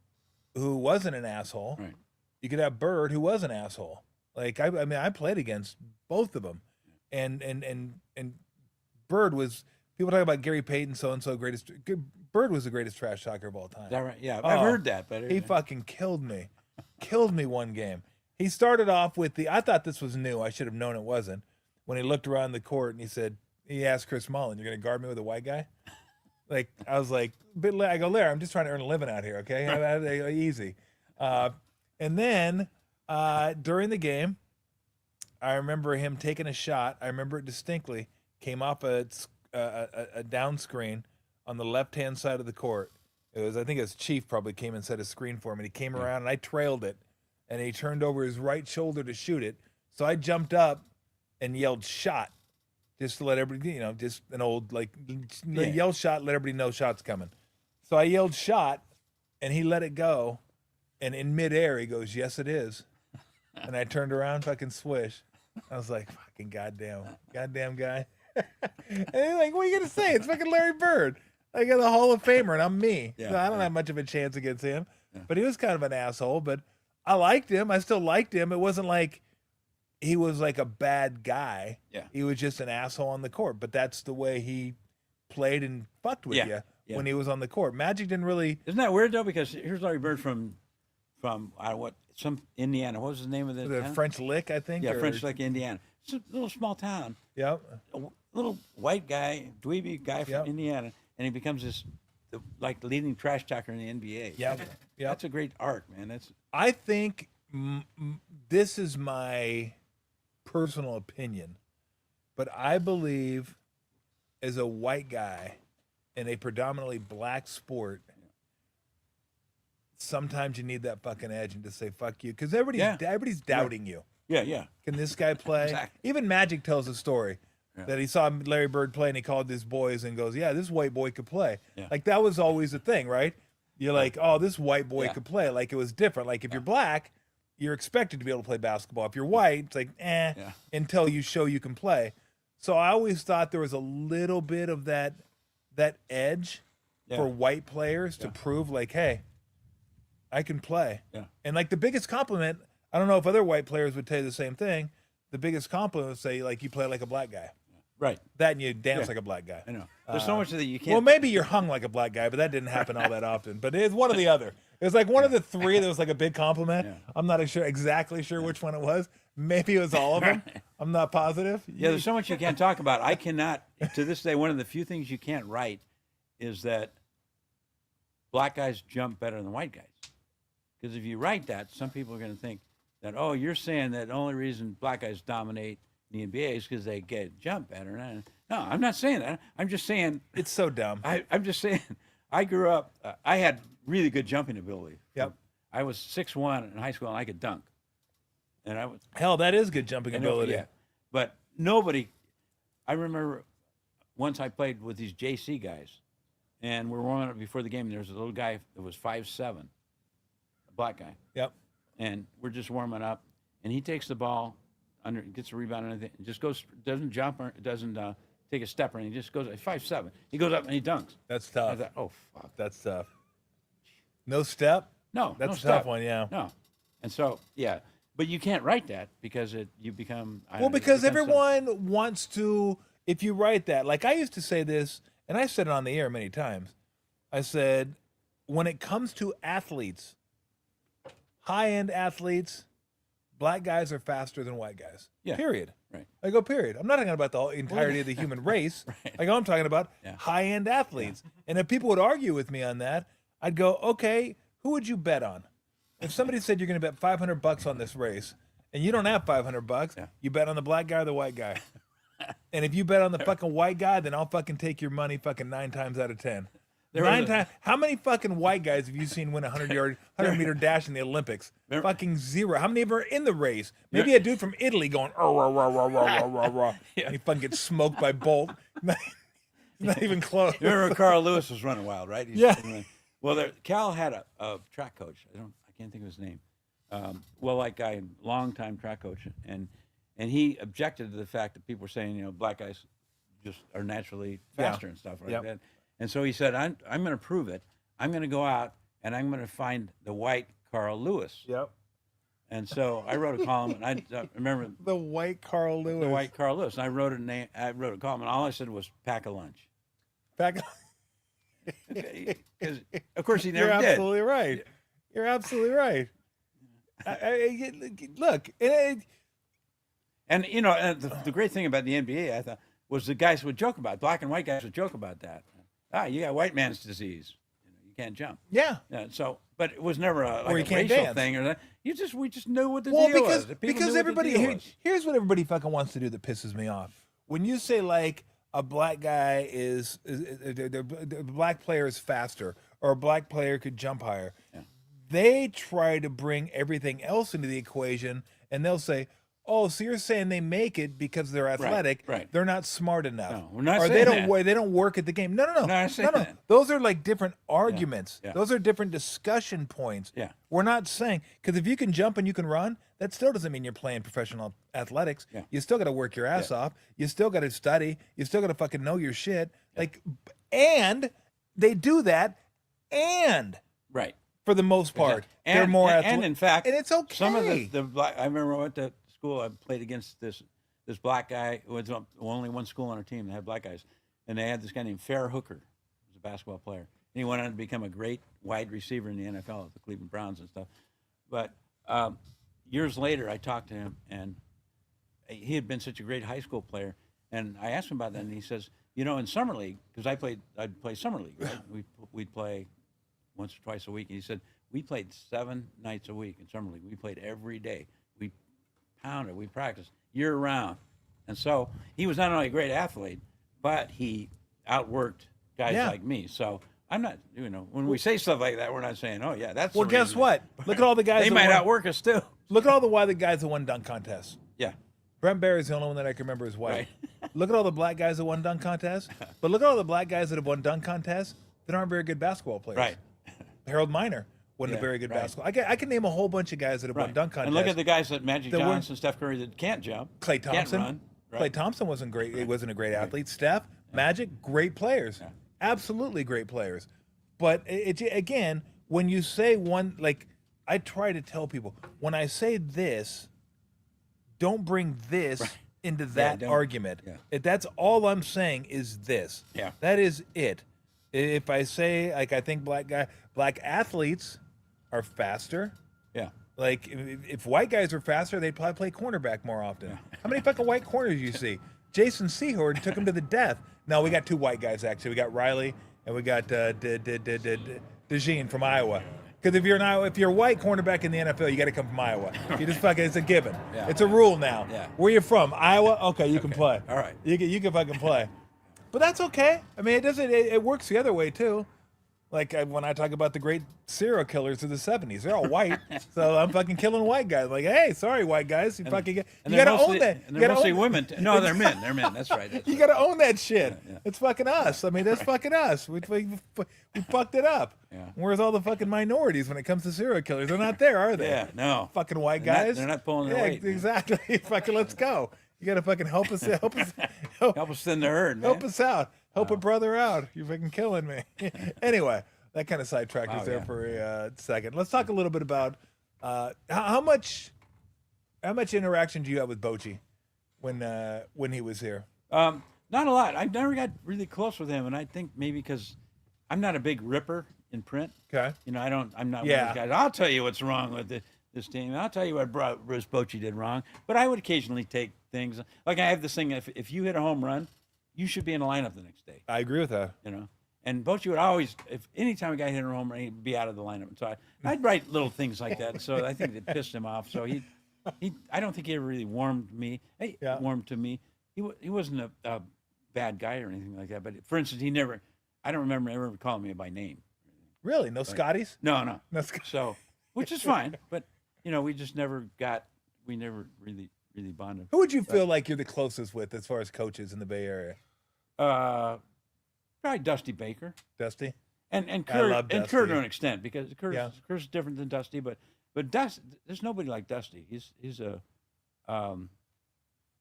who wasn't an asshole. Right. You could have Bird, who was an asshole. Like I played against both of them. And Bird was, people talk about Gary Payton, so-and-so greatest. Bird was the greatest trash talker of all time. Is that right? Yeah, I've heard that. But he fucking killed me. Killed me one game. He started off with I thought this was new. I should have known it wasn't. When he looked around the court and he asked Chris Mullin, "You're going to guard me with a white guy?" Like, I was like, I go, "Larry, I'm just trying to earn a living out here, okay? Easy." And then during the game, I remember him taking a shot. I remember it distinctly. Came off a down screen on the left-hand side of the court. I think his Chief probably came and set a screen for him, and he came around, and I trailed it, and he turned over his right shoulder to shoot it. So I jumped up and yelled "shot," just to let everybody, just an old, yell "shot," let everybody know shot's coming. So I yelled "shot," and he let it go, and in midair he goes, "Yes, it is." And I turned around, fucking swish. I was like, fucking goddamn guy. And he's like, what are you going to say? It's fucking Larry Bird. I got the Hall of Famer, and I'm me. Yeah, so I don't have much of a chance against him. Yeah. But he was kind of an asshole, but I liked him. I still liked him. It wasn't like he was like a bad guy. Yeah. He was just an asshole on the court. But that's the way he played and fucked with you when he was on the court. Magic didn't really... Isn't that weird, though? Because here's Larry Bird from some Indiana. What was the name of the town? French Lick, I think. Yeah, French Lick, Indiana. It's a little small town. Yep. A little white guy, dweeby guy from Indiana, and he becomes the leading trash talker in the NBA. Yep. That's a great art, man. I think this is my personal opinion, but I believe as a white guy in a predominantly black sport, sometimes you need that fucking edge and to say fuck you because everybody's doubting you. Yeah. Can this guy play? Exactly. Even Magic tells a story that he saw Larry Bird play and he called his boys and goes, "Yeah, this white boy could play." Yeah. Like that was always the thing, right? You're like, "Oh, this white boy could play." Like it was different. Like if you're black, you're expected to be able to play basketball. If you're white, it's like until you show you can play. So I always thought there was a little bit of that edge for white players to prove like, hey, I can play. Yeah. And like the biggest compliment, I don't know if other white players would tell you the same thing. The biggest compliment would say like you play like a black guy. Right. That and you dance like a black guy. I know. There's so much that you can't. Well, maybe you're hung like a black guy, but that didn't happen all that often. But it's one or the other. It was like one of the three that was like a big compliment. Yeah. I'm not exactly sure which one it was. Maybe it was all of them. I'm not positive. Yeah, there's so much you can't talk about. I cannot, to this day, one of the few things you can't write is that black guys jump better than white guys. Because if you write that, some people are going to think that, oh, you're saying that the only reason black guys dominate the NBA is because they get jump better. No, I'm not saying that. I'm just saying. It's so dumb. I'm just saying, I grew up, I had really good jumping ability. Yep. I was 6'1" in high school and I could dunk. And I was. Hell, that is good jumping ability. Yeah. But nobody, I remember once I played with these JC guys and we're warming up before the game. And there was a little guy that was 5'7", a black guy. Yep. And we're just warming up and he takes the ball, gets a rebound and everything, and just goes, doesn't jump or doesn't take a step or anything. He just goes 5'7". He goes up and he dunks. That's tough. I thought, oh, fuck. That's tough. No step? No. That's no a step. tough one, yeah. No. And so, yeah. But you can't write that because you become. Because everyone wants to, if you write that, like I used to say this, and I said it on the air many times. I said, when it comes to athletes, high-end athletes, black guys are faster than white guys. Yeah. Period. Right. I go, period. I'm not talking about the entirety of the human race. Right. I go, I'm talking about high-end athletes. And if people would argue with me on that, I'd go, okay, who would you bet on? If somebody said you're going to bet $500 on this race, and you don't have $500, you bet on the black guy or the white guy. And if you bet on the fucking white guy, then I'll fucking take your money fucking 9 times out of 10. How many fucking white guys have you seen win a 100-meter dash in the Olympics? Fucking zero. How many of them are in the race? Maybe a dude from Italy going, rah, rah, rah, rah, rah, rah, rah. And he fucking gets smoked by Bolt. Not even close. You remember Carl Lewis was running wild, right? Well, Cal had a track coach. I can't think of his name. Well-liked guy, long-time track coach, and he objected to the fact that people were saying, black guys just are naturally faster and stuff like that. And so he said, I'm going to prove it. I'm going to go out and I'm going to find the white Carl Lewis. Yep. And so I wrote a column, and I remember the white Carl Lewis. The white Carl Lewis. And I wrote a column, and all I said was pack a lunch. Because of course he never did. You're absolutely right. You're absolutely right. Look, and the great thing about the NBA, I thought, was the guys would joke about it. Black and white guys would joke about that. You got white man's disease. You can't jump. Yeah. So, but it was never a racial dance thing or that. We just knew what the deal was. Because everybody here's what everybody fucking wants to do that pisses me off. When you say like a black guy the black player is faster or a black player could jump higher, they try to bring everything else into the equation and they'll say, oh, so you're saying they make it because they're athletic. Right. They're not smart enough. No, we're not or saying they don't work at the game. No. No. Those are like different arguments. Yeah. Those are different discussion points. Yeah. We're not saying, because if you can jump and you can run, that still doesn't mean you're playing professional athletics. Yeah. You still got to work your ass off. You still got to study. You still got to fucking know your shit. And they do that right. For the most part. Exactly. They're more athletic. And in fact, and it's okay. Some of the black, I remember I went to school, I played against this black guy who was only one school on our team that had black guys. And they had this guy named Fair Hooker, who was a basketball player. And he went on to become a great wide receiver in the NFL at the Cleveland Browns and stuff. But years later, I talked to him, and he had been such a great high school player. And I asked him about that, and he says, in summer league, because I'd play summer league, right? We'd play once or twice a week. And he said, we played 7 nights a week in summer league. We played every day. pounded. We practiced year round, and so he was not only a great athlete, but he outworked guys Yeah. like me. So I'm not, when we say stuff like that, we're not saying, oh yeah, that's. Well, the guess reason. what? Look at all the guys They that might won. outwork us too. Look at all the white guys that won dunk contests. Yeah. Brent Barry's the only one that I can remember is white. Right. Look at all the black guys that won dunk contests. But look at all the black guys that have won dunk contests that aren't very good basketball players. Right. Harold Miner wasn't a Yeah, very good right. basketball. I can name a whole bunch of guys that have won Right. dunk contests. And look at the guys that Magic That weren't- Johnson, Steph Curry that can't jump. Klay Can't Thompson. run. Klay Right. Thompson wasn't great. He wasn't a great athlete. Steph, Magic, great players. Yeah. Absolutely great players. But again, when you say one, like I try to tell people, when I say this, don't bring this into that don't. argument. Yeah. If that's all I'm saying is this. Yeah. That is it. If I say, like, I think black athletes are faster. Yeah. Like, if white guys were faster, they'd probably play cornerback more often. How many fucking white corners do you see? Jason Sehorn took him to the death. No, we got two white guys, actually. We got Riley and we got DeJean from Iowa. Because if you're an Iowa, if you're a white cornerback in the NFL, you got to come from Iowa. You just fucking, it's a given. Yeah. It's a rule now. Yeah. Where you from? Iowa? Okay, you can play. All right. You can fucking play. But that's okay. I mean, it works the other way too. Like when I talk about the great serial killers of the 70s, they're all white. So I'm fucking killing white guys. Like, hey, sorry, white guys. You fucking you they're got to mostly- own that. And You they're gotta mostly own women. No, they're men. They're men. That's right. That's You right. got to own that shit. Yeah. It's fucking us. I mean, that's fucking us. We fucked it up. Yeah. Where's all the fucking minorities when it comes to serial killers? They're not there, are they? Yeah, no. Fucking white They're not- guys. they're not pulling their yeah, weight, man. exactly. Fucking let's go. You got to fucking help us Help us thin the herd, man. help us out. Help a brother out. You're fucking killing me. Anyway, that kind of sidetracked us Oh, there yeah. for a second. Let's talk a little bit about how much interaction do you have with Bochy when he was here? Not a lot. I never got really close with him, and I think maybe because I'm not a big ripper in print. Okay. I'm not one of Yeah. those guys. I'll tell you what's wrong with this team. I'll tell you what Bruce Bochy did wrong. But I would occasionally take things. Like I have this thing, if you hit a home run, you should be in the lineup the next day, I agree with that. And Bochy would always, if anytime a guy hit a home run, he'd be out of the lineup. And so I'd write little things like that. So I think it pissed him off. So I don't think he ever really warmed me. Yeah. Warmed to me. He wasn't a bad guy or anything like that. But for instance, I don't remember ever calling me by name. Really? No Scotties? No. No Scotties. So, which is fine. But, we just never really bonded. Who would you feel like you're the closest with as far as coaches in the Bay Area? Probably Dusty Baker. Dusty? And I Kurt, love and Kurt Dusty. to an extent, because Kurt's different than Dusty, but there's nobody like Dusty.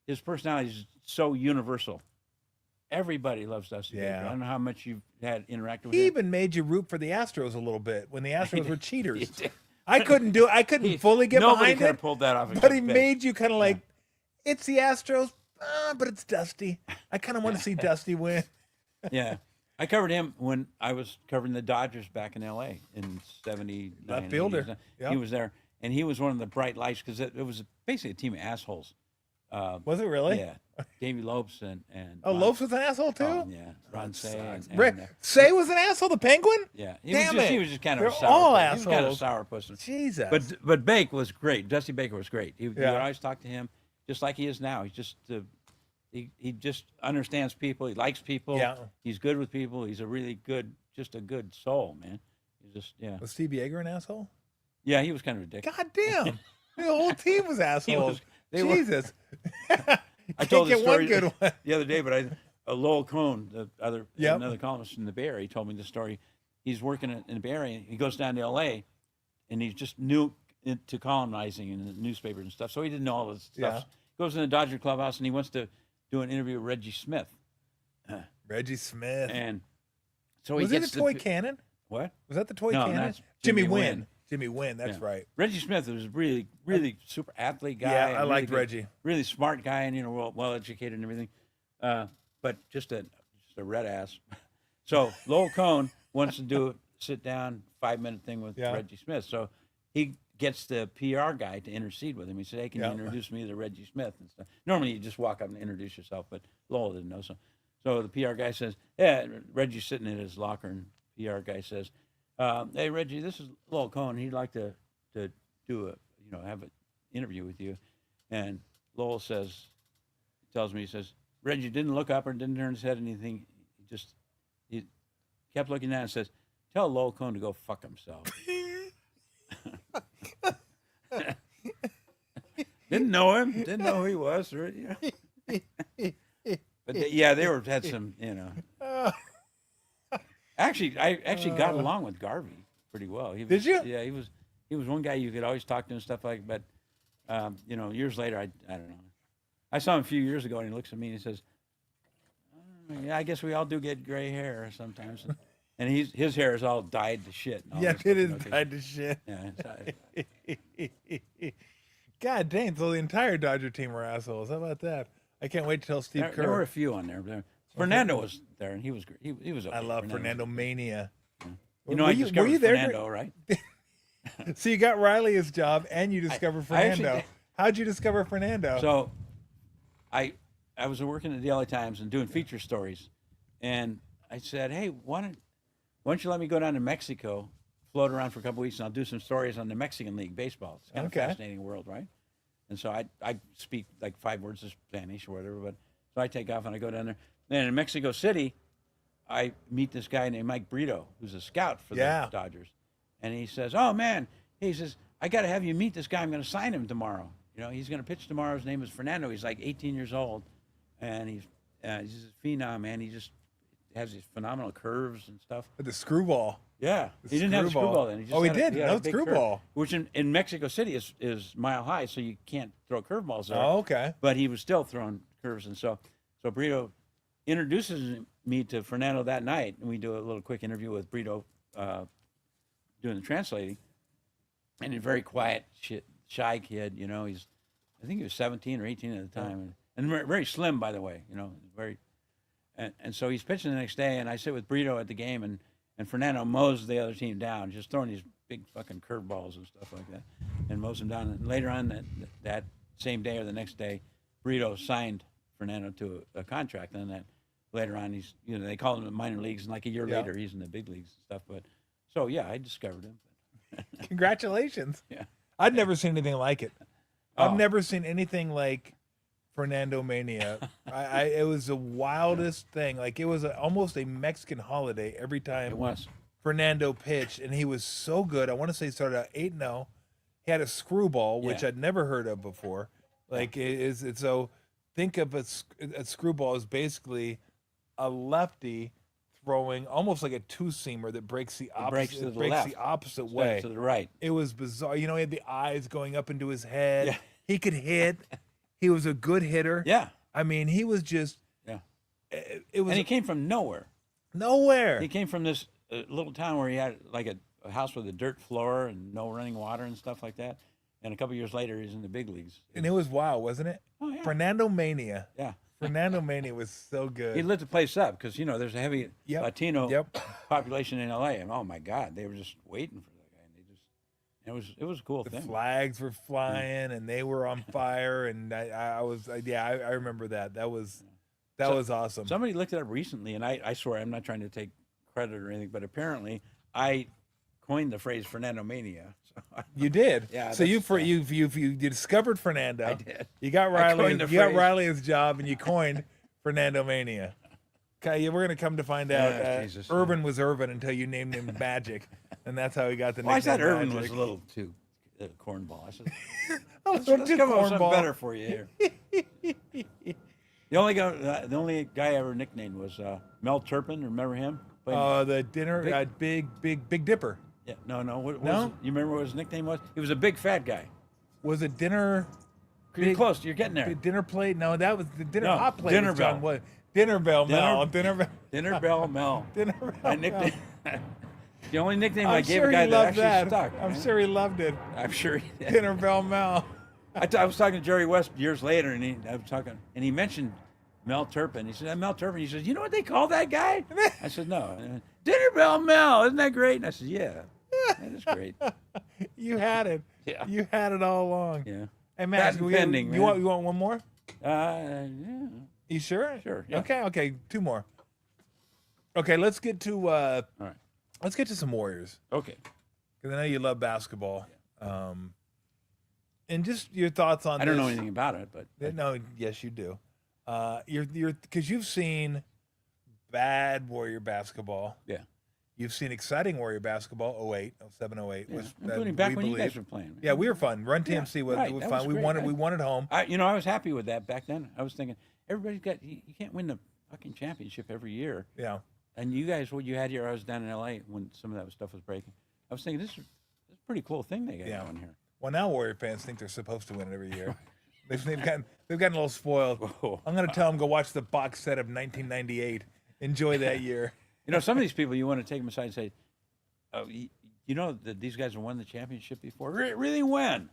His personality is so universal. Everybody loves Dusty Yeah. Baker. I don't know how much you've had interacted with He him. even made you root for the Astros a little bit when the Astros were He cheaters. did. I couldn't fully get Nobody behind could have it, pulled that off. but except he Baker. made you kind of like, it's the Astros, but it's Dusty. I kind of want to see Dusty win. Yeah. I covered him when I was covering the Dodgers back in L.A. in 79. Left fielder. 80s. Yeah. He was there, and he was one of the bright lights because it was basically a team of assholes. Was it really? Yeah. Davey Lopes and Oh, Ron- Lopes was an asshole too? Oh, yeah. Ron Say. Say was an asshole, the Penguin? Yeah. Damn He it. was just kind of They're a sour all puss. He was kind of a assholes. sour puss. Jesus. But Bake was great. Dusty Baker was great. You would Yeah. always talk to him just like he is now. He's just he just understands people. He likes people. Yeah. He's good with people. He's a really good, just a good soul, man. He's just Was Steve Yeager an asshole? Yeah, he was kind of ridiculous. God damn. The whole team was assholes. they were- Jesus. I told the Can't get one story good one. the other day, but Lowell Cohn, Yep. another columnist in the Bay Area, he told me the story. He's working in the Bay Area. He goes down to L.A. and he's just new into colonizing in the newspapers and stuff, so he didn't know all this stuff. Yeah. Goes in the Dodger clubhouse and he wants to do an interview with Reggie Smith, Reggie Smith. and so Was he it gets a toy the, cannon? What? Was that the toy No, cannon? that's Jimmy Jimmy Wynn. Wynn. Jimmy Wynn, that's Yeah. right. Reggie Smith was really super athlete guy. Yeah, and I really liked good- Reggie. Really smart guy and well educated and everything, but just a red ass. So Lowell Cohn wants to sit down 5-minute thing with Yeah. Reggie Smith. So he gets the PR guy to intercede with him. He said, "Hey, can Yeah. you introduce me to Reggie Smith?" And stuff. Normally you just walk up and introduce yourself, but Lowell didn't know so. So the PR guy says, "Yeah." Reggie's sitting in his locker, and PR guy says, "Hey Reggie, this is Lowell Cohn. He'd like to do have an interview with you." And Lowell tells me, he says, Reggie didn't look up or didn't turn his head or anything. He kept looking down and says, tell Lowell Cohn to go fuck himself. Didn't know him. Didn't know who he was. Or, But they had some, Actually, I got along with Garvey pretty well. Did you? Yeah, he was one guy you could always talk to and stuff like. But years later, I don't know. I saw him a few years ago, and he looks at me and he says, "Yeah, I guess we all do get gray hair sometimes." And his hair is all dyed to shit. Yeah, it is dyed to shit. Yeah. God dang! So the entire Dodger team are assholes. How about that? I can't wait to tell Steve Kerr. There were a few on there. Fernando was there, and he was great. He was okay. I love Fernando Mania. Yeah. I discovered Fernando, right? So you got Riley his job, and you discovered Fernando. How'd you discover Fernando? So, I was working at the LA Times and doing feature stories, and I said, "Hey, why don't you let me go down to Mexico, float around for a couple weeks, and I'll do some stories on the Mexican League baseball. It's kind of a fascinating world, right?" And so I speak like 5 words of Spanish or whatever, but so I take off and I go down there. Then in Mexico City, I meet this guy named Mike Brito, who's a scout for the Dodgers. And he says, "Oh, man," he says, "I got to have you meet this guy. I'm going to sign him tomorrow. He's going to pitch tomorrow. His name is Fernando. He's like 18 years old. And he's a phenom, man. He just has these phenomenal curves and stuff." The screwball. Yeah. He didn't have a screwball then. He did. No screwball. Curve, which in Mexico City is mile high, so you can't throw curveballs there. Oh, okay. But he was still throwing curves. And so Brito introduces me to Fernando that night, and we do a little quick interview with Brito doing the translating. And a very quiet, shy kid, I think he was 17 or 18 at the time. And very slim, by the way, very. And so he's pitching the next day, and I sit with Brito at the game, and Fernando mows the other team down, just throwing these big fucking curveballs and stuff like that, and mows them down. And later on that same day or the next day, Brito signed Fernando to a contract, and that later on he's, they call him in the minor leagues, and like a year later he's in the big leagues and stuff. But so I discovered him. Congratulations. Yeah. I'd never seen anything like it. I've never seen anything like Fernando Mania. It was the wildest thing. Like, it was almost a Mexican holiday every time It was. Fernando pitched, and he was so good. I want to say he started out 8-0. He had a screwball, which I'd never heard of before. Like, so think of a screwball as basically a lefty throwing almost like a two-seamer that breaks the opposite, the opposite way. To the right. It was bizarre. He had the eyes going up into his head. Yeah. He could hit. He was a good hitter. Yeah. I mean, he was just. Yeah. It was. And he came from nowhere. Nowhere. He came from this little town where he had like a house with a dirt floor and no running water and stuff like that. And a couple years later, he's in the big leagues. And it was wild, wasn't it? Oh, yeah. Fernando Mania. Yeah. Fernando Mania was so good. He lit the place up because, there's a heavy Latino population in L.A. And, oh, my God, they were just waiting for that guy. And it was a cool thing. The flags were flying, and they were on fire. And I remember that. That was awesome. Somebody looked it up recently, and I swear I'm not trying to take credit or anything, but apparently I coined the phrase Fernando Mania. So you did. Yeah. So you discovered Fernando. I did. You got Riley. You got Riley's job, and you coined Fernando Mania. Okay, we're gonna come to find out. Irvin was Irvin until you named him Magic, and that's how he got the nickname. I thought Irvin Magic. was a little too cornball. I said, let's come up with something better for you here. The only guy I ever nicknamed was Mel Turpin. Remember him? The dinner Big Dipper. Yeah, no. You remember what his nickname was? He was a big fat guy. Was it dinner? You're close. You're getting there. Dinner plate? No, that was the dinner hot plate. Dinner was John bell. Wood. Dinner bell Mel. Dinner bell Mel. Dinner bell Mel. The only nickname I gave sure a guy he that loved actually stuck. I'm sure he loved it. I'm sure he did. Dinner bell Mel. I was talking to Jerry West years later, and he mentioned Mel Turpin. He said, Mel Turpin. He said, you know what they call that guy? I said, no. Dinner bell Mel. Isn't that great? And I said, yeah, that is great. You had it. Yeah. You had it all along. Yeah. Hey, Matt, you want one more? Yeah. You sure? Sure. Yeah. Okay. 2 more. Okay, let's get to all right. Let's get to some Warriors. Okay. Because I know you love basketball. Yeah. And just your thoughts on I don't this. know anything about it, but No, yes, you do. You're because you've seen bad Warrior basketball. yeah. You've seen exciting Warrior basketball. 08, 07, 08 Yeah, was including back when you guys were playing. Yeah, we were fun. Run Yeah, TMC was, right, was that fun. was We great. wanted home. I was happy with that back then. I was thinking everybody's got you can't win the fucking championship every year. Yeah. And you guys, what you had here, I was down in L.A. when some of that stuff was breaking. I was thinking this is a pretty cool thing they got going here. Well, now Warrior fans think they're supposed to win it every year. they've gotten a little spoiled. Whoa. I'm going to tell them go watch the box set of 1998. Enjoy that year. You know, some of these people you want to take them aside and say, oh, you know that these guys have won the championship before. Really when?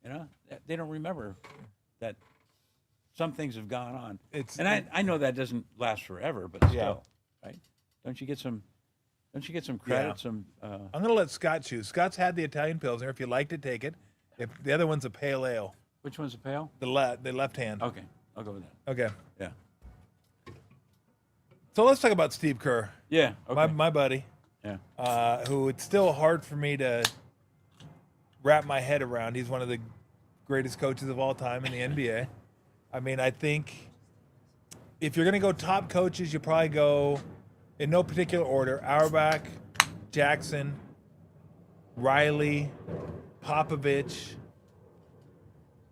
You know, they don't remember that some things have gone on. I know that doesn't last forever, but still, right? Don't you get some credit? Yeah. Some. I'm going to let Scott choose. Scott's had the Italian Pilsner. If you like to take it. If the other one's a pale ale. Which one's a pale? The left hand. Okay, I'll go with that. Okay. Yeah. So let's talk about Steve Kerr. Yeah. Okay. My buddy. Yeah. Who it's still hard for me to wrap my head around. He's one of the greatest coaches of all time in the NBA. I mean, I think if you're going to go top coaches, you probably go in no particular order: Auerbach, Jackson, Riley, Popovich.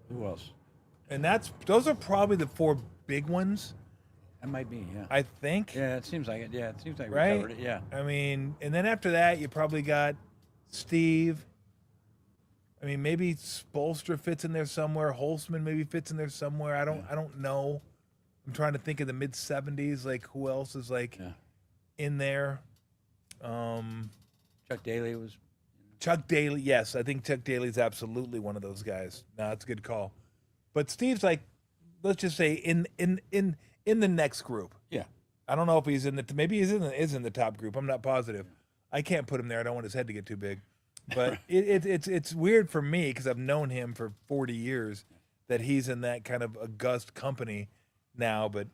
Who else? And those are probably the four big ones. That might be, yeah. I think. Yeah, it seems like it. Yeah, it seems like we Right? covered it. Yeah. I mean, and then after that, you probably got Steve. I mean, maybe Spoelstra fits in there somewhere. Holzman maybe fits in there somewhere. I don't know. I'm trying to think of the mid '70s. Like who else is in there? Chuck Daly was. Chuck Daly. Yes, I think Chuck Daly's absolutely one of those guys. No, that's a good call. But Steve's like, let's just say in the next group. Yeah. I don't know if he's maybe he's in the top group. I'm not positive. I can't put him there. I don't want his head to get too big. But it's weird for me because I've known him for 40 years that he's in that kind of august company now. But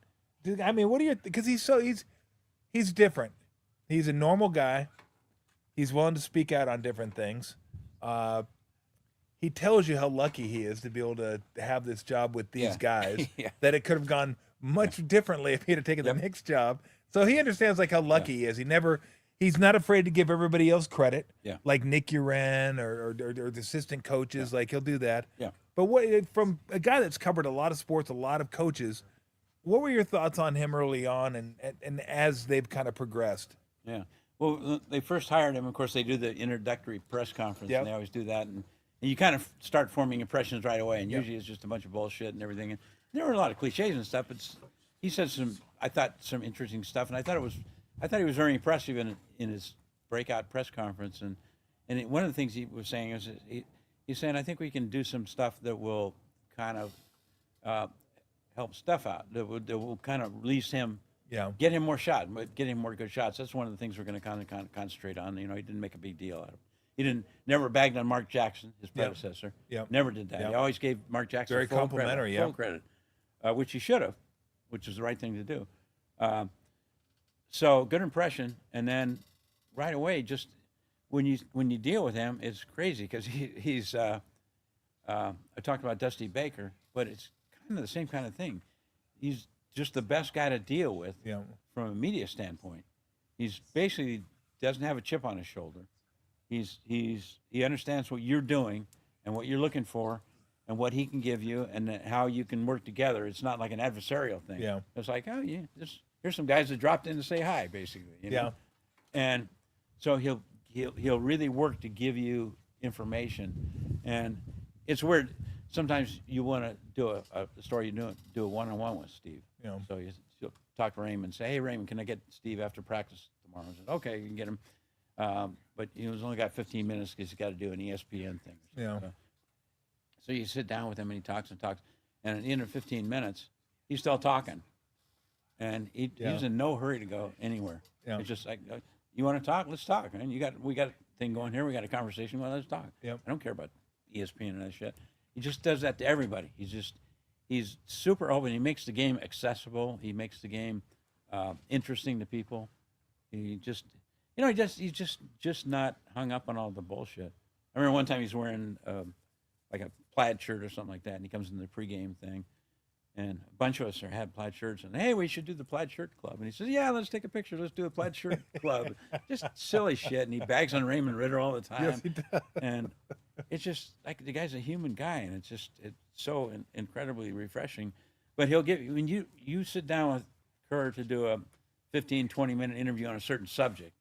I mean, what do you? Because he's different. He's a normal guy. He's willing to speak out on different things. He tells you how lucky he is to be able to have this job with these guys. Yeah. That it could have gone much differently if he had taken the Knicks job. So he understands how lucky he is. He's not afraid to give everybody else credit. Yeah. Like Nick Uran or the assistant coaches. Like he'll do that. Yeah. But from a guy that's covered a lot of sports, a lot of coaches, what were your thoughts on him early on and as they've kind of progressed? Yeah. Well, they first hired him. Of course, they do the introductory press conference, Yep. and they always do that. And you kind of start forming impressions right away. And usually it's just a bunch of bullshit and everything. And there were a lot of cliches and stuff. But he said some interesting stuff, and I thought he was very impressive in his breakout press conference. And one of the things he was saying is he's saying, I think we can do some stuff that will kind of help stuff out. That will kind of release him. Yeah. Get him more shots, get him more good shots. That's one of the things we're going to kind of concentrate on. You know, he didn't make a big deal out of it. He never bagged on Mark Jackson, his predecessor. Yep. Never did that. Yep. He always gave Mark Jackson Very full complimentary, credit, full credit, which he should have, which is the right thing to do. So good impression, and then right away, just when you deal with him, it's crazy because he's. I talked about Dusty Baker, but it's kind of the same kind of thing. He's just the best guy to deal with from a media standpoint. He's basically doesn't have a chip on his shoulder. He understands what you're doing and what you're looking for and what he can give you and how you can work together. It's not like an adversarial thing. Yeah. It's like, oh yeah, here's some guys that dropped in to say hi, basically. You know? And so he'll really work to give you information. And it's weird. Sometimes you want to do a story, do a one-on-one with Steve. Yeah. So you'll talk to Raymond and say, hey, Raymond, can I get Steve after practice tomorrow? I said, okay, you can get him. But he's only got 15 minutes because he's got to do an ESPN thing. Yeah. So you sit down with him and he talks and talks. And at the end of 15 minutes, he's still talking. And he's in no hurry to go anywhere. Yeah. It's just like, you want to talk? Let's talk. Man. We got a thing going here. We got a conversation. Well, let's talk. Yep. I don't care about ESPN and that shit. He just does that to everybody. He's super open. He makes the game accessible. He makes the game interesting to people. He just, he's just not hung up on all the bullshit. I remember one time he's wearing like a plaid shirt or something like that, and he comes in the pregame thing, and a bunch of us had plaid shirts, and hey, we should do the plaid shirt club. And he says, yeah, let's take a picture. Let's do a plaid shirt club. Just silly shit. And he bags on Raymond Ritter all the time. Yes, he does. And it's just like the guy's a human guy, and it's so incredibly refreshing. But he'll give you, when you sit down with Kerr to do a 15, 20-minute interview on a certain subject,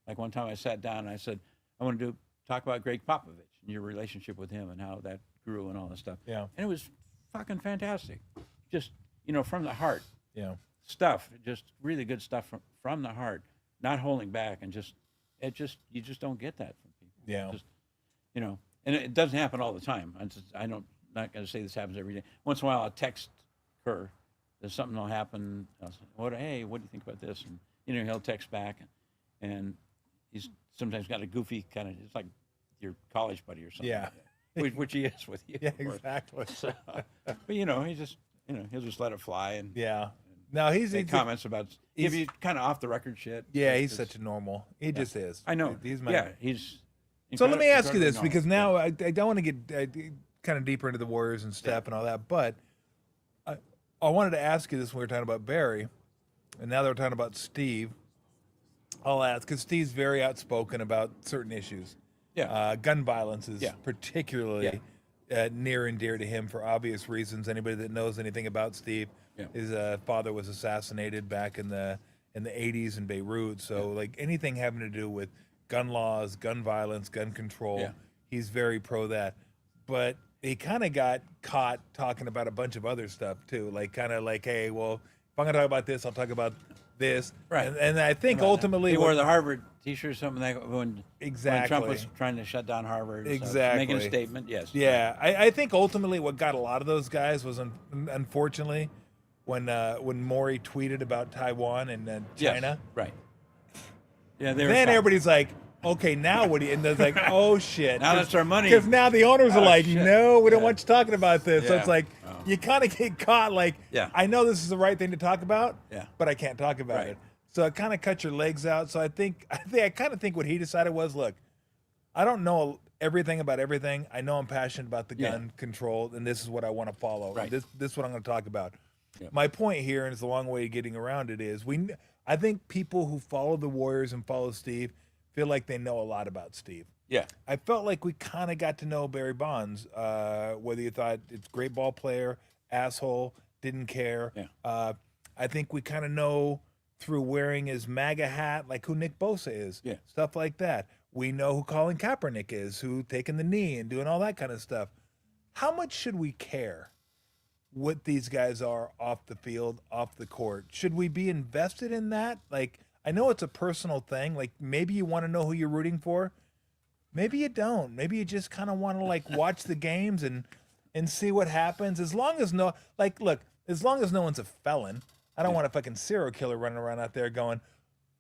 like one time I sat down and I said, I want to talk about Greg Popovich and your relationship with him and how that grew and all that stuff. Yeah. And it was fucking fantastic. Just, from the heart. Yeah. Stuff, just really good stuff from the heart, not holding back, and you just don't get that from people. Yeah. Just, and it doesn't happen all the time. Not going to say this happens every day. Once in a while I'll text Kerr, there's something will happen. I'll say, hey, what do you think about this? And, he'll text back, and he's sometimes got a goofy kind of, it's like your college buddy or something. Yeah. Which he is with you. Yeah, exactly. So, but he just, he'll just let it fly and yeah. No, he's comments about give you kind of off the record shit. Yeah, he's such a normal. He just is. I know. He's. So let me ask you this, because now I don't want to get kind of deeper into the Warriors and stuff and all that, but I wanted to ask you this when we were talking about Barry, and now that we're talking about Steve. I'll ask, because Steve's very outspoken about certain issues. Yeah. Gun violence is particularly near and dear to him for obvious reasons. Anybody that knows anything about Steve, his father was assassinated back in the 80s in Beirut. So like anything having to do with gun laws, gun violence, gun control, he's very pro that. But he kind of got caught talking about a bunch of other stuff too. Like kind of like, hey, well, if I'm going to talk about this, I'll talk about this. Right. And I think ultimately he wore the Harvard T-shirt or something like when Trump was trying to shut down Harvard. Exactly. Making a statement, yes. Yeah. I think ultimately what got a lot of those guys was, unfortunately, when Maury tweeted about Taiwan and China. Yes, right. Yeah. Then everybody's like, okay, now what do you... And they're like, oh, shit. Now that's our money. Because now the owners are like, shit. no, we don't want you talking about this. So Yeah. it's like, you kind of get caught like, I know this is the right thing to talk about, but I can't talk about it. So it kind of cut your legs out. So I kind of think what he decided was, look, I don't know everything about everything. I know I'm passionate about the gun control, and this is what I want to follow. Right. This is what I'm going to talk about. Yeah. My point here, and it's a long way of getting around it, is I think people who follow the Warriors and follow Steve feel like they know a lot about Steve. Yeah. I felt like we kind of got to know Barry Bonds, whether you thought it's a great ball player, asshole, didn't care. Yeah. I think we kind of know through wearing his MAGA hat, like who Nick Bosa is, stuff like that. We know who Colin Kaepernick is, who taking the knee and doing all that kind of stuff. How much should we care what these guys are off the field, off the court? Should we be invested in that? Like, I know it's a personal thing. Like, maybe you want to know who you're rooting for. Maybe you don't. Maybe you just kind of want to like watch the games and see what happens. As long as no one's a felon. I don't want a fucking serial killer running around out there going,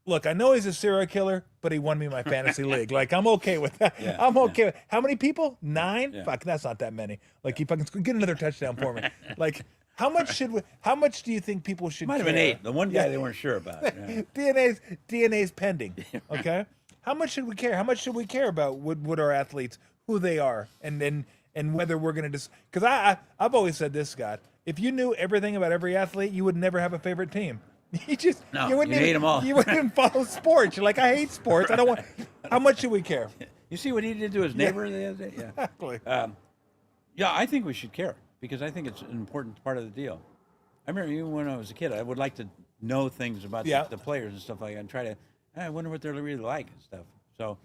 look, I know he's a serial killer, but he won me my fantasy league. Like, I'm okay with that. Yeah, I'm okay with how many people? 9? Yeah. Fuck, that's not that many. Like, you fucking get another touchdown for me. Like, how much do you think people should Might have been 8. The one guy they weren't sure about. Yeah. DNA's pending. Okay? How much should we care? How much should we care about what our athletes, who they are, and whether we're going to just... Because I've always said this, Scott. If you knew everything about every athlete, you would never have a favorite team. You wouldn't hate them all. You wouldn't even follow sports. You're like, I hate sports. I don't want... How much should we care? You see what he did to his neighbor the other day? Yeah. Exactly. I think we should care because I think it's an important part of the deal. I remember even when I was a kid, I would like to know things about the players and stuff like that and try to... I wonder what they're really like and stuff. So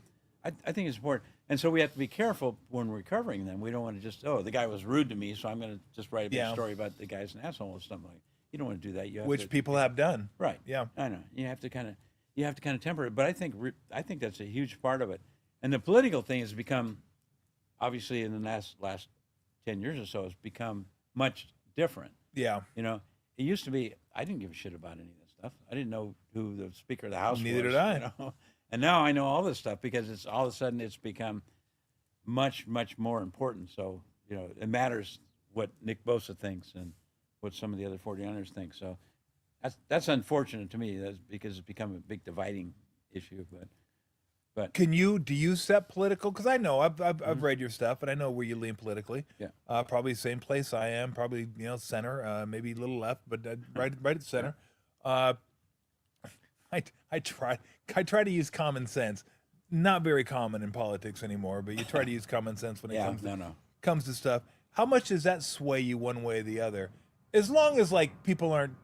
I think it's important. And so we have to be careful when we're covering them. We don't want to just, the guy was rude to me, so I'm going to just write a big story about the guy's an asshole or something like that. You don't want to do that. You have Which people have done. Right. Yeah. I know. You have to kind of temper it. But I think that's a huge part of it. And the political thing has become, obviously in the last 10 years or so, has become much different. Yeah. It used to be, I didn't give a shit about any of this stuff. I didn't know who the Speaker of the House was. Neither did I. And now I know all this stuff because it's all of a sudden it's become much, much more important. So, it matters what Nick Bosa thinks and what some of the other 49ers think. So that's unfortunate to me. That's because it's become a big dividing issue. But do you set political? Because I know I've read your stuff, and I know where you lean politically. yeah, Probably same place I am. Probably center, maybe a little left, but right at the center. Uh, I try to use common sense. Not very common in politics anymore, but you try to use common sense when it yeah, comes to stuff. How much does that sway you one way or the other? As long as like people aren't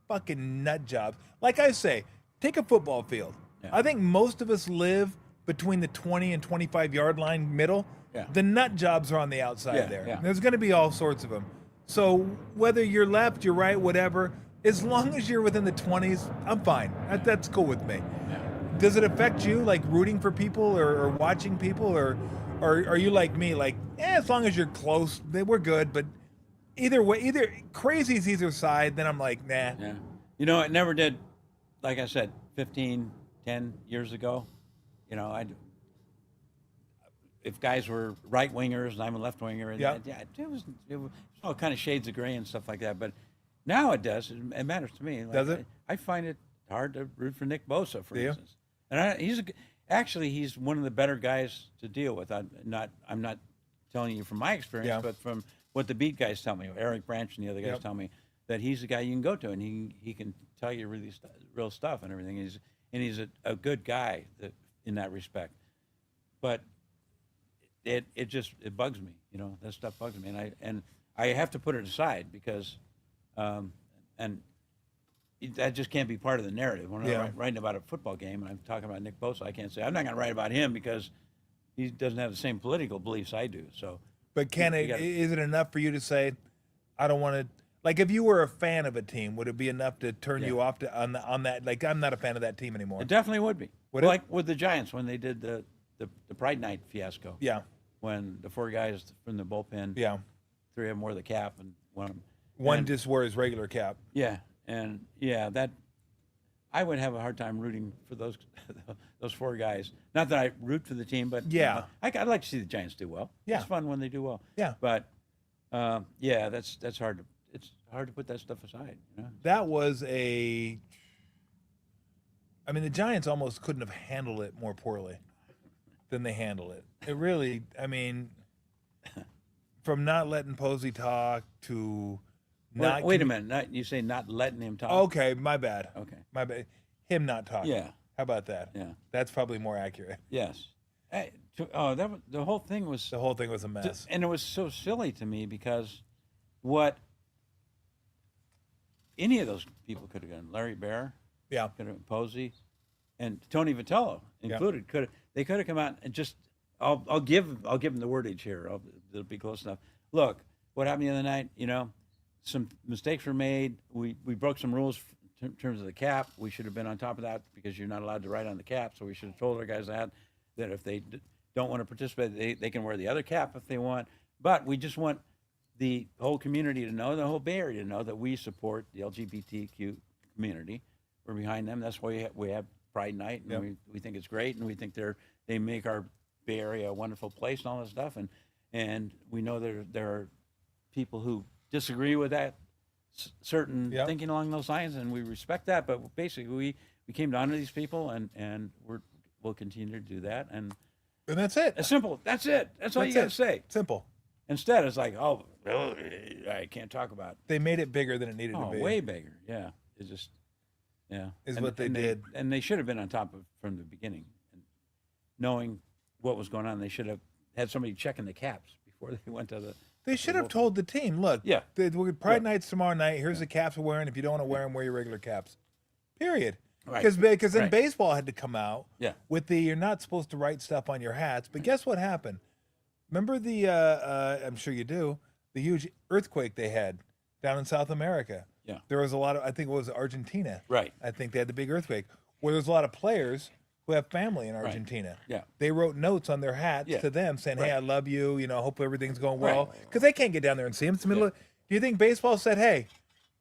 fucking nut jobs. Like I say, take a football field. Yeah. I think most of us live between the 20 and 25 yard line middle. Yeah. The nut jobs are on the outside there. Yeah. There's going to be all sorts of them. So whether you're left, you're right, whatever, as long as you're within the 20s, I'm fine. That's cool with me. Yeah. Does it affect you, like rooting for people or watching people, or are you like me, like, as long as you're close, we're good, but either way, either crazy's either side, then I'm like, nah. Yeah. It never did, like I said, 10 years ago, if guys were right wingers and I'm a left winger, and Yeah. it was all kind of shades of gray and stuff like that. But now it does. It matters to me. Like, Does it? I find it hard to root for Nick Bosa, for Do you? instance. And he's one of the better guys to deal with. I'm not telling you from my experience, Yeah. but from what the beat guys tell me, Eric Branch and the other guys Yep. tell me, that he's the guy you can go to, and he can tell you really real stuff and everything. He's a good guy in that respect. But it bugs me, that stuff bugs me, and I have to put it aside because, and that just can't be part of the narrative. When I'm writing about a football game and I'm talking about Nick Bosa, I can't say I'm not going to write about him because he doesn't have the same political beliefs I do. So, But is it enough for you to say, I don't want to? Like, if you were a fan of a team, would it be enough to turn you off on that? Like, I'm not a fan of that team anymore. it definitely would be. Would it? Like with the Giants when they did the Pride Night fiasco. Yeah, When the four guys from the bullpen, yeah. three of them wore the cap and One just wore his regular cap. Yeah, and that I would have a hard time rooting for those four guys. Not that I root for the team, but Yeah. I'd like to see the Giants do well. Yeah. It's fun when they do well. Yeah. But that's hard to. It's hard to put that stuff aside. That was the Giants almost couldn't have handled it more poorly than they handled it. It really, from not letting Posey talk to not. Wait a minute. You say not letting him talk? Okay, my bad. Okay. My bad. Him not talking. Yeah. How about that? Yeah. That's probably more accurate. Yes. The whole thing was. The whole thing was a mess. And it was so silly to me because what any of those people could have done, Larry Bear, Yeah. could have Posey, and Tony Vitello included, could have come out and just I'll give them the wordage here. It'll be close enough. Look, what happened the other night? Some mistakes were made. We broke some rules in terms of the cap. We should have been on top of that because you're not allowed to write on the cap. So we should have told our guys that if they don't want to participate, they can wear the other cap if they want. But we just want the whole community to know, the whole Bay Area to know that we support the LGBTQ community. We're behind them. That's why we have Pride Night, and we think it's great, and we think they make our Bay Area a wonderful place and all that stuff. And we know there are people who disagree with that certain thinking along those lines, and we respect that. But basically, we came to honor these people, and we'll continue to do that. And that's it. It's simple. That's it. That's all you got to say. Simple. Instead, it's like, oh, really? I can't talk about it. They made it bigger than it needed to be. Way bigger. Yeah. It's just, Is what they did. And they should have been on top of from the beginning. And knowing what was going on, they should have had somebody checking the caps before they went to the. They should have told the team, look, Pride Night's tomorrow night. Here's the caps we're wearing. If you don't want to wear them, wear your regular caps. Period. Because then baseball had to come out with you're not supposed to write stuff on your hats. But guess what happened? Remember I'm sure you do, the huge earthquake they had down in South America. Yeah. There was a lot of, I think it was Argentina. Right. I think they had the big earthquake where there's a lot of players who have family in Argentina. Right. Yeah. They wrote notes on their hats to them saying, hey, I love you. Hope everything's going well. Because they can't get down there and see them. It's the middle of, do you think baseball said, hey,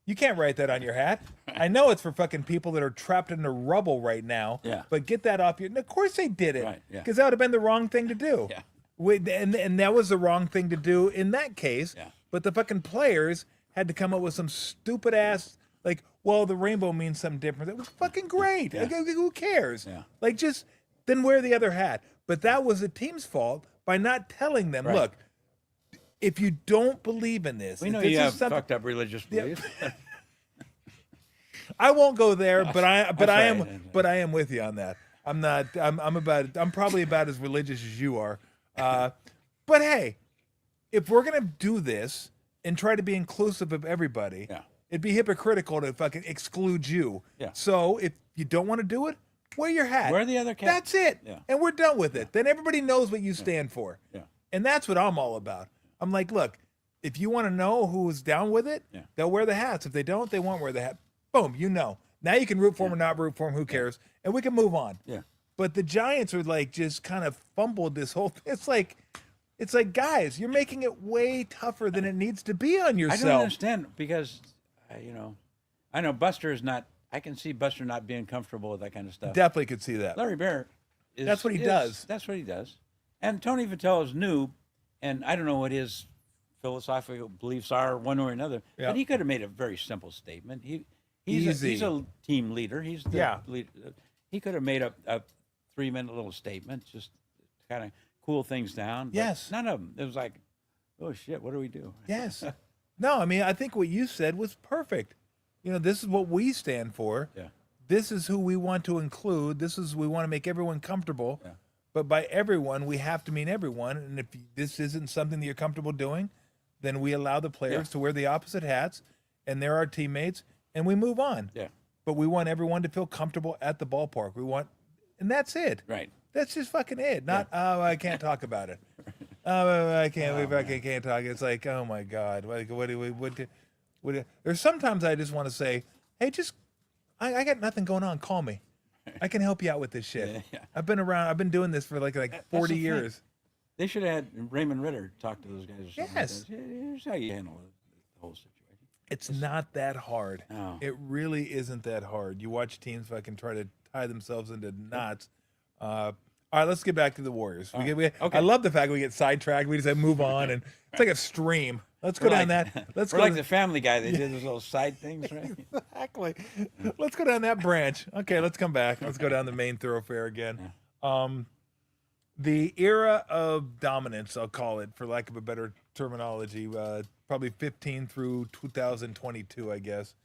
you can't write that on your hat? I know it's for fucking people that are trapped in the rubble right now. Yeah. But get that off your, and of course they did it. Right. Yeah. Because that would have been the wrong thing to do. Yeah. And that was the wrong thing to do in that case. Yeah. But the fucking players had to come up with some stupid ass, like, well, the rainbow means something different. It was fucking great. Yeah. Like, who cares? Yeah. Like, just then wear the other hat. But that was the team's fault by not telling them, Right. look, if you don't believe in this, We if know this you is have something- fucked up religious beliefs. I won't go there, but I That's am right. but I am with you on that. I'm probably about as religious as you are. But hey, if we're gonna do this and try to be inclusive of everybody, Yeah. it'd be hypocritical to fucking exclude you. Yeah. So if you don't want to do it, wear your hat. Wear the other cap. That's it. Yeah. And we're done with it. Then everybody knows what you stand for. Yeah. And that's what I'm all about. I'm like, look, if you want to know who's down with it, Yeah. they'll wear the hats. If they don't, they won't wear the hat. Boom, you know. Now you can root for them or not root for them. Who cares? And we can move on. Yeah. But the Giants are like just kind of fumbled this whole thing. It's like, guys, you're making it way tougher than it needs to be on I yourself. don't understand because, I know Buster is not. I can see Buster not being comfortable with that kind of stuff. Definitely could see that. Larry Bear, That's what he does. That's what he does. And Tony Vitello's new, and I don't know what his philosophical beliefs are, one or another. Yeah. But he could have made a very simple statement. He's Easy. a team leader. He's the Yeah. leader. He could have made a 3-minute little statement, just kind of cool things down. But Yes. none of them. It was like, oh shit, what do we do? Yes. No, I mean, I think what you said was perfect. This is what we stand for. Yeah. This is who we want to include. We want to make everyone comfortable. Yeah. But by everyone, we have to mean everyone. And if this isn't something that you're comfortable doing, then we allow the players to wear the opposite hats, and they're our teammates, and we move on. Yeah. But we want everyone to feel comfortable at the ballpark. And that's it. Right. That's just fucking it. Not, I can't talk about it. I can't talk. It's like, oh my God. Like, there's sometimes I just want to say, hey, I got nothing going on. Call me. I can help you out with this shit. Yeah. I've been doing this for like That's 40 the thing. years. They should have had Raymond Ritter talk to those guys. Or something Yes. Like that. Here's how you handle the whole situation. It's not that hard. No. It really isn't that hard. You watch teams fucking try to tie themselves into knots. All right, let's get back to the Warriors. Okay. I love the fact we get sidetracked. We just have move on, and it's like a stream. Let's go down that. Let's We're go like to- the Family Guy. They did those little side things, right? Exactly. Let's go down that branch. Okay, let's come back. Let's go down the main thoroughfare again. The era of dominance, I'll call it, for lack of a better terminology, probably 15 through 2022, I guess,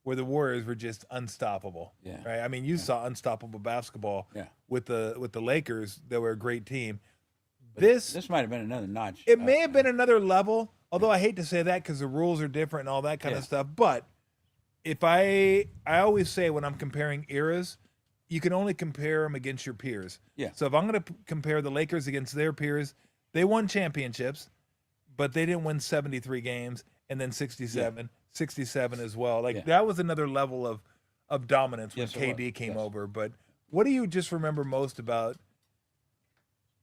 where the Warriors were just unstoppable. Yeah. Right. I mean, you saw unstoppable basketball. Yeah. With the Lakers, they were a great team. But This this might have been another notch. it may have been another level, although I hate to say that because the rules are different and all that kind of stuff. But if I always say when I'm comparing eras, you can only compare them against your peers. Yeah. So if I'm going to compare the Lakers against their peers, they won championships, but they didn't win 73 games and then 67 as well. Like that was another level of dominance when Yes, it was. KD came Yes. over. But what do you just remember most about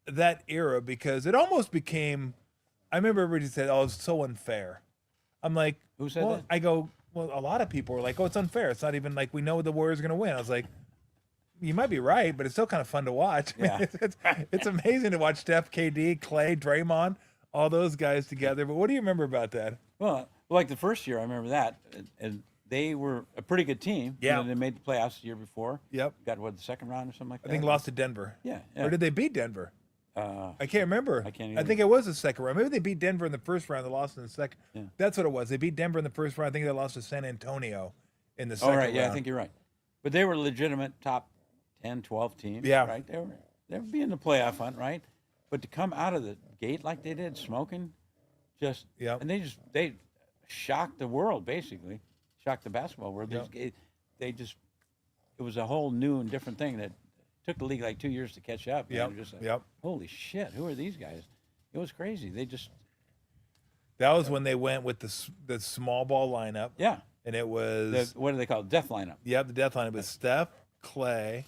that era? Because it almost became, I remember everybody said, oh, it's so unfair. I'm like, Who said well, that? I go, well, a lot of people were like, oh, it's unfair. It's not even like we know the Warriors are going to win. I was like, you might be right, but it's still kind of fun to watch. Yeah. It's amazing to watch Steph, KD, Clay, Draymond, all those guys together. But what do you remember about that? Well, like the first year, I remember that, and they were a pretty good team. Yeah. They made the playoffs the year before. Yep. Got the second round or something like that. I think lost to Denver. Yeah. Or did they beat Denver? I I can't remember. I can't I either. think it was the second round. Maybe they beat Denver in the first round. They lost in the second. Yeah. That's what it was. They beat Denver in the first round. I think they lost to San Antonio in the Oh, second right. round. Yeah, I think you're right. But they were legitimate top 10, 12 team. Yeah. Right. They would be in the playoff hunt, right? But to come out of the gate like they did, smoking, just Yep. and they shocked the world, basically, shocked the basketball world. Yep. It was a whole new and different thing that took the league like 2 years to catch up. And Yep. you're just like, Yep. holy shit, who are these guys? It was crazy. They just That was when they went with the small ball lineup. yeah. And it was What do they call it? Death lineup. the death lineup was Steph, Clay,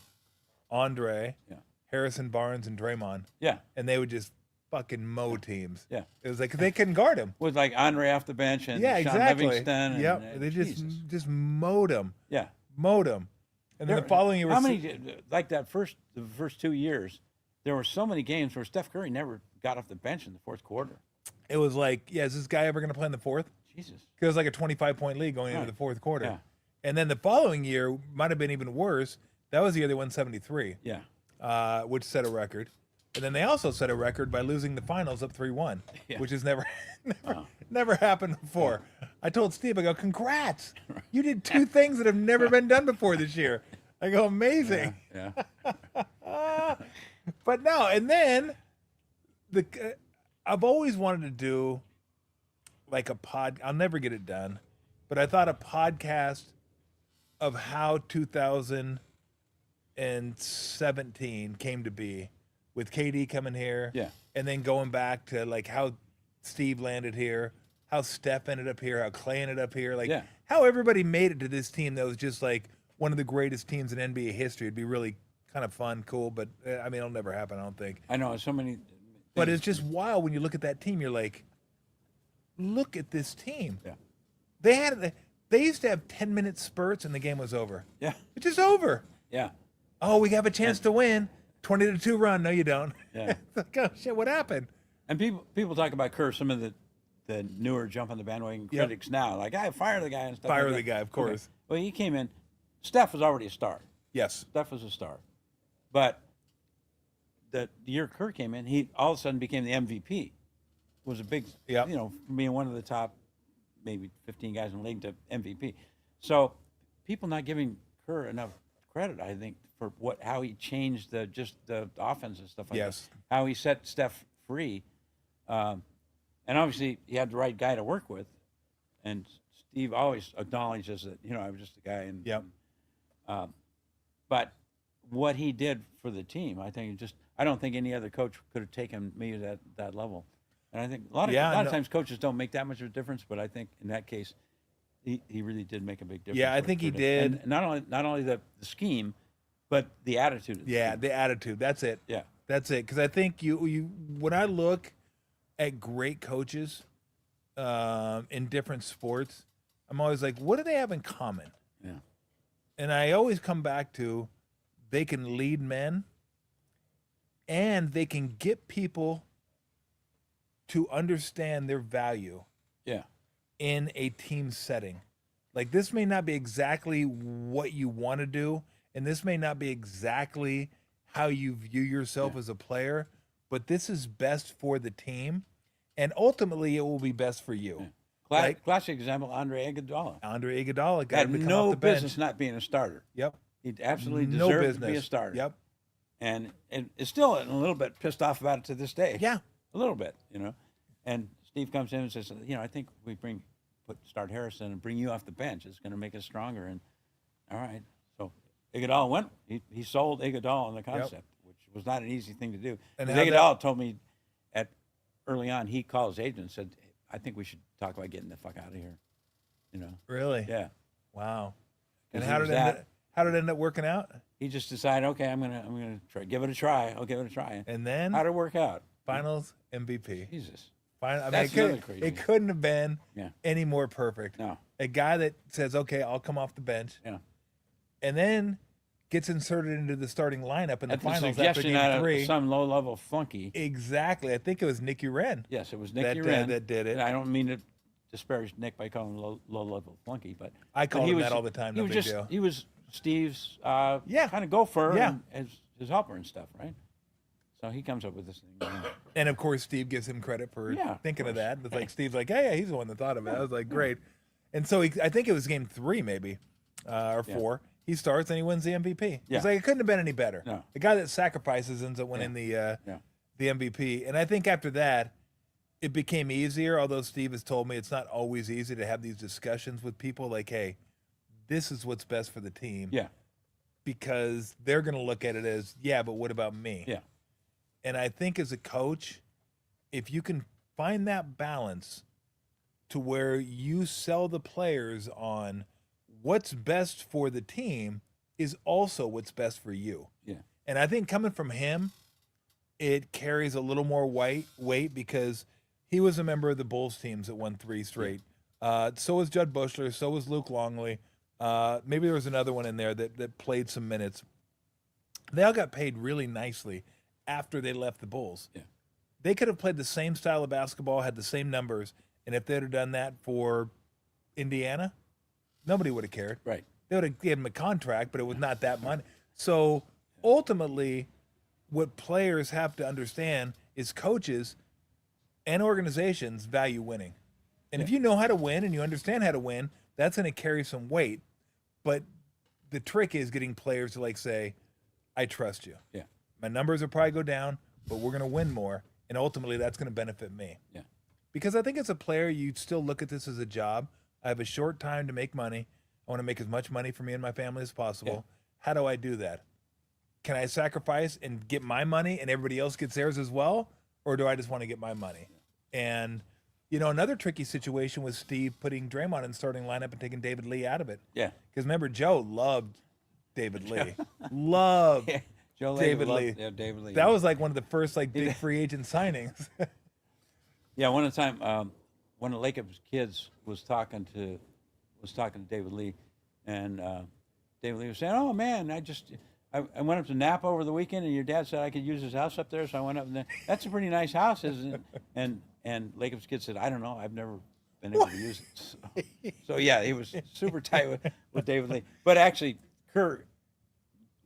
Andre, Yeah. Harrison Barnes, and Draymond. Yeah. And they would just fucking mow teams. Yeah. It was like they couldn't guard him. With like Andre off the bench and Yeah, Sean exactly. Livingston. And, Yep. They Jesus. just mowed him. Yeah. Mowed him. And then the following year was how many like the first 2 years, there were so many games where Steph Curry never got off the bench in the fourth quarter. it was like, yeah, is this guy ever going to play in the fourth? Jesus. Because it was like a 25-point lead going into Right. the fourth quarter. Yeah. And then the following year might have been even worse. That was the year they won 73. Yeah. which set a record. And then they also set a record by losing the finals up 3-1, Yeah. which has never Wow. never happened before. I told Steve, I go, congrats. You did two things that have never been done before this year. I go, amazing. Yeah. But no, and then I've always wanted to do like a pod. I'll never get it done, but I thought a podcast of how 2017 came to be, with KD coming here, Yeah. and then going back to like how Steve landed here, how Steph ended up here, how Clay ended up here, like Yeah. how everybody made it to this team that was just like one of the greatest teams in NBA history. It'd be really kind of fun, cool, but I mean, it'll never happen, I don't think. I know so many. But it's just wild when you look at that team. You're like, look at this team. Yeah. They used to have 10-minute spurts and the game was over. Yeah. It's just over. Yeah. Oh, we have a chance to win. 20-2 run. No, you don't. Yeah. It's like, oh shit, what happened? And people talk about Kerr. Some of the newer jump on the bandwagon Yep. critics now, like, I fire the guy and stuff. Fire like the that. guy, of course. Okay. Well, he came in. Steph was already a star. Yes. Steph was a star, but the year Kerr came in, he all of a sudden became the MVP. Was a big, Yep. being one of the top, maybe 15 guys in the league to MVP. So people not giving Kerr enough credit, I think, for how he changed the offense and stuff like Yes. that. How he set Steph free, and obviously he had the right guy to work with. And Steve always acknowledges that I was just a guy. And Yep. but what he did for the team, I think I don't think any other coach could have taken me to that level. And I think a lot of times coaches don't make that much of a difference, but I think in that case, he really did make a big difference. Yeah, I think he did. And not only the scheme, but the attitude. Of the Yeah, scheme. the attitude. That's it. Yeah. That's it. Because I think you when I look at great coaches in different sports, I'm always like, what do they have in common? Yeah. And I always come back to they can lead men and they can get people to understand their value Yeah. in a team setting. Like, this may not be exactly what you want to do, and this may not be exactly how you view yourself as a player, but this is best for the team, and ultimately it will be best for you. Like- Classic example, Andre Iguodala. Andre Iguodala got Had him to come no off the bench. business not being a starter. Yep. He absolutely No deserved business. to be a starter. Yep. And is still a little bit pissed off about it to this day. Yeah. A little bit, And Steve comes in and says, I think we start Harrison and bring you off the bench. It's going to make us stronger. And all right. So Iguodala went. He sold Iguodala on the concept, which was not an easy thing to do. And And Iguodala told me early on, he called his agent and said, I think we should talk about getting the fuck out of here. Really? Yeah. Wow. And 'Cause how he was did it end up working out? He just decided, okay, I'm gonna give it a try. I'll give it a try. And then How'd it work out? Finals MVP. Jesus. It, another crazy. it couldn't have been Yeah. any more perfect. No. A guy that says, okay, I'll come off the bench, Yeah. and then gets inserted into the starting lineup in the At the finals after suggestion game out 3. of some low-level flunky. Exactly. I think it was Nicky Wren. Yes, it was that, Nicky Wren that did it. And I don't mean to disparage Nick by calling him low-level flunky, but I call he him was- that all the time. He No was big just deal. he was Steve's Yeah. kind of gopher Yeah. and his helper and stuff, right? So he comes up with this thing. And of course, Steve gives him credit for Yeah, of thinking of course. that. It's like Steve's like, yeah, he's the one that thought of it. I was like, great. And so I think it was game 3, maybe or 4. He starts and he wins the MVP. Yeah. It's like it couldn't have been any better. No. The guy that sacrifices ends up winning the MVP. And I think after that, it became easier. Although Steve has told me it's not always easy to have these discussions with people. Like, hey, this is what's best for the team. Yeah. Because they're going to look at it as, yeah, but what about me? Yeah. And I think as a coach, if you can find that balance to where you sell the players on what's best for the team is also what's best for you. Yeah. And I think coming from him, it carries a little more weight because he was a member of the Bulls teams that won 3 straight. So was Judd Bushler. So was Luke Longley. Maybe there was another one in there that played some minutes. They all got paid really nicely after they left the Bulls. Yeah. They could have played the same style of basketball, had the same numbers, and if they'd have done that for Indiana, nobody would have cared. Right. They would have given him a contract, but it was not that money. So ultimately, what players have to understand is coaches and organizations value winning. And if you know how to win and you understand how to win, that's going to carry some weight. But the trick is getting players to like say, I trust you. Yeah. My numbers will probably go down, but we're going to win more. And ultimately, that's going to benefit me. Yeah. Because I think as a player, you still look at this as a job. I have a short time to make money. I want to make as much money for me and my family as possible. Yeah. How do I do that? Can I sacrifice and get my money and everybody else gets theirs as well? Or do I just want to get my money? And, you know, another tricky situation was Steve putting Draymond in the starting lineup and taking David Lee out of it. Yeah. Because remember, Joe loved David Lee. Loved Yeah. Joe David loved- Lee. Yeah, David Lee. That was like one of the first like big free agent signings. Yeah, one of the time, one of Lakers' kids was talking to David Lee, and David Lee was saying, "Oh man, I went up to Napa over the weekend, and your dad said I could use his house up there, so I went up and that's a pretty nice house, isn't it?" And Lakers' kid said, "I don't know, I've never been able to use it." So yeah, he was super tight with David Lee. But actually, Kerr,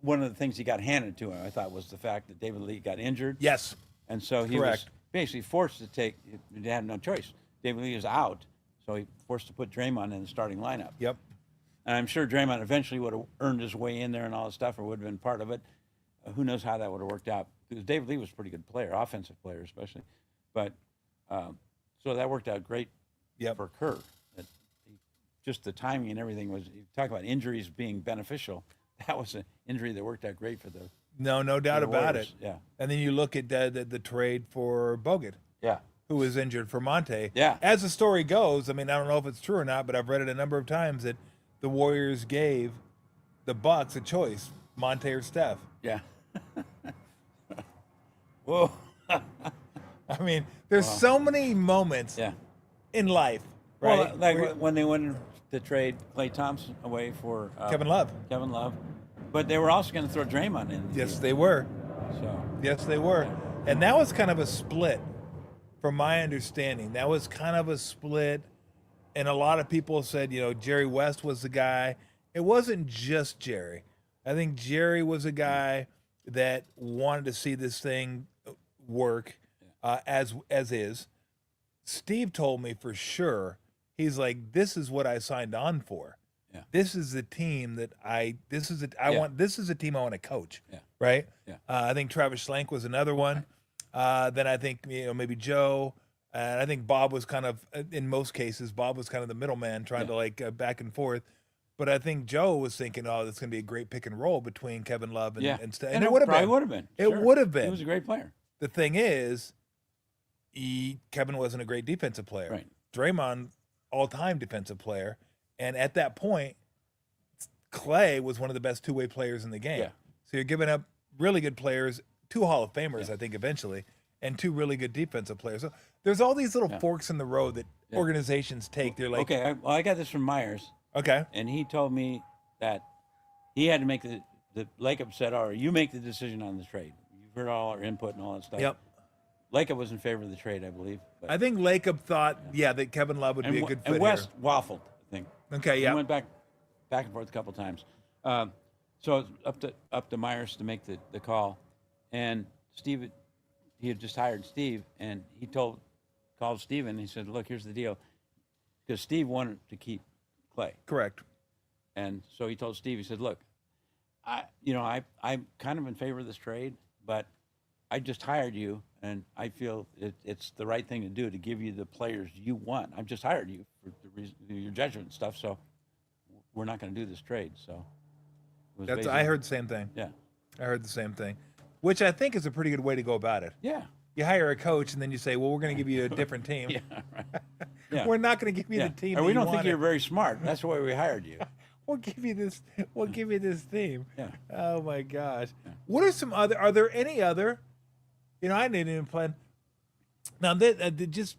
one of the things he got handed to him, I thought, was the fact that David Lee got injured. Yes. And so he Correct. was basically forced to take. He had no choice. David Lee is out, so he forced to put Draymond in the starting lineup. Yep. And I'm sure Draymond eventually would have earned his way in there and all that stuff, or would have been part of it. Who knows how that would have worked out? Because David Lee was a pretty good player, offensive player especially. But so that worked out great Yep. for Kerr. Just the timing and everything was. You talk about injuries being beneficial. That was an injury that worked out great for the. No doubt the about Warriors. it. Yeah. And then you look at the trade for Bogut, Yeah. who was injured for Monte. Yeah. As the story goes, I mean, I don't know if it's true or not, but I've read it a number of times that the Warriors gave the Bucks a choice, Monte or Steph. Yeah. Whoa. I mean, there's so many moments Yeah. in life, right? Well, like where- when they went to trade Klay Thompson away for Kevin Love. Kevin Love, but they were also going to throw Draymond in. Yes, they were. So Yes, they were. And that was kind of a split, from my understanding. That was kind of a split. And a lot of people said, you know, Jerry West was the guy. It wasn't just Jerry. I think Jerry was a guy that wanted to see this thing work as is. Steve told me for sure, he's like, this is what I signed on for. Yeah. This is the team that this is a team I want to coach. Yeah. Right. Yeah. I think Travis Schlenk was another one. Then I think, you know, maybe Joe, and I think Bob was kind of, in most cases, Bob was kind of the middleman trying to like back and forth. But I think Joe was thinking, oh, that's going to be a great pick and roll between Kevin Love and Steph. And it would have probably been. would have been. It Sure. would have been. He was a great player. The thing is, Kevin wasn't a great defensive player. Right. Draymond, all-time defensive player. And at that point, Clay was one of the best two-way players in the game. Yeah. So you're giving up really good players, two Hall of Famers, I think, eventually, and two really good defensive players. So there's all these little forks in the road that organizations take. They're like, Okay, I got this from Myers, okay, and he told me that he had to make the Lacob said, "All right, you make the decision on the trade. You've heard all our input and all that stuff." yep. Lacob was in favor of the trade, I believe. But, I think Lacob thought, that Kevin Love would be a good fit and West here. waffled, I think. Okay, He yeah. went back and forth a couple times. So it's up to Myers to make the call, and Steve, he had just hired Steve, and he called Steve and he said, "Look, here's the deal," because Steve wanted to keep Clay, Correct. and so he told Steve, he said, "Look, I'm kind of in favor of this trade, but I just hired you, and I feel it's the right thing to do to give you the players you want. I've just hired you for the reason, your judgment and stuff, so we're not going to do this trade." So it was I basically- heard the same thing. Yeah. I heard the same thing, which I think is a pretty good way to go about it. Yeah. You hire a coach, and then you say, well, we're going to give you a different team. Yeah. Right. Yeah. We're not going to give you Yeah. the team And that we you don't think wanted. you're very smart. That's why we hired you. We'll give you this. We'll give you this team. Yeah. Oh my gosh. What are some other? Are there any other? You know, I didn't even plan. Now, just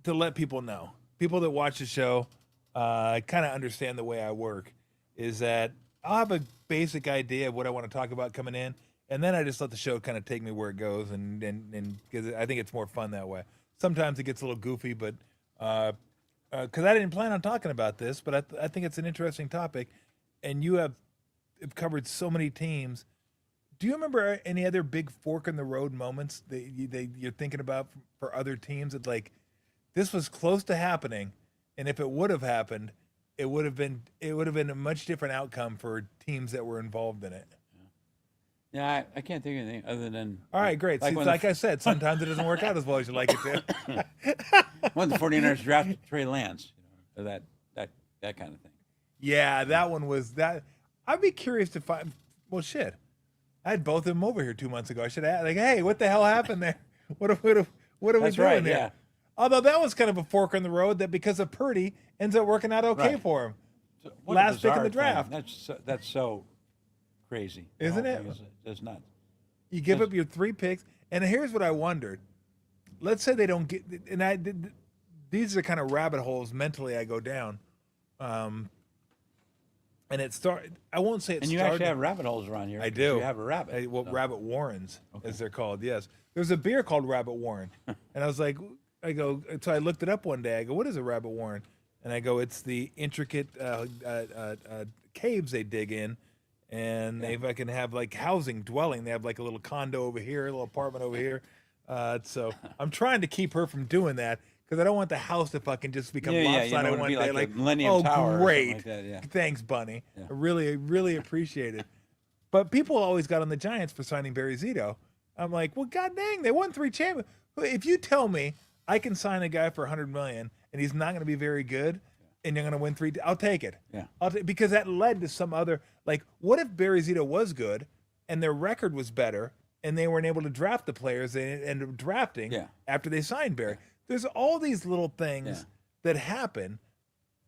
to let people know, people that watch the show, kind of understand the way I work, is that I'll have a basic idea of what I want to talk about coming in, and then I just let the show kind of take me where it goes, and because I think it's more fun that way. Sometimes it gets a little goofy, but because I didn't plan on talking about this, but I think it's an interesting topic, and you have covered so many teams. Do you remember any other big fork in the road moments you're thinking about for other teams that like this was close to happening, and if it would have happened, it would have been a much different outcome for teams that were involved in it. Yeah, I can't think of anything other than All right, great. See, when like I said, sometimes it doesn't work out as well as you like it to. when the 49ers drafted Trey Lance, or that kind of thing. Yeah, that one was that. I'd be curious to find. Well, shit, I had both of them over here 2 months ago. I should have like, hey, what the hell happened there? What are we That's doing right, there? yeah. Although that was kind of a fork in the road that because of Purdy ends up working out okay Right. for him. So, what a Last pick in the bizarre draft. thing. That's so crazy. The Isn't whole it? thing is nuts. You give Yes. up your 3 picks, and here's what I wondered. Let's say they don't get, and these are kind of rabbit holes mentally I go down. And it started. I won't say it And you started. actually have rabbit holes around here. I 'cause do. You have a rabbit. Rabbit Warrens, as they're called. Yes, there's a beer called Rabbit Warren, and I was like, so I looked it up one day. I go, what is a Rabbit Warren? And I go, it's the intricate caves they dig in, and they fucking have like housing, dwelling. They have like a little condo over here, a little apartment over here. So I'm trying to keep her from doing that because I don't want the house to fucking just become Yeah, you don't lopsided wanna one be day. like the Millennium Tower or something great, like that, yeah. thanks, Bunny. Yeah. I really appreciate it. But people always got on the Giants for signing Barry Zito. I'm like, well, god dang, they won 3 champions. If you tell me I can sign a guy for $100 million and he's not going to be very good, and you're going to win 3, I'll take it. Yeah. Because that led to some other like, what if Barry Zito was good and their record was better and they weren't able to draft the players they ended up drafting Yeah. after they signed Barry? There's all these little things Yeah. that happen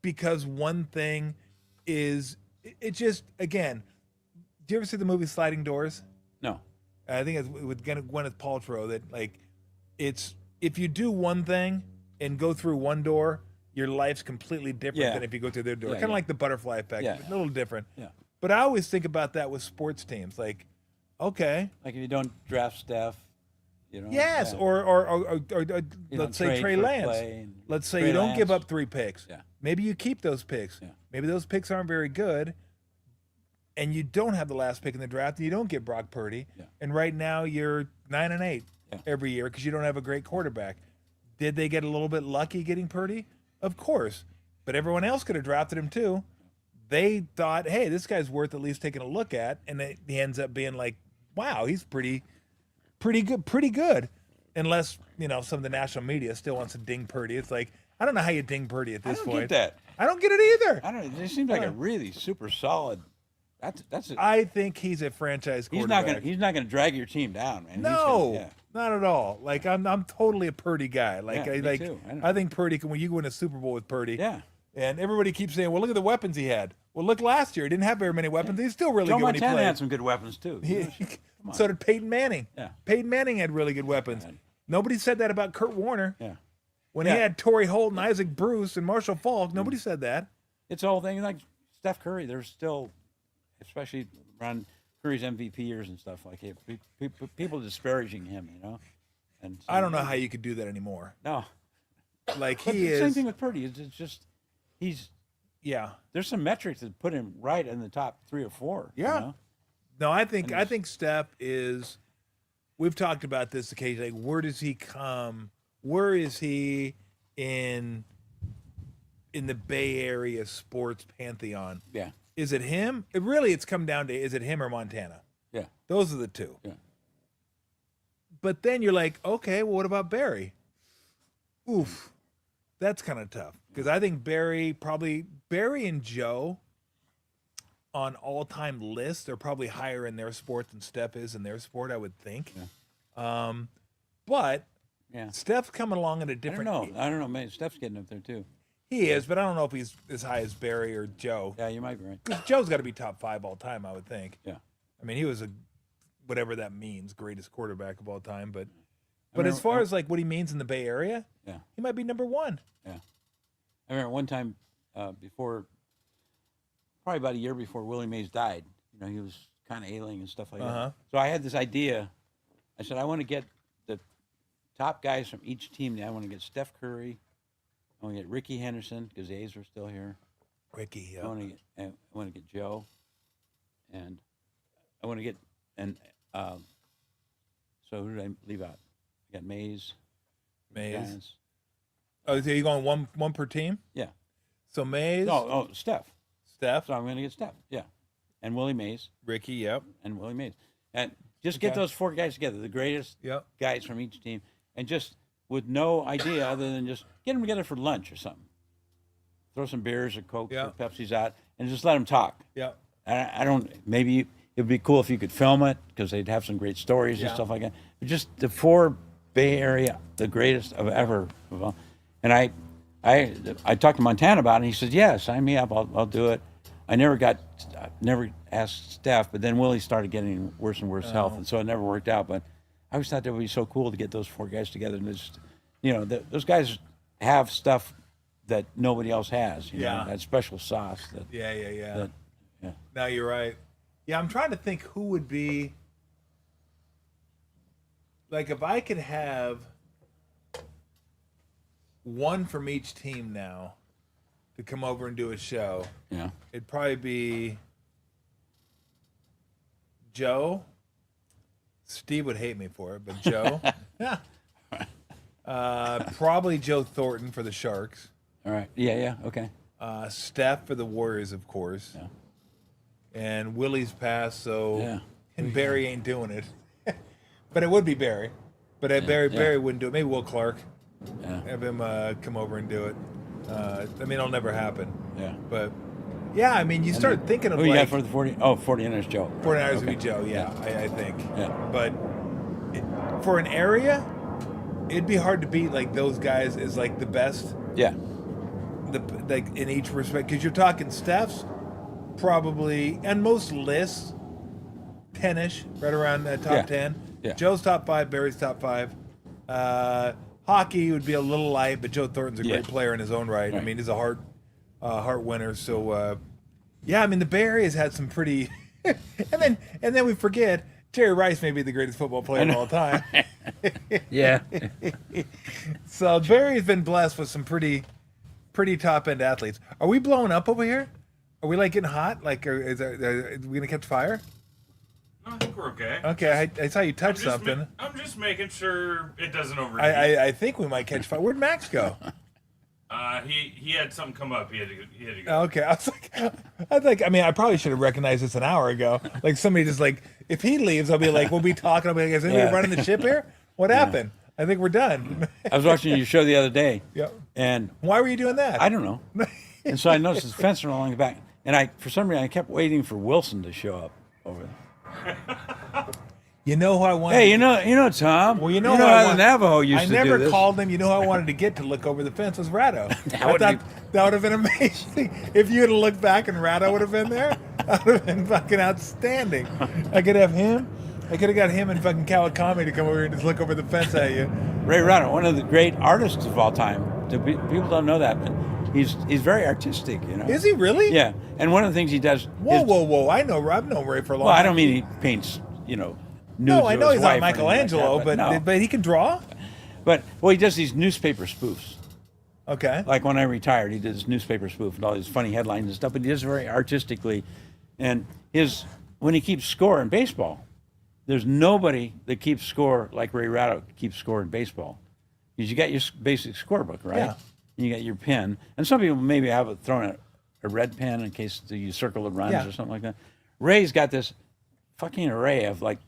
because one thing is it just again. Do you ever see the movie Sliding Doors? No. I think it's with Gwyneth Paltrow that like it's if you do one thing and go through one door, your life's completely different Yeah. than if you go through their door. Yeah, Kind of yeah. like the butterfly effect, Yeah. a little different. Yeah. But I always think about that with sports teams. Like, okay, Like if you don't draft Steph, you know. yes, yeah. or You let's don't say trade Trey for Lance. Clay and Let's say Trey you don't give Lance. up 3 picks. Yeah. Maybe you keep those picks. Yeah. Maybe those picks aren't very good, and you don't have the last pick in the draft, and you don't get Brock Purdy. Yeah. And right now you're 9-8 Yeah. every year because you don't have a great quarterback. Did they get a little bit lucky getting Purdy? Of course, but everyone else could have drafted him too. They thought, hey, this guy's worth at least taking a look at, and he ends up being like, wow, he's pretty good. Unless some of the national media still wants to ding Purdy. It's like I don't know how you ding Purdy at I this don't point. get that. I don't get it either. I don't. It just seems like a really super solid. That's. I think he's a franchise He's quarterback. not gonna drag your team down, man. He's No, gonna, not at all. Like I'm totally a Purdy guy. Like Yeah, I me like too. I know. I think Purdy can. When you win a Super Bowl with Purdy, Yeah. And everybody keeps saying, well, look at the weapons he had. Well, look last year, he didn't have very many weapons. He's still really Joe good when he Montana played. had some good weapons too. Come on. So did Peyton Manning. Yeah. Peyton Manning had really good weapons. Yeah. Nobody said that about Kurt Warner. Yeah. When Yeah. he had Torrey Holt and Isaac Bruce and Marshall Faulk, nobody said that. It's the whole thing. Like Steph Curry, there's still, especially around Curry's MVP years and stuff like it, people disparaging him, And so, I don't know how you could do that anymore. No. Like But he the same is. thing with Purdy. It's just Yeah. there's some metrics that put him right in the top 3 or 4. Yeah. No, I think And Steph is. We've talked about this occasionally. Where does he come? Where is he in the Bay Area sports pantheon? Yeah. Is it him? It's come down to is it him or Montana? Yeah. Those are the two. Yeah. But then you're like, okay, well, what about Barry? Oof, that's kind of tough because I think Barry and Joe on all-time lists are probably higher in their sport than Steph is in their sport. I would think. Yeah. But Yeah. Steph's coming along at a I don't different. know. I don't know. Man, Steph's getting up there too. He is, but I don't know if he's as high as Barry or Joe. Yeah, you might be right. Because Joe's got to be top 5 all time, I would think. Yeah. I mean, he was whatever that means, greatest quarterback of all time. But remember- as far as like what he means in the Bay Area, Yeah. he might be number 1. Yeah. I remember one time before, probably about a year before Willie Mays died, he was kind of ailing and stuff like Uh-huh. that. So I had this idea. I said, I want to get the top guys from each team. I want to get Steph Curry. I want to get Ricky Henderson because the A's are still here. Ricky, I want to get Joe. And I want to get, and So who did I leave out? I got Mays. Mays. Giants. Oh, so you going one per team? Yeah. So Mays, Steph. Steph, So I'm going to get Steph. Yeah. And Willie Mays. Ricky. Yep. And Willie Mays. And just get Okay. those 4 guys together, the greatest Yep. guys from each team, and just with no idea other than just get them together for lunch or something. Throw some beers or Cokes Yeah. or Pepsis out and just let them talk. Yep. I don't, maybe it would be cool if you could film it because they'd have some great stories and Yeah. stuff like that. But just the 4 Bay Area, the greatest of ever. And I talked to Montana about it, and he said, yeah, sign me up. I'll do it. I never asked Steph, but then Willie started getting worse and worse health, and so it never worked out. But I always thought that would be so cool to get those 4 guys together. And just, those guys have stuff that nobody else has. You know, that special sauce. Yeah. Yeah. No, you're right. Yeah, I'm trying to think who would be like if I could have one from each team now to come over and do a show. Yeah. It'd probably be Joe. Steve would hate me for it, but Joe. Probably Joe Thornton for the Sharks. All right. Yeah. Okay. Steph for the Warriors, of course. Yeah. And Willie's passed, so Yeah. and Barry ain't doing it. But it would be Barry. But Barry wouldn't do it. Maybe Will Clark. Yeah. Have him come over and do it. I mean, it'll never happen. Yeah. But yeah, I mean, you start thinking of Who you like got for the 40? Oh, 49ers Joe. 49ers would Okay. be Joe. Yeah, I think. Yeah. But for an area, it'd be hard to beat like those guys as like the best. Yeah. Like in each respect, because you're talking Steph's probably, and most lists 10ish, right around the top Yeah. 10. Yeah. Joe's top 5, Barry's top 5. Hockey would be a little light, but Joe Thornton's a great player in his own right. I Right. mean, he's a heart winner. So yeah, I mean the Bay Area's had some pretty, and then we forget Jerry Rice may be the greatest football player of all time. Yeah. So Barry's been blessed with some pretty top end athletes. Are we blowing up over here? Are we like getting hot? Like, are we gonna catch fire? No, I think we're okay. Okay, I saw you touch something. I'm just making sure it doesn't overheat. I think we might catch fire. Where'd Max go? He had something come up. He had to go. Okay, I was like, I mean, I probably should have recognized this an hour ago. Like somebody just like, if he leaves, I'll be like, we'll be talking. I'll be like, is anybody running the ship here? What happened? I think we're done. I was watching your show the other day. Yep. And Why were you doing that? I don't know. And so I noticed this fence along the back. And for some reason, I kept waiting for Wilson to show up over there. You know who I wanted? Hey, you know, Tom. Well, you know how I the want- Navajo used I to do never this. called him. You know who I wanted to get to look over the fence was Ratto. would That would have been amazing. If you had looked back and Ratto would have been there, that would have been fucking outstanding. I could have him. I could have got him and fucking Kawakami to come over here and just look over the fence at you. Ray Ratto, one of the great artists of all time. People don't know that, but he's very artistic. You know. Is he really? Yeah. And one of the things he does. Whoa. I've known Ray for a long Well, time. I don't mean he paints, nudes No, I of know his he's not wife or anything like Michelangelo, that, no. but he can draw? But he does these newspaper spoofs. Okay. Like when I retired, he did this newspaper spoof and all these funny headlines and stuff. But he does it very artistically, and when he keeps score in baseball, there's nobody that keeps score like Ray Ratto keeps score in baseball. Because you got your basic scorebook, right? Yeah. And you got your pen, and some people maybe have thrown a red pen in case you circle the runs Yeah. or something like that. Ray's got this fucking array of like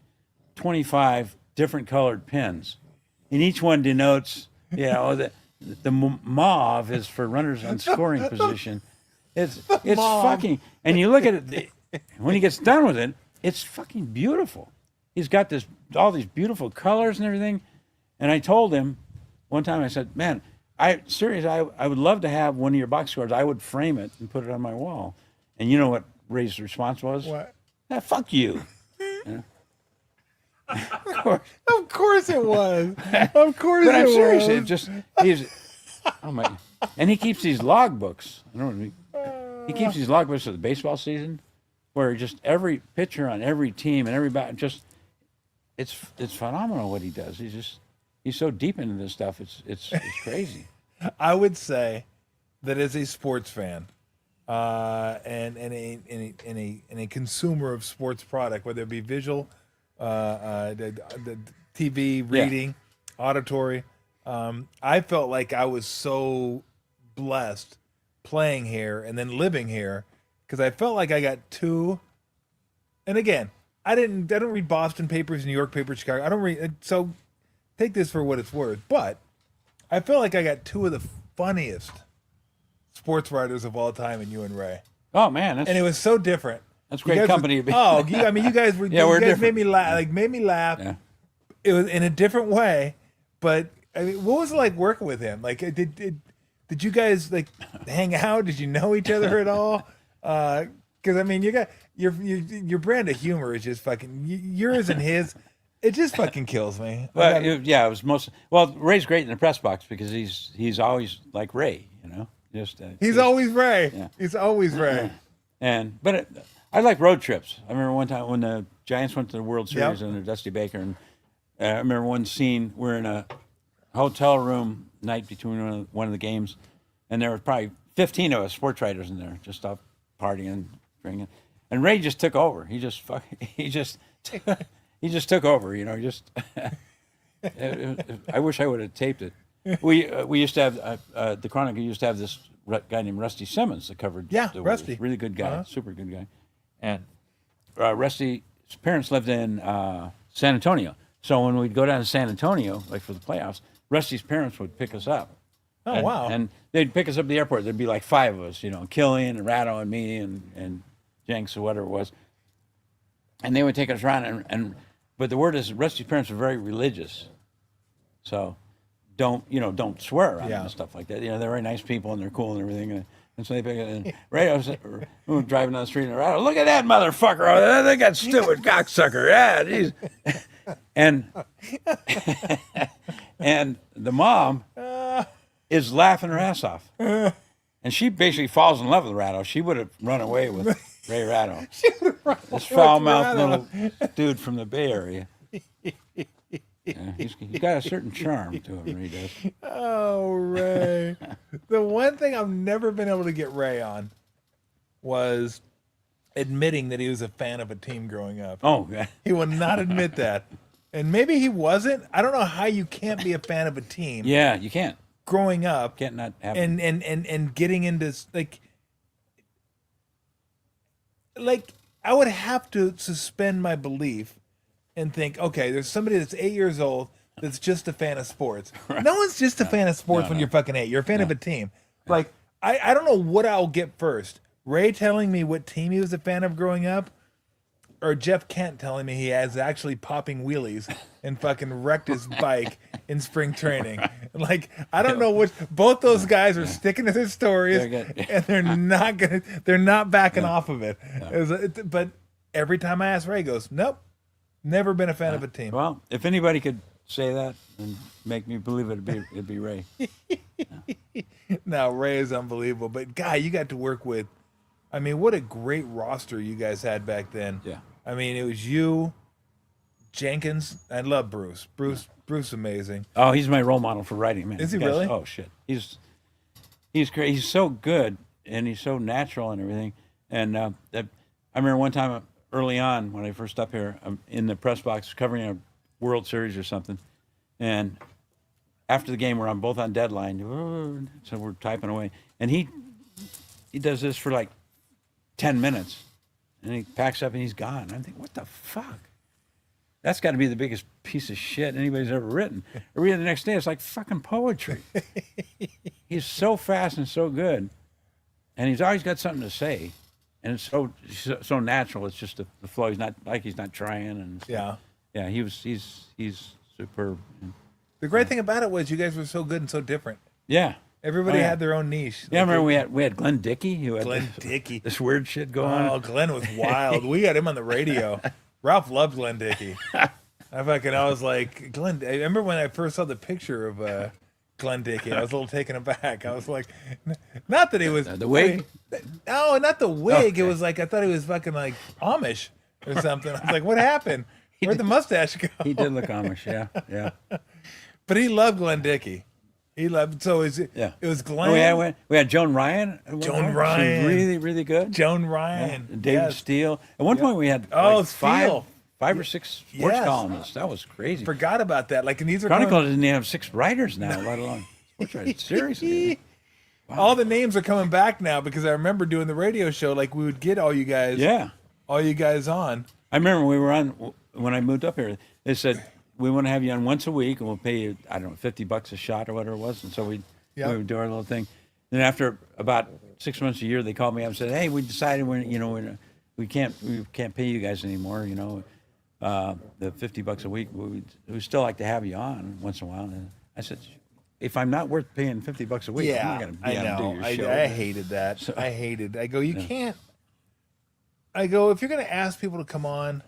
25 different colored pens, and each one denotes, the mauve is for runners on scoring position. It's mauve. fucking, and you look at it when he gets done with it, it's fucking beautiful. He's got all these beautiful colors and everything. And I told him one time, I said, man, I would love to have one of your box scores. I would frame it and put it on my wall. And you know what Ray's response was? What? Ah, fuck you. Of course it was. Of course But it I'm was. serious. Oh my! And he keeps these logbooks. I don't know. He keeps these logbooks of the baseball season, where just every pitcher on every team and every bat, it's phenomenal what he does. He's so deep into this stuff. It's crazy. I would say that as a sports fan, and a consumer of sports product, whether it be visual the TV reading, auditory. I felt like I was so blessed playing here and then living here because I felt like I got two. And again, I don't read Boston papers, New York papers, Chicago. I don't read. So take this for what it's worth. But I feel like I got two of the funniest sports writers of all time in you and Ray. Oh man, And it was so different. That's great company to be. Oh, I mean, you guys were. Yeah, you we're guys different. made me laugh. Yeah. It was in a different way, but I mean, what was it like working with him? Like, did you guys like hang out? Did you know each other at all? Because I mean, you got your brand of humor is just fucking yours and his. It just fucking kills me. Well, it was most. Well, Ray's great in the press box because he's always like Ray, you know. He's always Ray. Yeah. He's always Ray. But I like road trips. I remember one time when the Giants went to the World Series under Dusty Baker, and I remember one scene. We're in a hotel room night between one of the games, and there were probably 15 of us sports writers in there, just up partying, drinking, and Ray just took over. He just took over. You know, I wish I would have taped it. We used to have the Chronicle used to have this guy named Rusty Simmons that covered the Rusty, Warriors. Really good guy, super good guy, and Rusty's parents lived in San Antonio. So when we'd go down to San Antonio, like for the playoffs, Rusty's parents would pick us up. Oh, wow! And they'd pick us up at the airport. There'd be like 5 of us, you know, Killian and Ratto and me and Jenks or whatever it was, and they would take us around. But the word is Rusty's parents were very religious, so don't swear around them and stuff like that. You know, they're very nice people and they're cool and everything. And so they pick it. And we were driving down the street and Ratto, look at that motherfucker over there. They got stupid cocksucker. Yeah, geez. And the mom is laughing her ass off. And she basically falls in love with Ratto. She would have run away with Ray Ratto. This foul-mouthed little dude from the Bay Area. Yeah, he's got a certain charm to him, Ray does. Oh, Ray. The one thing I've never been able to get Ray on was admitting that he was a fan of a team growing up. Oh, yeah. He will not admit that. And maybe he wasn't. I don't know how you can't be a fan of a team. Yeah, you can't. Growing up. Can't not have and getting into like I would have to suspend my belief and think, okay, there's somebody that's 8 years old that's just a fan of sports. Right. No one's just a fan of sports when you're fucking 8. You're a fan of a team. Like, I don't know what I'll get first. Ray telling me what team he was a fan of growing up, or Jeff Kent telling me he has actually popping wheelies and fucking wrecked his bike in spring training. Like, I don't know which. Both those guys are sticking to their stories, and they're not backing off of it. But every time I ask Ray, he goes, nope, never been a fan of a team. Well, if anybody could say that and make me believe it, it'd be Ray. No, Ray is unbelievable. But Guy, you got to work with. I mean, what a great roster you guys had back then. Yeah. I mean, it was you, Jenkins. I love Bruce. Bruce, amazing. Oh, he's my role model for writing, man. Is he really? Oh shit, he's great. He's so good and he's so natural and everything. And I remember one time early on when I first up here, I'm in the press box covering a World Series or something, and after the game, we're both on deadline, so we're typing away, and he does this for like 10 minutes. And he packs up and he's gone. I'm thinking, what the fuck? That's got to be the biggest piece of shit anybody's ever written. I read it the next day, it's like fucking poetry. He's so fast and so good. And he's always got something to say. And it's so natural. It's just the flow. He's not trying. And yeah. Yeah, he's superb. The great thing about it was you guys were so good and so different. Yeah. Everybody had their own niche. Yeah, I remember we had Glenn Dickey who had this weird shit going on. Oh, Glenn was wild. We got him on the radio. Ralph loved Glenn Dickey. I was like, Glenn. I remember when I first saw the picture of Glenn Dickey. I was a little taken aback. I was like, not that he was the wig. No, not the wig. Okay. It was like I thought he was fucking like Amish or something. I was like, what happened? Where'd the mustache go? He did look Amish. Yeah. But he loved Glenn Dickey. He loved it was Glenn. We had Joan Ryan. Joan Ryan, really, really good. Joan Ryan, David Steele. At one point we had five 5 or 6 sports Yes. columnists. That was crazy. Forgot about that. Like, and these are Chronicle doesn't even have 6 writers now, let alone sports writers. Seriously. Wow. all the names are coming back now because I remember doing the radio show. Like, we would get all you guys on. I remember we were on when I moved up here. They said we want to have you on once a week, and we'll pay you, I don't know, $50 a shot or whatever it was. And so we would do our little thing. Then after about 6 months a year, they called me up and said, "Hey, we decided we can't pay you guys anymore. The $50 a week. We still like to have you on once in a while." And I said, "If I'm not worth paying $50 a week, I'm not going to be able to do your show." I hated that. So- I go, you can't. I go, if you're going to ask people to come on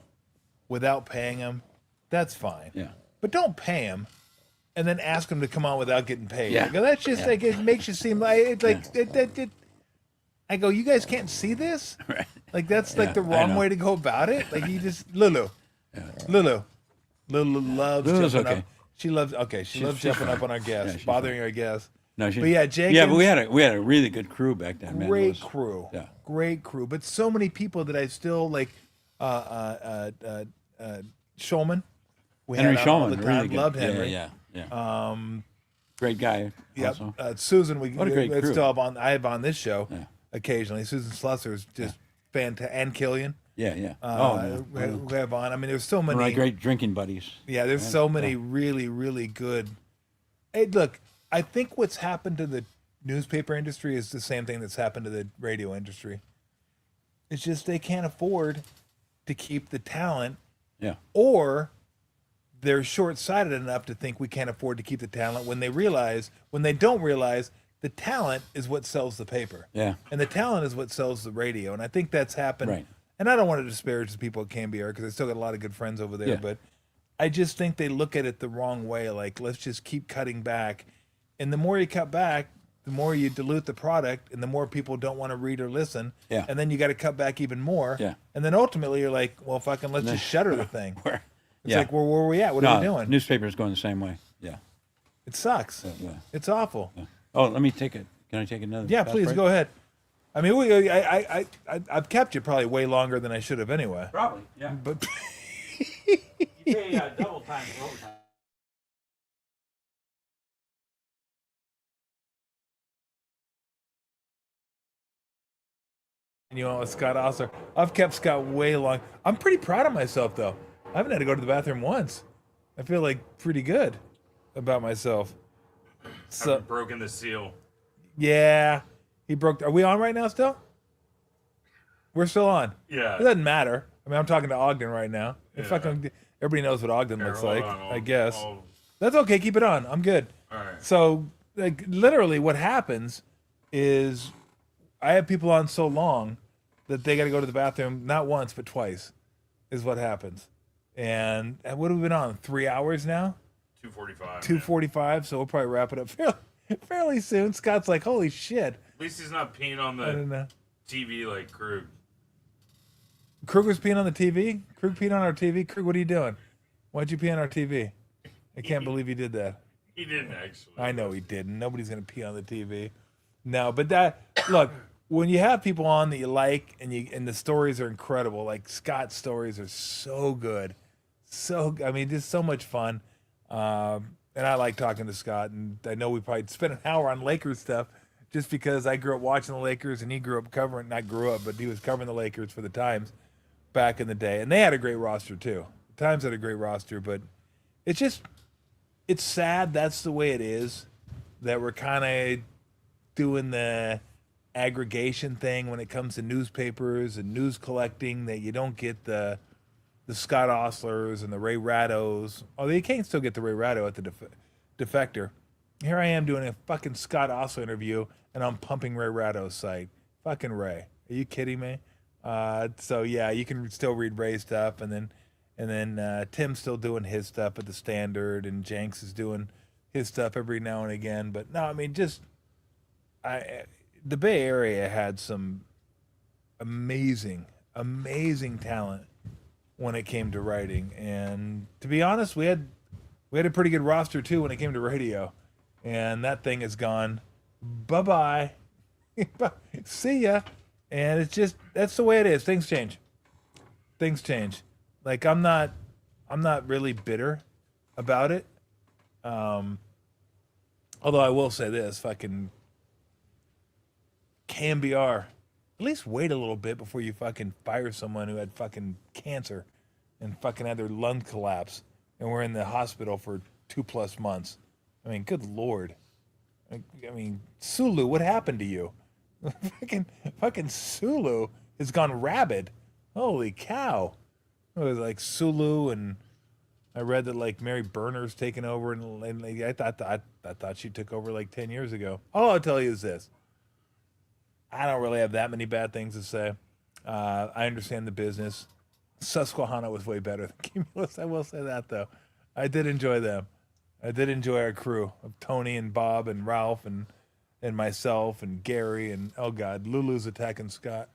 without paying them, that's fine. Yeah. But don't pay them and then ask them to come on without getting paid. Yeah. I go, that's just like, it makes you seem like, it's like, I go, you guys can't see this? Right. Like, that's like the I wrong know. way to go about it. Like, you just, Lulu loves Lulu's jumping okay. up. She loves jumping up on our guests, Yeah, she's bothering our guests. No, But yeah, Jenkins. Yeah, but we had a really good crew back then, man. It Great was- crew. Yeah. Great crew. But so many people that I still like, Shulman. We Henry had on all Shulman, the really time. good. Loved Henry. Yeah. Great guy. Yep. Also. Susan, What a great crew. still have on. I have on this show Yeah. occasionally. Susan Slusser is just fantastic, and Killian. Yeah. Who have on. I mean, there's so One of my many. great drinking buddies. Yeah, there's so many really, really good. Hey, look, I think what's happened to the newspaper industry is the same thing that's happened to the radio industry. It's just they can't afford to keep the talent, Yeah. or they're short-sighted enough to think we can't afford to keep the talent when they don't realize the talent is what sells the paper. Yeah. And the talent is what sells the radio. And I think that's happened. Right. And I don't want to disparage the people at KMBR because I still got a lot of good friends over there, Yeah. but I just think they look at it the wrong way. Like, let's just keep cutting back. And the more you cut back, the more you dilute the product, and the more people don't want to read or listen. Yeah. And then you got to cut back even more. Yeah. And then ultimately you're like, well, fucking let's just shutter the thing. Where? It's like, where are we at? What are we doing? Newspapers going the same way. Yeah. It sucks. Yeah. It's awful. Yeah. Oh, let me take it. Can I take another? Yeah, fast please break? go ahead. I mean, I've kept you probably way longer than I should have anyway. Probably. Yeah. But You pay double time for overtime. you know, with Scott Ostler, I've kept Scott way long. I'm pretty proud of myself though. I haven't had to go to the bathroom once. I feel like pretty good about myself. So Haven't broken the seal. yeah, he broke. Are we on right now still? We're still on. Yeah. It doesn't matter. I mean, I'm talking to Ogden right now. Yeah. Fucking everybody knows what Ogden Here, looks hold like. on, I guess I'll- that's okay. Keep it on. I'm good. all right. So, like, literally, what happens is I have people on so long that they got to go to the bathroom not once but twice, is what happens. And what have we been on? 3 hours now? 2:45. 2:45. So we'll probably wrap it up fairly soon. Scott's like, holy shit. At least he's not peeing on I don't the know. TV like Krug. Krug was peeing on the TV? Krug peed on our TV? Krug, what are you doing? Why'd you pee on our TV? I can't believe you did that. He didn't actually. I know he didn't. Nobody's gonna pee on the TV. No, but look, when you have people on that you like and the stories are incredible, like Scott's stories are so good. Just so much fun. And I like talking to Scott, and I know we probably spent an hour on Lakers stuff just because I grew up watching the Lakers and he grew up but he was covering the Lakers for the Times back in the day. And they had a great roster too. The Times had a great roster, but it's sad that's the way it is, that we're kind of doing the aggregation thing when it comes to newspapers and news collecting, that you don't get the Scott Ostlers and the Ray Rattos. Although you can still get the Ray Ratto at the Defector. Here I am doing a fucking Scott Ostler interview, and I'm pumping Ray Ratto's site. Fucking Ray. Are you kidding me? So yeah, you can still read Ray's stuff, and then Tim's still doing his stuff at the Standard, and Jenks is doing his stuff every now and again. But no, I mean, the Bay Area had some amazing talent when it came to writing, and to be honest, we had a pretty good roster too when it came to radio, and that thing is gone. Bye. See ya. And it's just, that's the way it is. Things change. Like I'm not really bitter about it. Although I will say this, fucking KMBR, at least wait a little bit before you fucking fire someone who had fucking cancer and fucking had their lung collapse and were in the hospital for 2+ months. I mean, good Lord. I mean, Sulu, what happened to you? fucking Sulu has gone rabid. Holy cow. It was like Sulu, and I read that like Mary Berner's taken over, and like, I thought she took over like 10 years ago. All I'll tell you is this. I don't really have that many bad things to say. I understand the business. Susquehanna was way better than Cumulus. I will say that, though. I did enjoy them. I did enjoy our crew of Tony and Bob and Ralph and myself and Gary and, oh, God, Lulu's attacking Scott.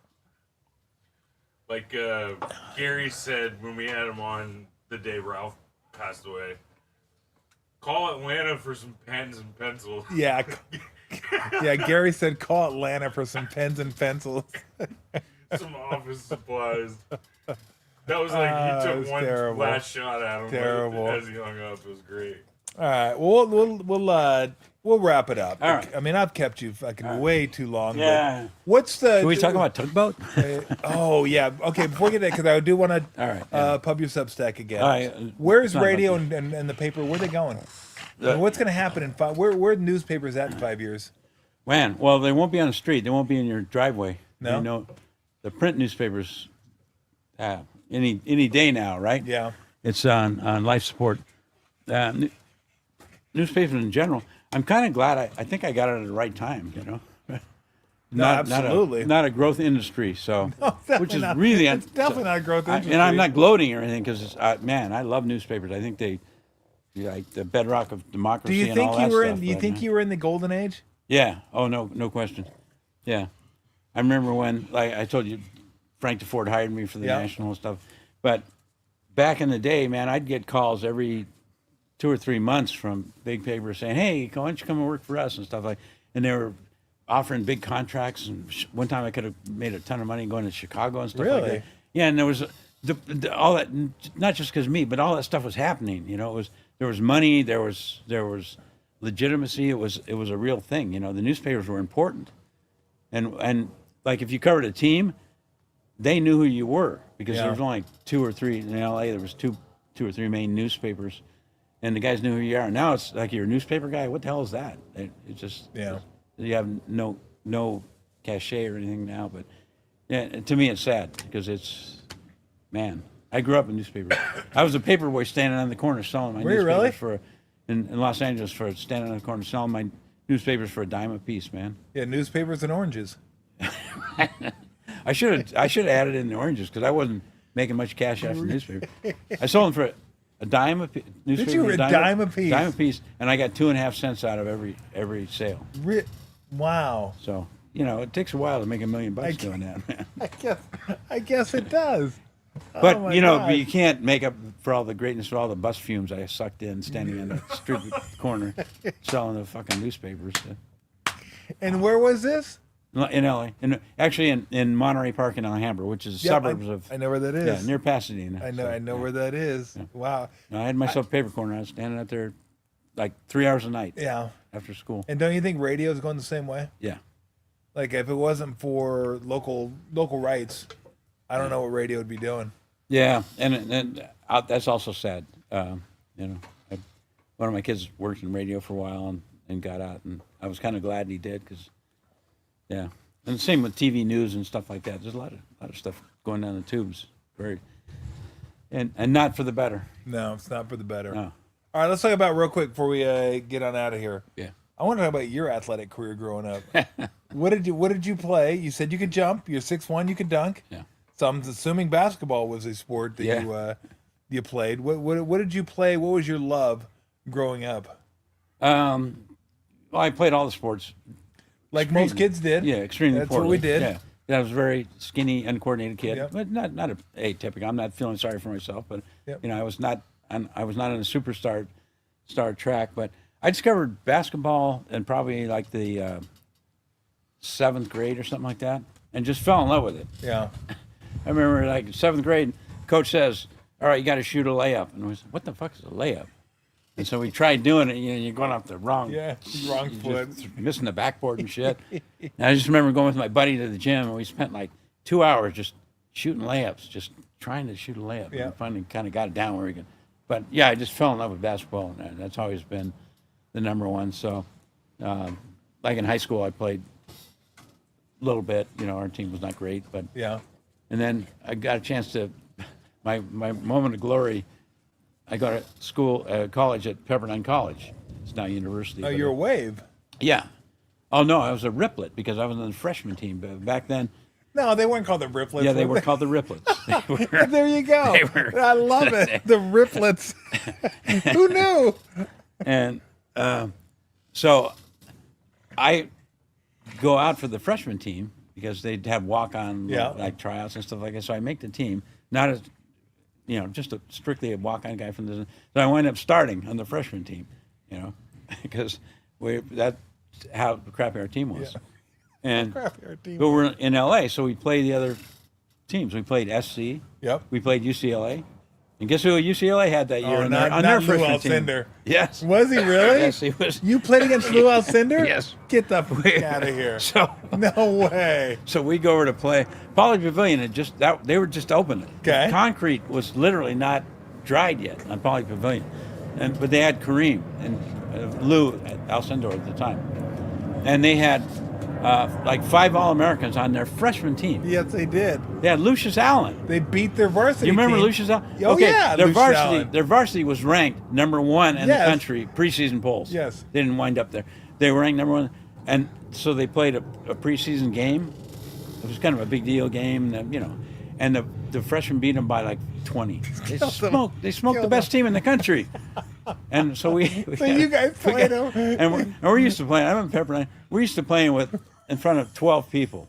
Like Gary said when we had him on the day Ralph passed away, call Atlanta for some pens and pencils. Yeah. Yeah, Gary said call Atlanta for some pens and pencils. Some office supplies. That was like he took one terrible. last shot at him Terrible. as he hung up. It was great. All right, well, we'll wrap it up. All right. I mean, I've kept you fucking way too long. Yeah. But what's the? Can we talk about Tugboat? Oh yeah. Okay. Before we get that, because I do want to All right. pub your Substack again. All right, Where's it's not radio about and the paper? Where are they going? What's going to happen in 5? Where are newspapers at in 5 years? Man, well, they won't be on the street. They won't be in your driveway. No? You know, the print newspapers, any day now, right? Yeah. It's on life support. Newspapers in general. I'm kind of glad. I think I got it at the right time. You know. No, absolutely. Not a growth industry, so which is not. really It's definitely not a growth industry. And I'm not gloating or anything because man, I love newspapers. I think they like the bedrock of democracy. Do you and think all you that were stuff, in? You but, think you were in the golden age? Yeah. Oh no question. Yeah, I remember when, like I told you, Frank DeFord hired me for the National and stuff. But back in the day, man, I'd get calls every 2 or 3 months from big papers saying, "Hey, why don't you come and work for us?" and stuff like. And they were offering big contracts. And one time, I could have made a ton of money going to Chicago and stuff like Really? that. Yeah, and there was all that, not just because of me, but all that stuff was happening. You know, there was money, there was legitimacy. It was a real thing. You know, the newspapers were important, and like if you covered a team, they knew who you were because there was only 2 or 3 in L.A. There was two or three main newspapers, and the guys knew who you are. Now it's like you're a newspaper guy. What the hell is that? It's just you have no cachet or anything now. But yeah, to me it's sad because it's, man, I grew up in newspapers. I was a paper boy standing on the corner selling my Were you newspapers really? in Los Angeles for standing on the corner selling my newspapers for $0.10 a piece, man. Yeah, newspapers and oranges. I should have added in the oranges because I wasn't making much cash off the newspaper. I sold them for $0.10 a piece. Did you? A dime a piece? $0.10 a piece, and I got 2.5 cents out of every sale. Wow. So you know, it takes a while to make $1 million doing that, man. I guess it does. But Oh my you know, God. but you can't make up for all the greatness of all the bus fumes I sucked in standing in the street corner selling the fucking newspapers. And where was this? In LA, actually in Monterey Park in Alhambra, which is suburbs of. I know where that is. Yeah, near Pasadena. I know where that is. Yeah. Wow. I had myself a paper corner. I was standing out there like 3 hours a night. Yeah. After school. And don't you think radio is going the same way? Yeah. Like if it wasn't for local rights, I don't know what radio would be doing. Yeah, and that's also sad. You know, one of my kids worked in radio for a while and got out, and I was kind of glad he did because, yeah. And the same with TV news and stuff like that. There's a lot of stuff going down the tubes, and not for the better. No, it's not for the better. No. All right, let's talk about real quick before we get on out of here. Yeah. I want to talk about your athletic career growing up. What did you play? You said you could jump. You're 6'1". You could dunk. Yeah. So I'm assuming basketball was a sport that you played. What did you play? What was your love growing up? Well, I played all the sports. Like most kids did. Yeah, extremely. That's what we did. Yeah, I was a very skinny, uncoordinated kid, Yep. but not atypical. I'm not feeling sorry for myself, but Yep. you know, I was not in a superstar track. But I discovered basketball in probably like the 7th grade or something like that, and just fell in love with it. Yeah. I remember like 7th grade, coach says, all right, you got to shoot a layup. And we said, what the fuck is a layup? And so we tried doing it. You're going off the wrong, wrong you're foot. just missing the backboard and shit. And I just remember going with my buddy to the gym, and we spent like 2 hours just shooting layups, just trying to shoot a layup. Yeah. And finally kind of got it down where we could. But yeah, I just fell in love with basketball, and that's always been the number one. So, like in high school, I played a little bit. Our team was not great, but Yeah. and then I got a chance to, my moment of glory, I got to school, college at Pepperdine College. It's now university. Oh, but you're a wave. Yeah. Oh, no, I was a riplet because I was on the freshman team. But back then, No, they weren't called the Riplets. yeah, they were called the riplets. They were- There you go. They were- I love it. The Riplets. Who knew? And so I go out for the freshman team because they'd have walk-on like tryouts and stuff like that. So I make the team, not as just strictly a walk-on guy from the. So I wind up starting on the freshman team, because that's how crappy our team was. Yeah. And Crappy, our team. but we're in LA, so we play the other teams. We played SC. Yep. We played UCLA. And guess who UCLA had that year on not their Lou freshman team? Alcindor. Yes. Was he really? Yes, he was. You played against Lou Alcindor? Yes. Get the fuck out of here. So No way. So we go over to play. Poly Pavilion had they were just opening. Okay. The concrete was literally not dried yet on Poly Pavilion, but they had Kareem and Lou at Alcindor at the time, and they had like 5 All-Americans on their freshman team. Yes, they did. They had Lucius Allen. They beat their varsity You remember team. Lucius Allen? Oh, okay, yeah, their Lucius varsity Allen. their varsity was ranked number 1 in Yes. the country preseason polls. Yes. They didn't wind up there. They were ranked number 1, and so they played a preseason game. It was kind of a big deal game, and the freshmen beat them by like 20. They smoked the best team in the country. And so we So you guys played them. and we're used to playing. I'm in Pepperdine. We're used to playing in front of 12 people.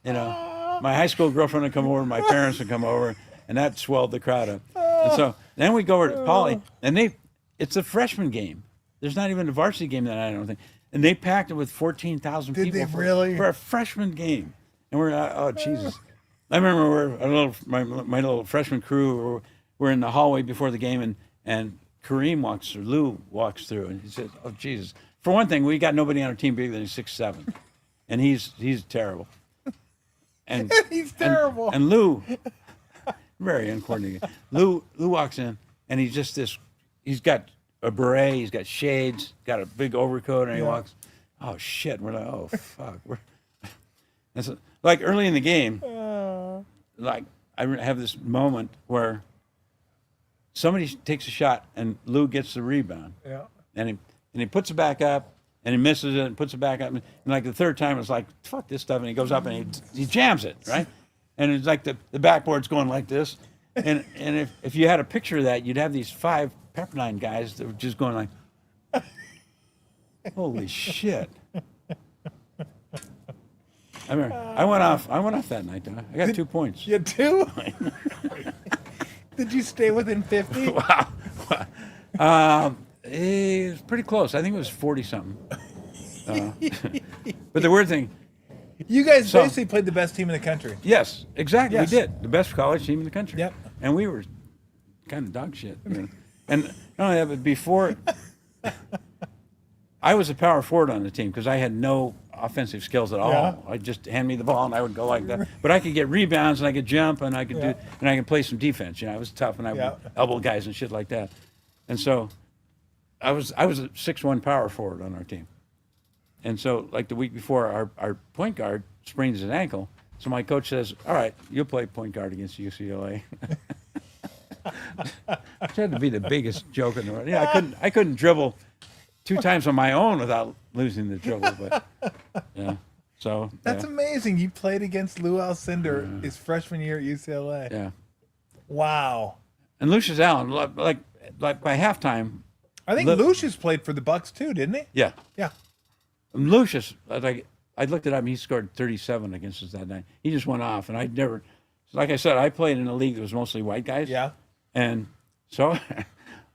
My high school girlfriend would come over, my parents would come over, and that swelled the crowd up. And so then we go over to Poly, and it's a freshman game. There's not even a varsity game that I don't think. And they packed it with 14,000 Did people they really? for a freshman game. And we're oh Jesus! I remember my little freshman crew were in the hallway before the game, and Kareem walks through, Lou walks through, and he says, "Oh Jesus!" For one thing, we got nobody on our team bigger than 6'7", and he's terrible. And He's terrible. And Lou, very uncoordinated. Lou walks in, and he's just this. He's got a beret, he's got shades, got a big overcoat, and he walks. Oh shit! We're like, oh fuck. And so, like early in the game, like I have this moment where somebody takes a shot, and Lou gets the rebound, and he puts it back up. And he misses it and puts it back up. And like the third time, it's like, fuck this stuff. And he goes up and he jams it, right? And it's like the backboard's going like this. And if you had a picture of that, you'd have these 5 Pepperdine guys that were just going like, holy shit. I remember, I went off that night, didn't I? I got 2 points. You do? Did you stay within 50? Wow. It was pretty close. I think it was 40-something. But the weird thing, You guys basically played the best team in the country. yes, exactly, Yes. we did. The best college team in the country. Yep. And we were kind of dog shit. And not only that, but before, I was a power forward on the team because I had no offensive skills at all. Yeah. I just hand me the ball and I would go like that. But I could get rebounds and I could jump and I could I could play some defense. I was tough and I would elbow guys and shit like that. And so I was a 6'1" power forward on our team. And so like the week before, our point guard sprains his ankle. So my coach says, all right, you'll play point guard against UCLA. Which had to be the biggest joke in the world. Yeah, I couldn't dribble 2 times on my own without losing the dribble, but yeah. So That's amazing. You played against Lou Alcindor his freshman year at UCLA. yeah. Wow. And Lucius Allen, like by halftime, I think Lucius played for the Bucks too, didn't he? yeah. Yeah. And Lucius, like I looked it up, and he scored 37 against us that night. He just went off, and I'd never, like I said, I played in a league that was mostly white guys. Yeah. And so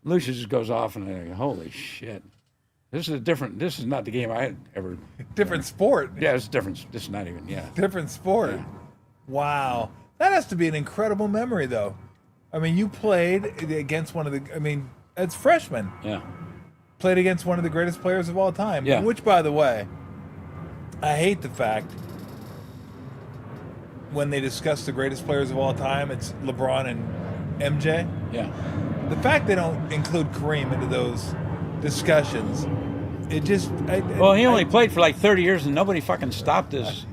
Lucius just goes off, and I go, holy shit. This is not the game I had ever. Different sport. Yeah, it's different. This is not even, yeah. Different sport. Yeah. Wow. That has to be an incredible memory, though. I mean, you played against one of the. I mean, as freshmen, Yeah. played against one of the greatest players of all time. Yeah. Which, by the way, I hate the fact when they discuss the greatest players of all time, it's LeBron and MJ. Yeah. The fact they don't include Kareem into those discussions, it just. Well, he only played for like 30 years, and nobody fucking stopped his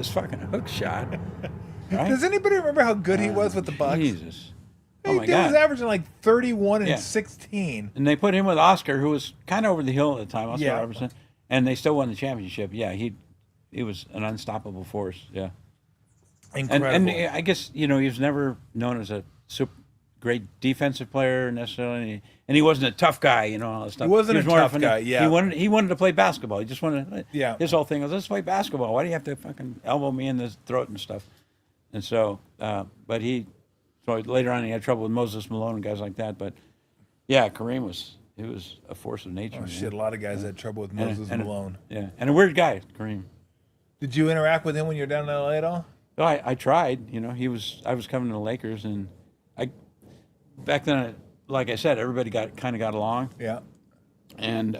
fucking hook shot. Right? Does anybody remember how good he was with the Bucks? Jesus. He Oh my was God. averaging like 31 and Yeah. 16. And they put him with Oscar, who was kind of over the hill at the time, Oscar Yeah. Robertson, and they still won the championship. Yeah, he was an unstoppable force. Yeah. Incredible. And I guess, he was never known as a super great defensive player necessarily, and he wasn't a tough guy, all that stuff. He wasn't a was more tough of guy, yeah. He wanted to play basketball. He just wanted. Yeah. His whole thing was, let's play basketball. Why do you have to fucking elbow me in the throat and stuff? And so, so later on he had trouble with Moses Malone and guys like that. But yeah, Kareem was a force of nature. Oh, man. shit, a lot of guys had trouble with And- Moses and- Malone. Yeah, and a weird guy, Kareem. Did you interact with him when you were down in LA at all? So I tried, I was coming to the Lakers, and back then, like I said, everybody kind of got along, Yeah. and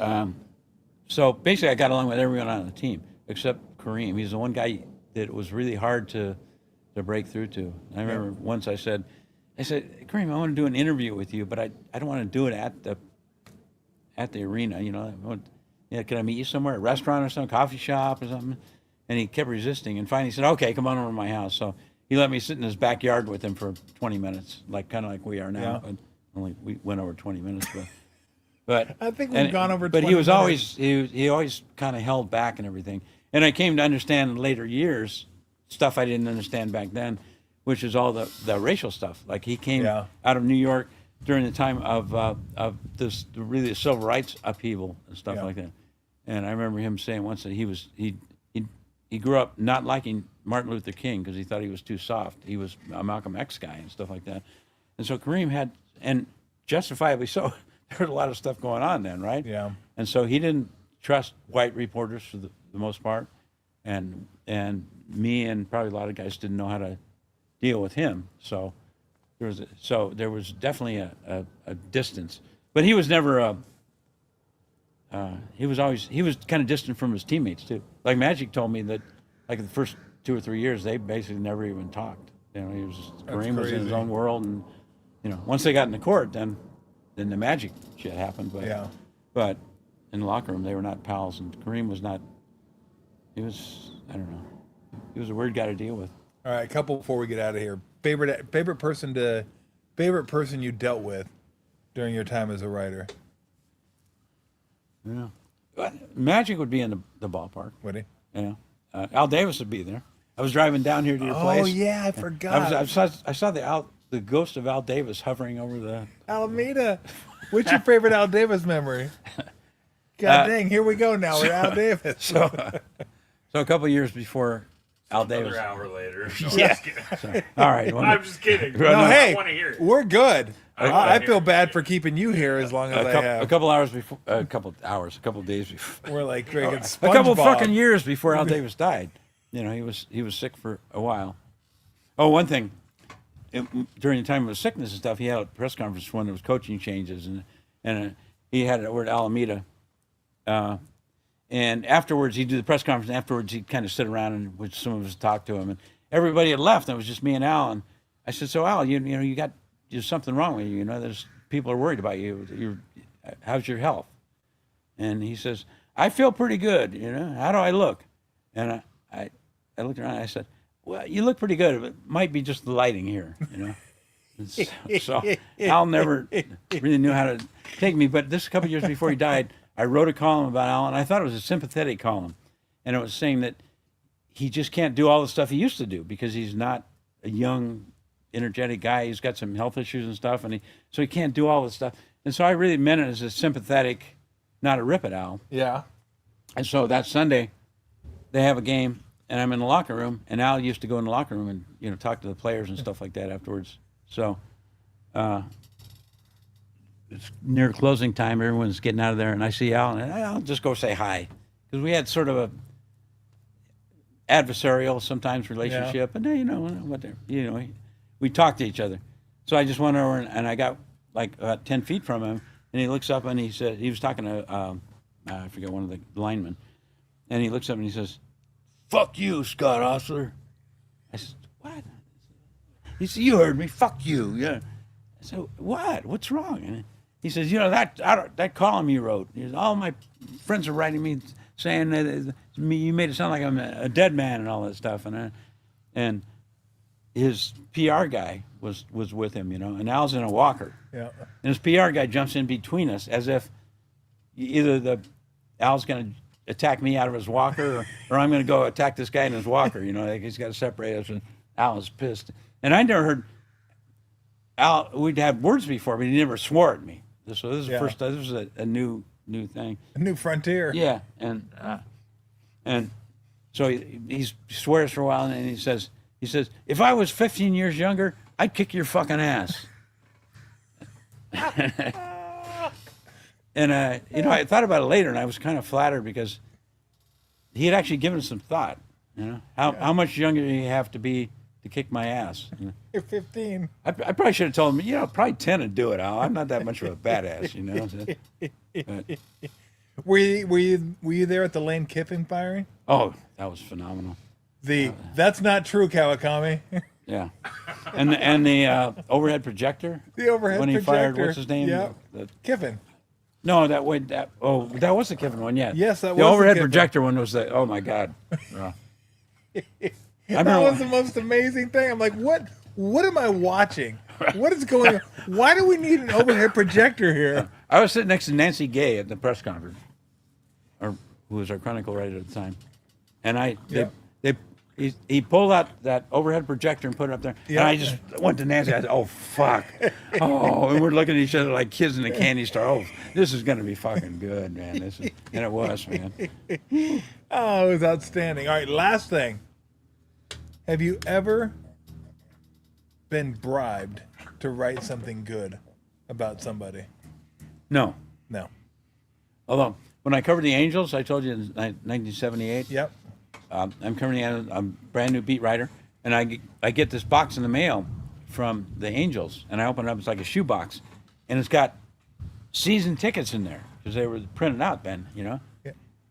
so basically I got along with everyone on the team except Kareem. He's the one guy that was really hard to break through to. I remember once I said, Kareem, I want to do an interview with you, but I don't want to do it at the arena. Can I meet you somewhere, a restaurant or some coffee shop or something? And he kept resisting, and finally he said, okay, come on over to my house. So he let me sit in his backyard with him for 20 minutes, kind of like we are now. Yeah. But only we went over 20 minutes, but I think we've gone over But 20 he was minutes. he always kind of held back and everything. And I came to understand in later years stuff I didn't understand back then, which is all the racial stuff. Like he came Yeah. out of New York during the time of this really civil rights upheaval and stuff Yeah. like that. And I remember him saying once that he grew up not liking Martin Luther King because he thought he was too soft. He was a Malcolm X guy and stuff like that. And so Kareem had, and justifiably so, there was a lot of stuff going on then, right? Yeah. And so he didn't trust white reporters for the most part, and me and probably a lot of guys didn't know how to deal with him. So there was definitely a distance, but he was never he was kind of distant from his teammates too. Like Magic told me that, like the first 2 or 3 years, they basically never even talked. He was Kareem was in his crazy. own world, and once they got in the court, then the Magic shit happened. But Yeah. but in the locker room, they were not pals, and Kareem was not. He was, I don't know, he was a weird guy to deal with. All right, a couple before we get out of here. Favorite person you dealt with during your time as a writer? Yeah, but Magic would be in the ballpark. Would he? Al Davis would be there. I was driving down here to your place. Oh yeah, I forgot. I saw the ghost of Al Davis hovering over the. Alameda. What's your favorite Al Davis memory? God dang, here we go now with Al Davis. So a couple of years before Al Davis. Another hour later. No, Yeah. I'm just kidding. All right. I'm just kidding. No, No, I hey, want to hear it. we're good. I wanna feel hear bad it. for keeping you here as long as I a have. couple hours before, a couple days before. We're like drinking A SpongeBob. couple fucking years before Al Davis died. He was sick for a while. Oh, one thing. During the time of his sickness and stuff, he had a press conference when there was coaching changes, and he had it over at Alameda. And afterwards, he'd do the press conference, and afterwards he'd kind of sit around and with some of us talk to him. And everybody had left, and it was just me and Al. And I said, so Al, there's something wrong with you. There's people are worried about you. How's your health? And he says, I feel pretty good. How do I look? And I looked around and I said, well, you look pretty good. It might be just the lighting here, And so Al never really knew how to take me. But this a couple years before he died, I wrote a column about Al, and I thought it was a sympathetic column. And it was saying that he just can't do all the stuff he used to do because he's not a young, energetic guy. He's got some health issues and stuff, so he can't do all this stuff. And so I really meant it as a sympathetic, not a rip at Al. Yeah. And so that Sunday, they have a game, and I'm in the locker room, and Al used to go in the locker room and talk to the players and stuff like that afterwards. So it's near closing time. Everyone's getting out of there, and I see Al, and I'll just go say hi because we had sort of a adversarial sometimes relationship, and we talk to each other. So I just went over and I got like 10 feet from him, and he looks up and he said, he was talking to, I forget, one of the linemen, and he looks up and he says, "Fuck you, Scott Ostler." I said, "What?" He said, "You heard me. Fuck you." Yeah. I said, "What? What's wrong?" And he says, that column you wrote, he says, all my friends are writing me saying that you made it sound like I'm a dead man and all that stuff. And his PR guy was with him, and Al's in a walker. Yeah. And his PR guy jumps in between us as if either Al's going to attack me out of his walker or I'm going to go attack this guy in his walker. Like he's got to separate us. And Al is pissed. And I never heard Al. We'd had words before, but he never swore at me. So this is the first time. This was a new thing. A new frontier. Yeah, and so he swears for a while, and he says, "If I was 15 years younger, I'd kick your fucking ass." And I thought about it later, and I was kind of flattered because he had actually given some thought. How much younger do you have to be to kick my ass? You're 15. I probably should have told him, probably 10 would do it, Al. I'm not that much of a badass, But, Were you there at the Lane Kiffin firing? oh, that was phenomenal. That's not true, Kawakami. Yeah, and the overhead projector. The overhead when he projector. fired, what's his name? Yeah. Kiffin. No, that was the Kiffin one. Yeah. Yes, that was the the overhead Kiffin. projector one was the. Oh my God. Yeah. That was the most amazing thing. I'm like, what am I watching? What is going on? Why do we need an overhead projector here? I was sitting next to Nancy Gay at the press conference, or who was our Chronicle writer at the time, and he pulled out that overhead projector and put it up there, and I just went to Nancy. I said, "Oh fuck!" And we're looking at each other like kids in a candy store. Oh, this is gonna be fucking good, man. And it was, man. Oh, it was outstanding. All right, last thing. Have you ever been bribed to write something good about somebody? No. No. Although when I covered the Angels, I told you in 1978. Yep. I'm currently a brand new beat writer, and I get this box in the mail from the Angels, and I open it up. It's like a shoebox, and it's got season tickets in there because they were printed out then, Yeah.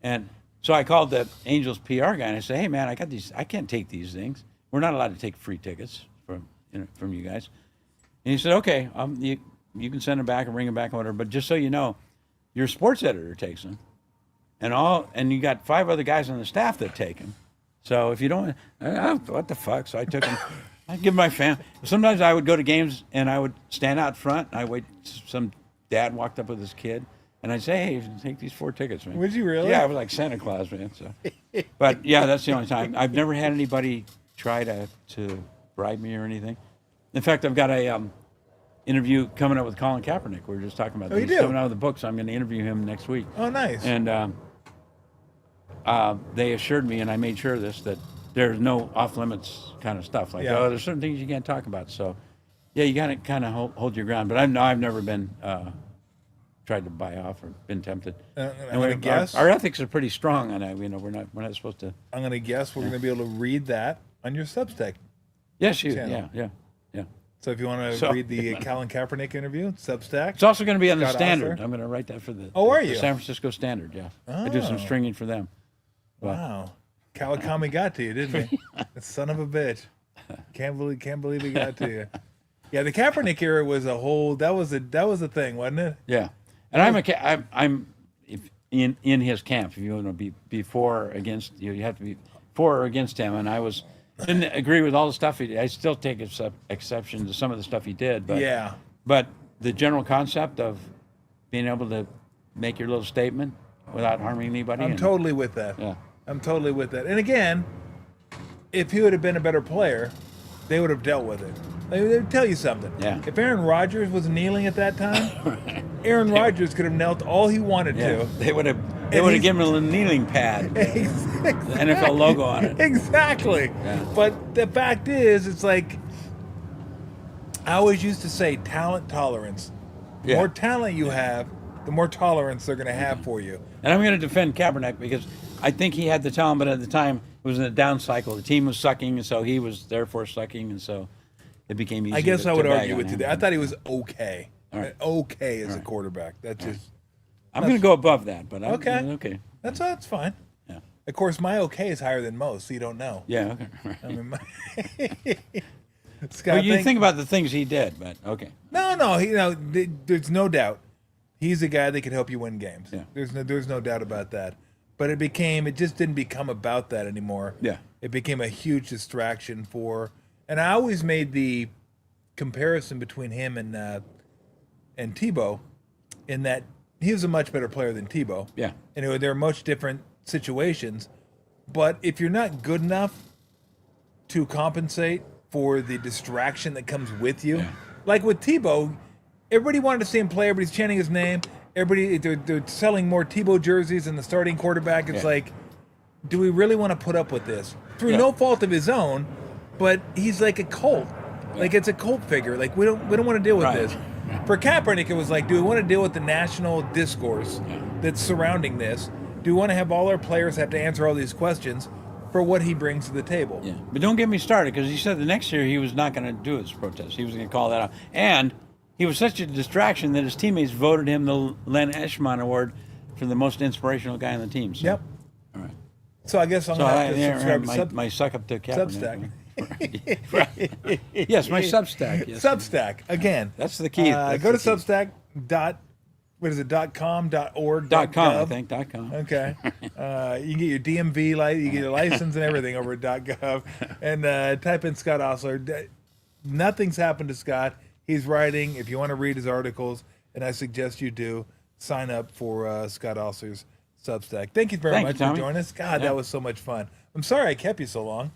And so I called the Angels PR guy and I said, "Hey man, I got these. I can't take these things. We're not allowed to take free tickets from you guys." And he said, "Okay, you can send them back and bring them back or whatever. But just so you know, your sports editor takes them, and you got 5 other guys on the staff that take them. So if you don't, what the fuck?" So I took them. I give my family. Sometimes I would go to games and I would stand out front. And I wait. Some dad walked up with his kid, and I'd say, "Hey, take these 4 tickets, man." Would you really? Yeah, I was like Santa Claus, man. So, but yeah, that's the only time. I've never had anybody try to bribe me or anything. In fact, I've got a interview coming up with Colin Kaepernick. We were just talking about Oh, you He's do? coming out of the book, so I'm going to interview him next week. Oh, nice. And they assured me, and I made sure of this, that there's no off-limits kind of stuff. Like, Yeah. there's certain things you can't talk about. So, yeah, you got to kind of hold your ground. But I've never been tried to buy off or been tempted. I'm And going to guess. our ethics are pretty strong on that. We're not supposed to. I'm going to guess we're going to be able to read that on your Substack. Yes, you. Channel. Yeah. So if you want to So- read the Colin Kaepernick interview, Substack. It's also going to be on the Scott Standard. Ostler. I'm going to write that for the. Oh, are the you? San Francisco Standard. Yeah. I do some Oh. stringing for them. But- Wow. Kawakami got to you, didn't he? That son of a bitch. Can't believe he got to you. Yeah, the Kaepernick era was a whole. That was a thing, wasn't it? Yeah, and I'm in his camp. If you want to be before or against, you have to be for or against him. And I didn't agree with all the stuff he did. I still take exception to some of the stuff he did. But Yeah. But the general concept of being able to make your little statement without harming anybody. I'm totally with that. Yeah. I'm totally with that. And again, if he would have been a better player, they would have dealt with it. They would tell you something. Yeah. If Aaron Rodgers was kneeling at that time, Aaron Rodgers could have knelt all he wanted Yeah. to. They would have he's- given him a kneeling pad, the NFL logo on it. Exactly. Yeah. But the fact is, it's like I always used to say, talent tolerance. The Yeah. more talent you have, the more tolerance they're going to have for you. And I'm going to defend Kaepernick because I think he had the talent, but at the time it was in a down cycle. The team was sucking, and so he was therefore sucking, and so it became easy. I guess I would bag argue on with you him. there. I thought he was okay. All right. Okay as All a right. quarterback. That's just I'm going to go above that, but Okay. Okay. that's fine. Yeah. Of course, my okay is higher than most, so you don't know. Yeah. Okay. I mean, Scott, Well, you think about the things he did, but okay. no, there's no doubt he's a guy that can help you win games. Yeah. There's no doubt about that. But it just didn't become about that anymore. Yeah. It became a huge distraction and I always made the comparison between him and Tebow, in that he was a much better player than Tebow. Yeah. And they're much different situations. But if you're not good enough to compensate for the distraction that comes with you, like with Tebow, everybody wanted to see him play. Everybody's chanting his name. They're selling more Tebow jerseys than the starting quarterback. It's like, do we really want to put up with this? Through no fault of his own, but he's like a cult. Like, it's a cult figure. Like, we don't want to deal with this. For Kaepernick, it was like, do we want to deal with the national discourse that's surrounding this? Do we want to have all our players have to answer all these questions for what he brings to the table? Yeah. But don't get me started, because he said the next year he was not going to do his protest. He was going to call that out. And he was such a distraction that his teammates voted him the Len Eshman Award for the most inspirational guy on the team. So, Yep. All right. So I guess I'm So going to have to subscribe to my suck up to Kaepernick. Substack. Right. Yes, my Substack. Yes. Substack. Again. That's the key. That's Go to the key. Substack. .com, .org, .com, I .gov. think. .com. Okay. You get your DMV, you get your license and everything over at .gov. And type in Scott Ostler. Nothing's happened to Scott. He's writing. If you want to read his articles, and I suggest you do, sign up for Scott Ostler's Substack. Thank you very Thank much you, for Tommy. joining us. God, Yeah. that was so much fun. I'm sorry I kept you so long.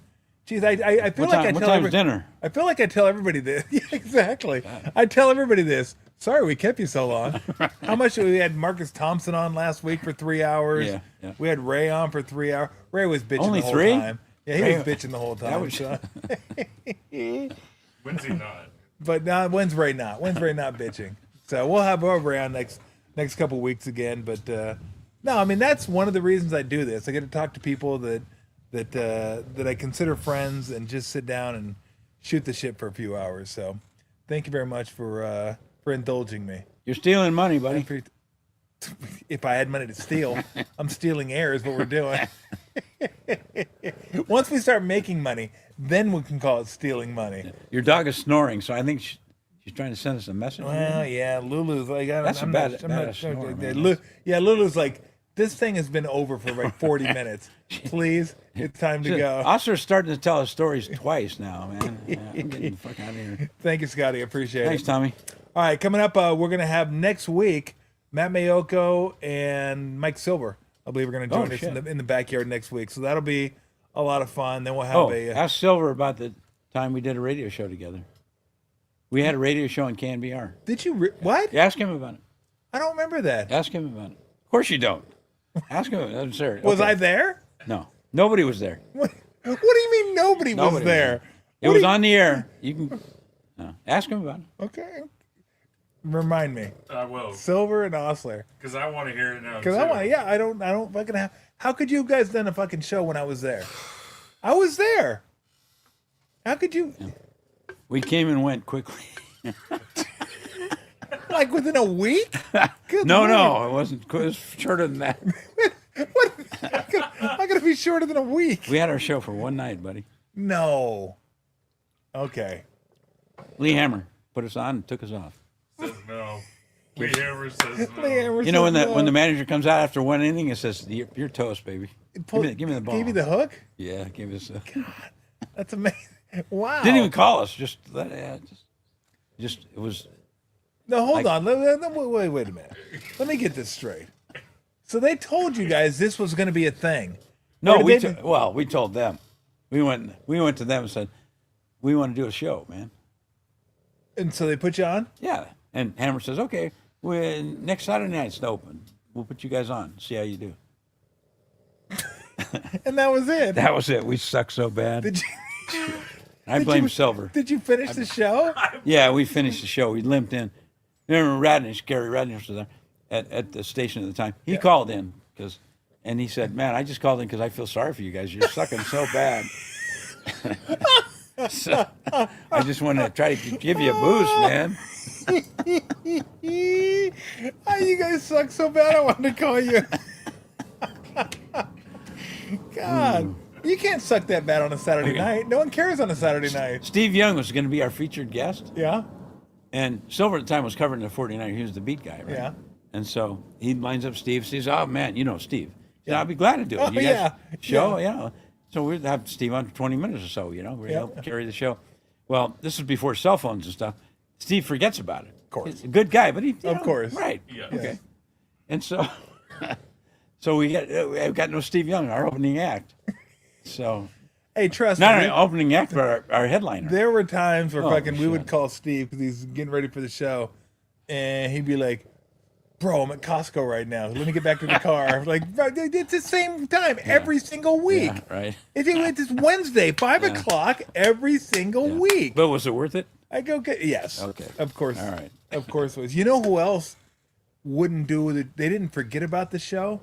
Jeez, I feel What like time, I what tell time's dinner? I feel like I tell everybody this. Yeah, exactly. I tell everybody this. Sorry we kept you so long. How much we had Marcus Thompson on last week for 3 hours. Yeah. We had Ray on for 3 hours. Ray was bitching Only the whole 3? time. Yeah, he Ray- was bitching the whole time. was- so. When's he not? But when's Ray not? When's Ray not bitching? So we'll have Ray on next couple weeks again. But no, I mean, that's one of the reasons I do this. I get to talk to people that I consider friends and just sit down and shoot the shit for a few hours. So thank you very much for indulging me. You're stealing money, buddy. If I had money to steal, I'm stealing air is what we're doing. Once we start making money, then we can call it stealing money. Your dog is snoring, so I think she's trying to send us a message. Well, yeah, Lulu's like, That's a I'm bad- not, bad I'm not, snore, man. Lulu's like, this thing has been over for like 40 minutes. Please, it's time to go. Oscar's starting to tell us stories twice now, man. Yeah, I'm getting the fuck out of here. Thank you, Scotty. I appreciate Thanks, it. Tommy. All right, coming up, we're going to have next week Matt Mayoko and Mike Silver. I believe we're going to join us shit. in the backyard next week. So that'll be a lot of fun. Then we'll have Ask Silver about the time we did a radio show together. We had a radio show in KNBR. Did you what? Yeah, ask him about it. I don't remember that. Ask him about it. Of course you don't. Ask him. I'm serious. Was Okay. I there? No, nobody was there. What do you mean nobody was Nobody was there? It was on the air. You can ask him about it. Okay. Remind me. I will, Silver and Ostler. because I want to hear it now. Because I want, I don't fucking have. How could you guys done a fucking show when I was there? I was there. How could you? We came and went quickly. Like within a week? Good No, Lord. no, it wasn't. It was shorter than that. What? I gotta be shorter than a week. We had our show for one night, buddy. No. Okay. Lee Hammer put us on and took us off. Says no. Lee Hammer says no. Leanne You know, says when the no. manager comes out after one inning and says, "You're toast, baby." Pull- Give me the ball. Gave you the hook? Yeah, give us. That's amazing. Wow. Didn't even call us. Just it was. No, hold on. Wait a minute. Let me get this straight. So they told you guys this was going to be a thing. No, Or we did they- we told them. We went to them and said, "We want to do a show, man." And so they put you on? Yeah. And Hammer says, "Okay, next Saturday night's open. We'll put you guys on. See how you do." And that was it. That was it. We sucked so bad. Did you, I did blame you- Silver. Did you finish the show? Yeah, we finished the show. We limped in. Remember Gary Radnish was there at the station at the time. He called in and he said, "Man, I just called in because I feel sorry for you guys. You're sucking so bad." So, I just want to try to give you a boost, man. Oh, you guys suck so bad. I wanted to call you. God, you can't suck that bad on a Saturday night. No one cares on a Saturday night. Steve Young was going to be our featured guest, Yeah, and Silver at the time was covering the 49. He was the beat guy, right? yeah. And so he lines up Steve. Says, "Oh man, you know Steve. Yeah. I'll be glad to do it. Oh, You guys yeah. show, you know." So we'd have Steve on for 20 minutes or so. You know, we'd Yeah. help carry the show. Well, this was before cell phones and stuff. Steve forgets about it. Of course. He's a good guy, but he, you Of know, course. right? Yeah. Okay. And so, so we got no Steve Young, our opening act. So Hey, trust not me. our opening act, but our headliner. There were times where Oh, we would shit. call Steve because he's getting ready for the show, and he'd be like, "Bro, I'm at Costco right now. Let me get back to the car." I'm like, "Bro, it's the same time every single week. Yeah, right. It's Wednesday, 5 o'clock every single week." But was it worth it? I go, yes. Okay. Of course. All right. Of course it was. You know who else wouldn't do it? They didn't forget about the show,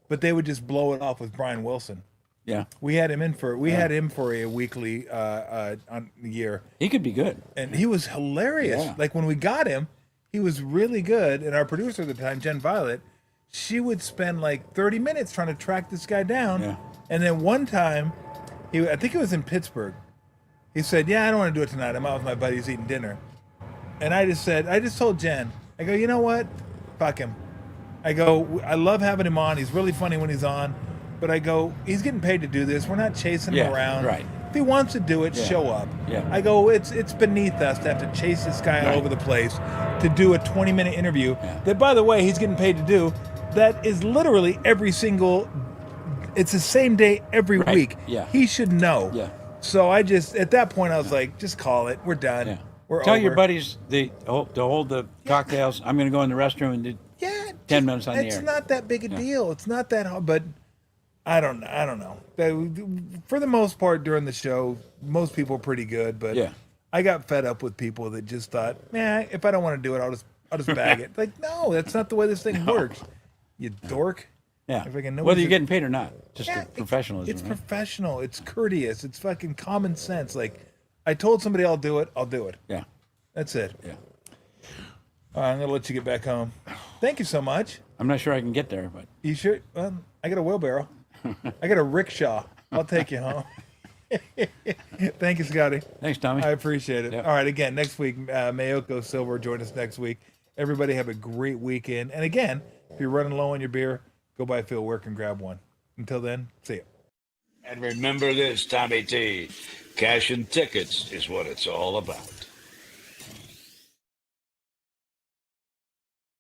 but they would just blow it off with Brian Wilson. Yeah, We had him had him for a weekly on the year, he could be good. and he was hilarious. Yeah. Like when we got him, he was really good. And our producer at the time, Jen Violet, she would spend like 30 minutes trying to track this guy down. Yeah. And then one time, I think it was in Pittsburgh. He said, "Yeah, I don't want to do it tonight. I'm out with my buddies eating dinner." And I just told Jen, I go, "You know what? Fuck him." I go, "I love having him on. He's really funny when he's on." But I go, "He's getting paid to do this. We're not chasing him Yeah, around. right. If he wants to do it, Yeah. show up." Yeah. I go, it's beneath us to have to chase this guy all Right. over the place to do a 20-minute interview Yeah. that, by the way, he's getting paid to do. That is literally it's the same day every Right. week. Yeah. He should know. Yeah. So at that point, I was like, just call it. We're done. Yeah. We're Tell over. your buddies to hold the cocktails. I'm going to go in the restroom and do. Yeah, 10 minutes on the it's air. not that big a deal. It's not that hard, but I don't know. For the most part, during the show, most people are pretty good, but Yeah. I got fed up with people that just thought, if I don't want to do it, I'll just bag it. Like, no, that's not the way this thing works. You dork. Yeah. If I can know Whether it's you're a- getting paid or not, just Yeah, the professionalism. It's right? professional. It's courteous. It's fucking common sense. Like, I told somebody I'll do it. I'll do it. Yeah. That's it. Yeah. All right, I'm gonna let you get back home. Thank you so much. I'm not sure I can get there, but You sure? Well, I got a wheelbarrow. I got a rickshaw. I'll take you home. Thank you, Scotty. thanks, Tommy. I appreciate it. Yep. All right, again, next week, Mayoko Silver, join us next week. Everybody have a great weekend. And again, if you're running low on your beer, go by Fieldwork and grab one. Until then, see you. And remember this, Tommy T. Cash and tickets is what it's all about.